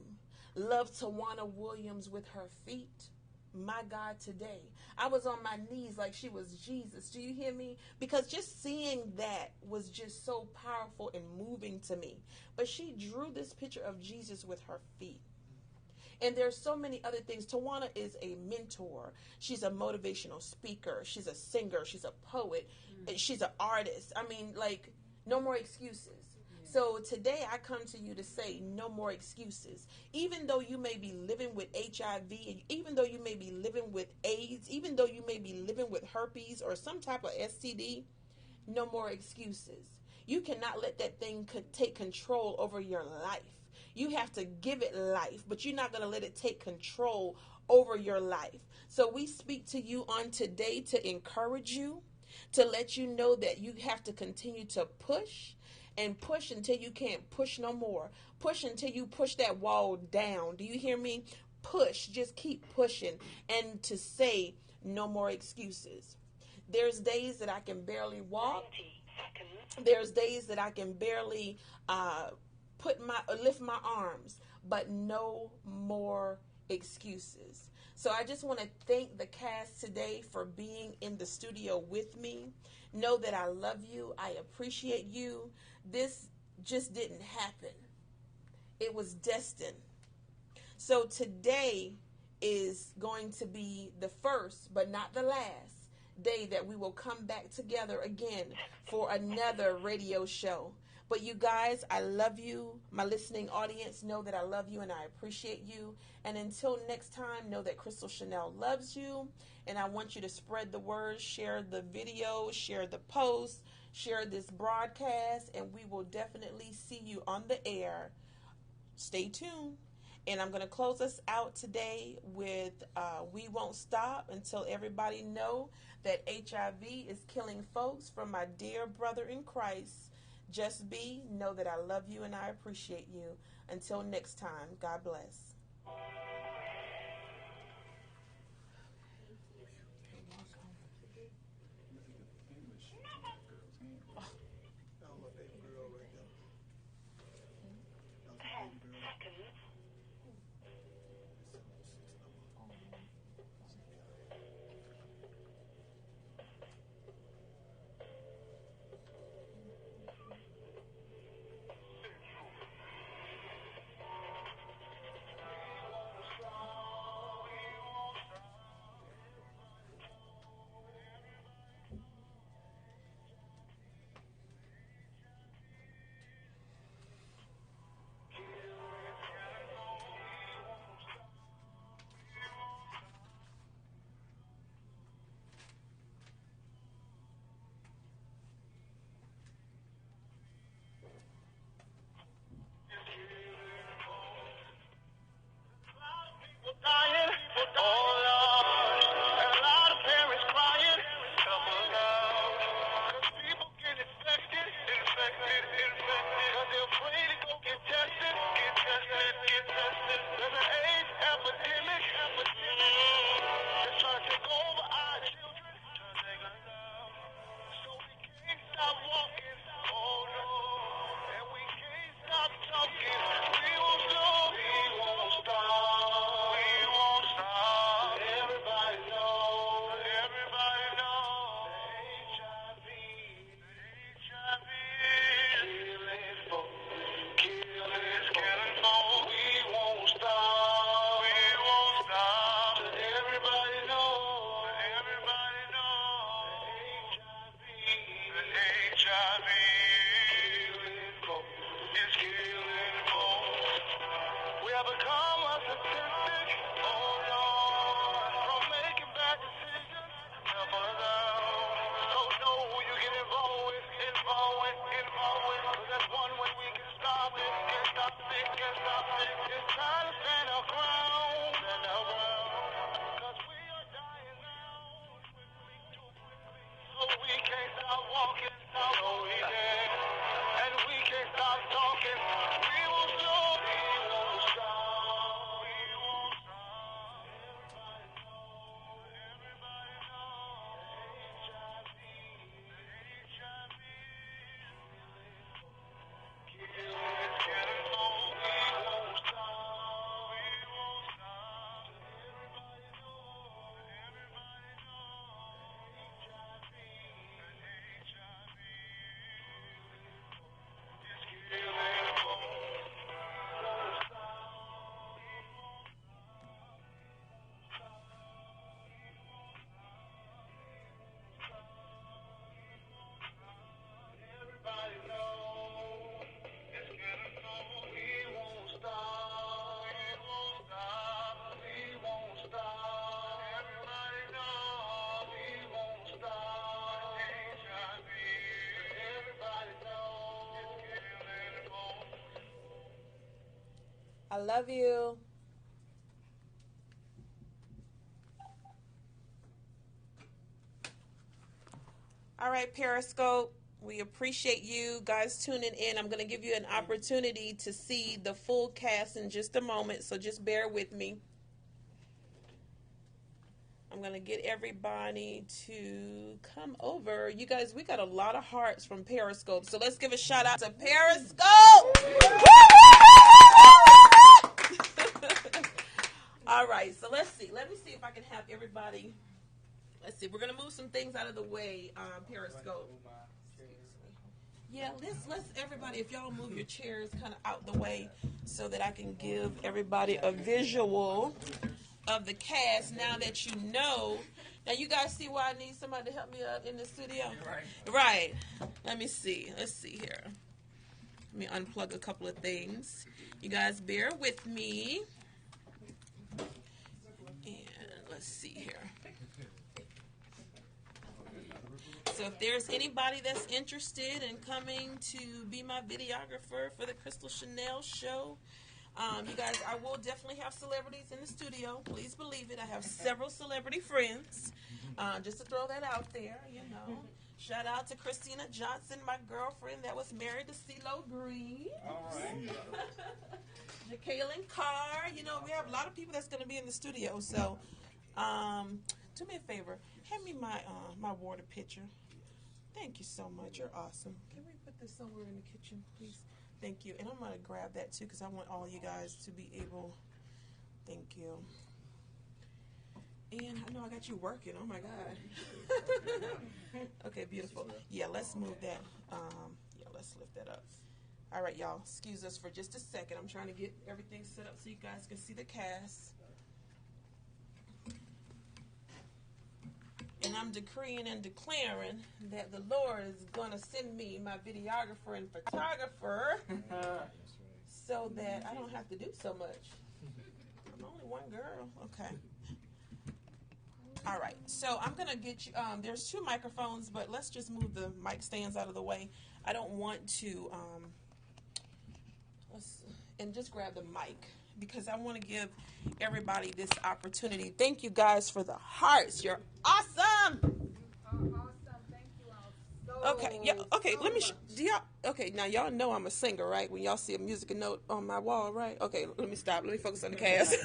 Love Tawana Williams with her feet. My God, today I was on my knees like she was Jesus. Do you hear me? Because just seeing that was just so powerful and moving to me. But she drew this picture of Jesus with her feet. And there's so many other things. Tawana is a mentor. She's a motivational speaker. She's a singer. She's a poet. She's an artist. I mean, like, no more excuses. So today I come to you to say no more excuses. Even though you may be living with HIV, even though you may be living with AIDS, even though you may be living with herpes or some type of STD, no more excuses. You cannot let that thing take control over your life. You have to give it life, but you're not going to let it take control over your life. So we speak to you on today to encourage you, to let you know that you have to continue to push and push until you can't push no more. Push until you push that wall down. Do you hear me? Push. Just keep pushing. And to say no more excuses. There's days that I can barely walk. There's days that I can barely lift my arms. But no more excuses. So I just want to thank the cast today for being in the studio with me. Know that I love you. I appreciate you. This just didn't happen. It was destined. So today is going to be the first, but not the last day that we will come back together again for another radio show. But you guys, I love you. My listening audience, know that I love you and I appreciate you. And until next time, know that Crystal Chanel loves you. And I want you to spread the word, share the video, share the post, share this broadcast, and we will definitely see you on the air. Stay tuned. And I'm going to close us out today with We Won't Stop until everybody know that HIV is killing folks. From my dear brother in Christ, Just Be, know that I love you and I appreciate you. Until next time, God bless. love you. All right, Periscope. We appreciate you guys tuning in. I'm going to give you an opportunity to see the full cast in just a moment, so just bear with me. I'm going to get everybody to come over. You guys, we got a lot of hearts from Periscope, so let's give a shout out to Periscope. All right, so let's see. Let me see if I can have everybody. Let's see. We're going to move some things out of the way, Periscope. Yeah, let's everybody, if y'all move your chairs kind of out the way so that I can give everybody a visual of the cast now that you know. Now, you guys see why I need somebody to help me up in the studio? Right. Let me see. Let's see here. Let me unplug a couple of things. You guys bear with me. And let's see here. So if there's anybody that's interested in coming to be my videographer for the Crystal Chanel show, you guys, I will definitely have celebrities in the studio. Please believe it. I have several celebrity friends. Just to throw that out there, you know. Shout out to Christina Johnson, my girlfriend that was married to CeeLo Green. All right. Jacqueline Carr. You know, we have a lot of people that's going to be in the studio. So, do me a favor. Hand me my water pitcher. Thank you so much. You're awesome. Can we put this somewhere in the kitchen, please? Thank you. And I'm going to grab that, too, because I want all you guys to be able. Thank you. And I know I got you working. Oh, my God. Okay, beautiful. Yeah, let's move that. Yeah, let's lift that up. All right, y'all. Excuse us for just a second. I'm trying to get everything set up so you guys can see the cast. And I'm decreeing and declaring that the Lord is going to send me my videographer and photographer so that I don't have to do so much. I'm only one girl. Okay. All right. So I'm going to get you, there's two microphones, but let's just move the mic stands out of the way. I don't want to, and just grab the mic, because I want to give everybody this opportunity. Thank you guys for the hearts. You're awesome. Awesome. Thank you all. Okay. Yeah. Okay. Let me. Do y'all? Okay. Now y'all know I'm a singer, right? When y'all see a musical note on my wall, right? Okay. Let me stop. Let me focus on the cast.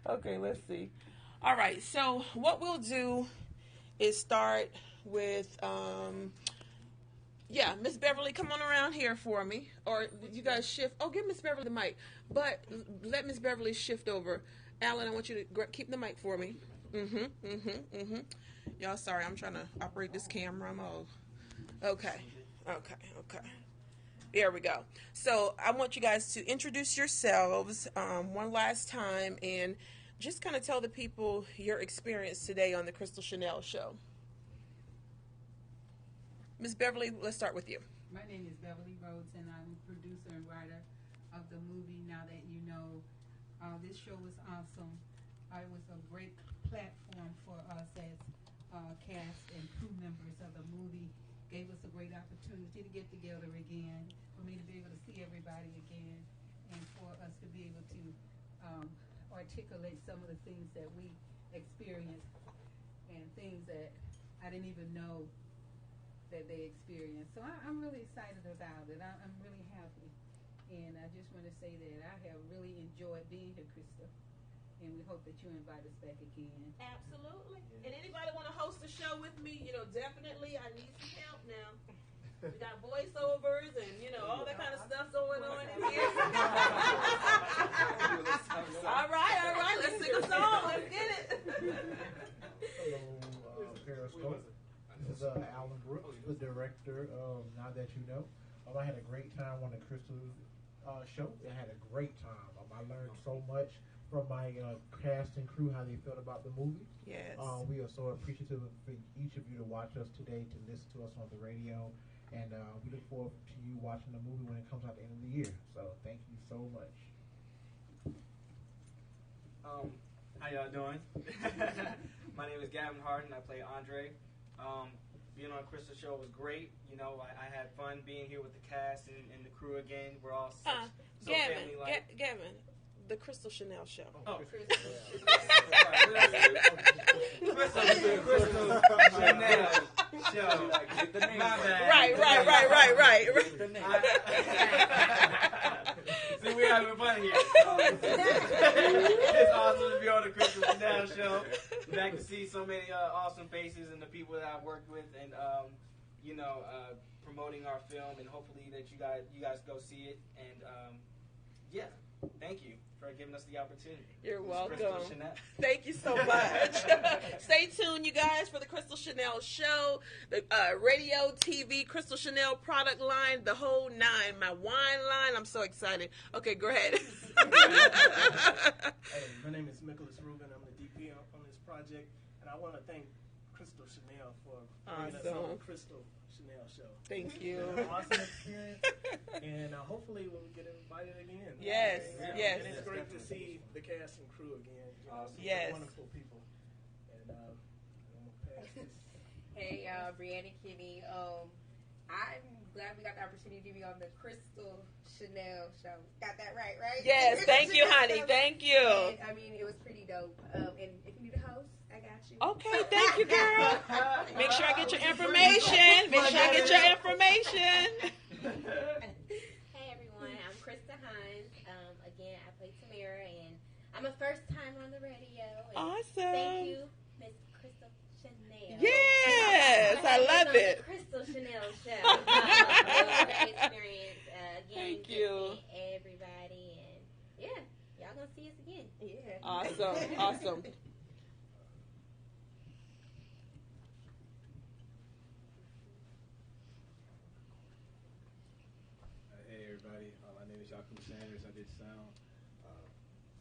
Okay. Let's see. All right. So what we'll do is start with. Yeah, Miss Beverly, come on around here for me. Or you guys shift. Oh, give Miss Beverly the mic. But let Miss Beverly shift over. Alan, I want you to keep the mic for me. Y'all, sorry, I'm trying to operate this camera. I'm all... Okay. There we go. So I want you guys to introduce yourselves one last time and just kind of tell the people your experience today on the Crystal Chanel show. Ms. Beverly, let's start with you. My name is Beverly Rhodes, and I'm a producer and writer of the movie Now That You Know. This show was awesome. It was a great platform for us as cast and crew members of the movie. Gave us a great opportunity to get together again, for me to be able to see everybody again, and for us to be able to articulate some of the things that we experienced and things that I didn't even know that they experienced. So I'm really excited about it. I'm really happy. And I just want to say that I have really enjoyed being here, Krista. And we hope that you invite us back again. Absolutely. And anybody want to host a show with me, definitely I need some help now. We got voiceovers and, all that kind of stuff going on in here. All right. Let's sing a song. Let's get it. Hello, Periscope. This is Alan Brooks, the director of Now That You Know. I had a great time on the Crystal show. I had a great time. I learned so much from my cast and crew, how they felt about the movie. Yes. We are so appreciative for each of you to watch us today, to listen to us on the radio. And we look forward to you watching the movie when it comes out at the end of the year. So thank you so much. How y'all doing? My name is Gavin Harden. I play Andre. being on Crystal Show was great. You know, I had fun being here with the cast and the crew again. We're all so family-like. Gavin, the Crystal Chanel Show. Oh, Crystal Chanel Show. My bad. Right. See, we're having fun here. It's awesome to be on the Crystal Chanel Show. Back to see so many awesome faces and the people that I've worked with, and promoting our film, and hopefully that you guys go see it. And thank you for giving us the opportunity. You're welcome. Crystal Chanel. Thank you so much. Stay tuned, you guys, for the Crystal Chanel Show, the radio, TV, Crystal Chanel product line, the whole nine. My wine line. I'm so excited. Okay, go ahead. Hey, my name is Nicholas Rubin. I'm the DP on this project, and I want to thank Crystal Chanel for bringing us on the Crystal Chanel Show. Thank you. It's been an awesome experience, and hopefully we'll get invited again. Yes. And it's great to see the cast and crew again. Yes. Wonderful people. And I'm gonna pass this. Hey, Brianna Kinney. I'm glad we got the opportunity to be on the Crystal Chanel Show. Got that right? Yes. Thank you, honey. Thank you. And, I mean, it was pretty dope. And if you need a host, I got you. Okay, thank you, girl. Make sure I get your information. Hey, everyone. I'm Krista Hines. Again, I play Tamara, and I'm a first time on the radio. Awesome. Thank you, Miss Crystal Chanel. Yes, I love it. Crystal Chanel Show. It was a great experience. Again, Thank you. Everybody, and y'all gonna see us again. Yeah. Awesome. Hey everybody, my name is Yaku Sanders. I did sound.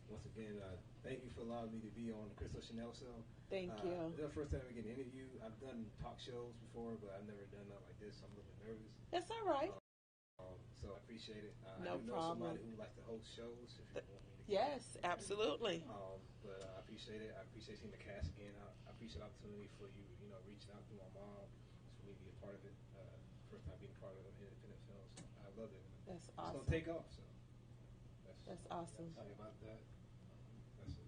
Once again, thank you for allowing me to be on the Crystal Chanel Show. Thank you. This is the first time I get an interview. I've done talk shows before, but I've never done nothing like this, so I'm a little bit nervous. That's all right. So I appreciate it. No I know problem. somebody who likes to host shows. If you want me to. Yes, absolutely. But I appreciate it. I appreciate seeing the cast again. I appreciate the opportunity for you, reaching out to my mom, for me to be a part of it. First time being part of an independent film. So I love it. That's It's awesome. gonna take off. So That's awesome. Sorry about that. That's it.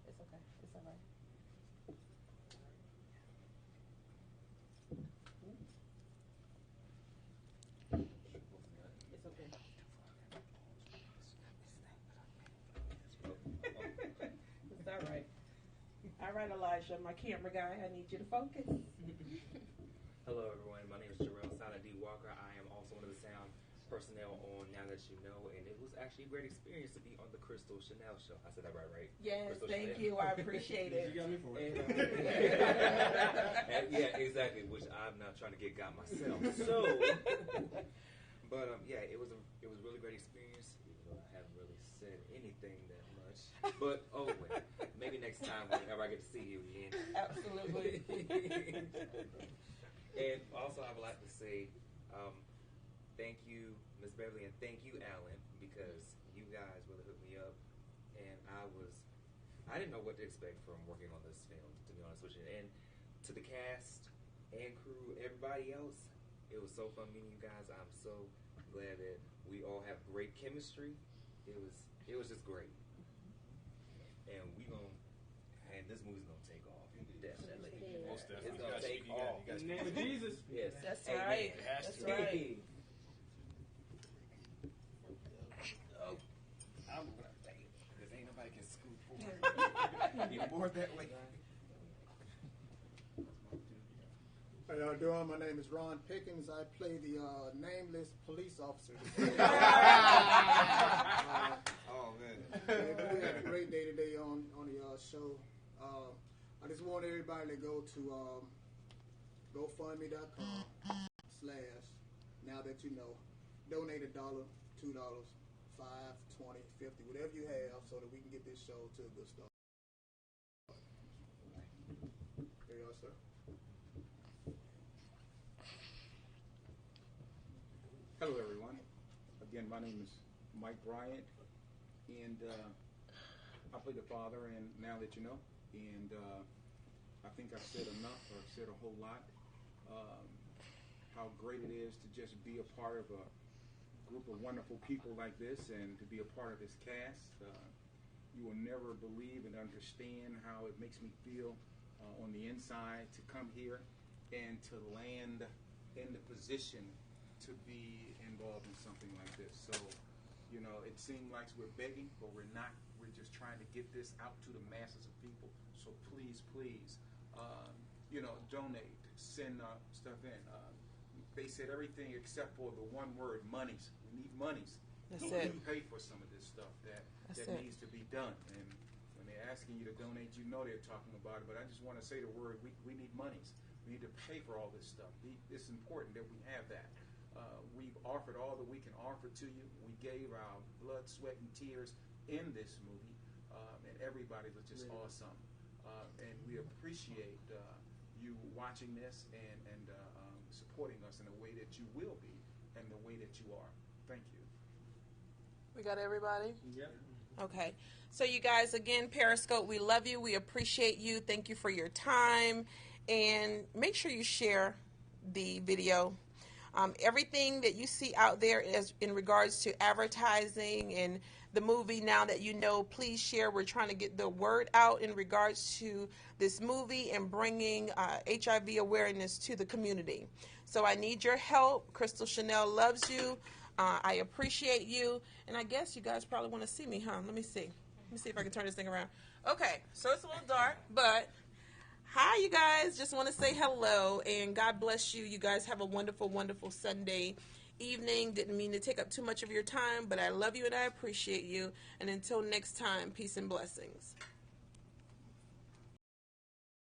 It's okay. It's all right. It's okay. It's all right. All right, Elijah, my camera guy, I need you to focus. Hello, everyone. My name is Jarrell Silent D. Walker. I am also one of the sound personnel on Now That You Know, and it was actually a great experience to be on the Crystal Chanel Show. I said that right? Yes, Crystal thank Chanel. you. I appreciate it. You got me for it. Yeah, exactly. Which I'm not trying to get got myself. So, but it was really great experience. Even though I haven't really said anything that much, but maybe next time whenever I get to see you again. Absolutely. And also, I would like to say thank you, Miss Beverly, and thank you, Alan, because you guys really hooked me up, and I didn't know what to expect from working on this film, to be honest with you. And to the cast and crew, everybody else, it was so fun meeting you guys. I'm so glad that we all have great chemistry. It was just great, and this movie's gonna take off. Definitely. Most definitely. It's gonna take off. In the name of Jesus. Yes. That's Amen. right. That's right. Because ain't nobody can scoot forward. You're more that way. How y'all doing? My name is Ron Pickens. I play the nameless police officer. Oh man. We had a great day today on the show. I just want everybody to go to GoFundMe.com/Now That You Know. Donate $1, $2, $5, $20, $50, whatever you have, so that we can get this show to a good start. Here you are, sir. Hello, everyone. Again, my name is Mike Bryant, and I play the father in Now That You Know. And I think I've said enough, or I've said a whole lot. How great it is to just be a part of a group of wonderful people like this, and to be a part of this cast. You will never believe and understand how it makes me feel on the inside to come here and to land in the position to be involved in something like this. So, you know, it seems like we're begging, but we're not. We're just trying to get this out to the masses of people. So please, please, you know, donate, send stuff in. They said everything except for the one word, monies. We need monies. That's so it. we pay for some of this stuff that needs to be done. And when they're asking you to donate, you know they're talking about it. But I just want to say the word, we need monies. We need to pay for all this stuff. It's important that we have that. We've offered all that we can offer to you. We gave our blood, sweat, and tears in this movie. And everybody was just awesome. And we appreciate you watching this and supporting us in the way that you will be and the way that you are. Thank you. We got everybody? Yep. Okay. So you guys, again, Periscope, we love you. We appreciate you. Thank you for your time. And make sure you share the video. Everything that you see out there is in regards to advertising and the movie, now that you know, please share. We're trying to get the word out in regards to this movie and bringing HIV awareness to the community. So I need your help. Crystal Chanel loves you. I appreciate you. And I guess you guys probably want to see me, huh? Let me see. Let me see if I can turn this thing around. Okay, so it's a little dark, but hi, you guys. Just want to say hello, and God bless you. You guys have a wonderful, wonderful Sunday evening. Didn't mean to take up too much of your time, but I love you and I appreciate you. And until next time, peace and blessings.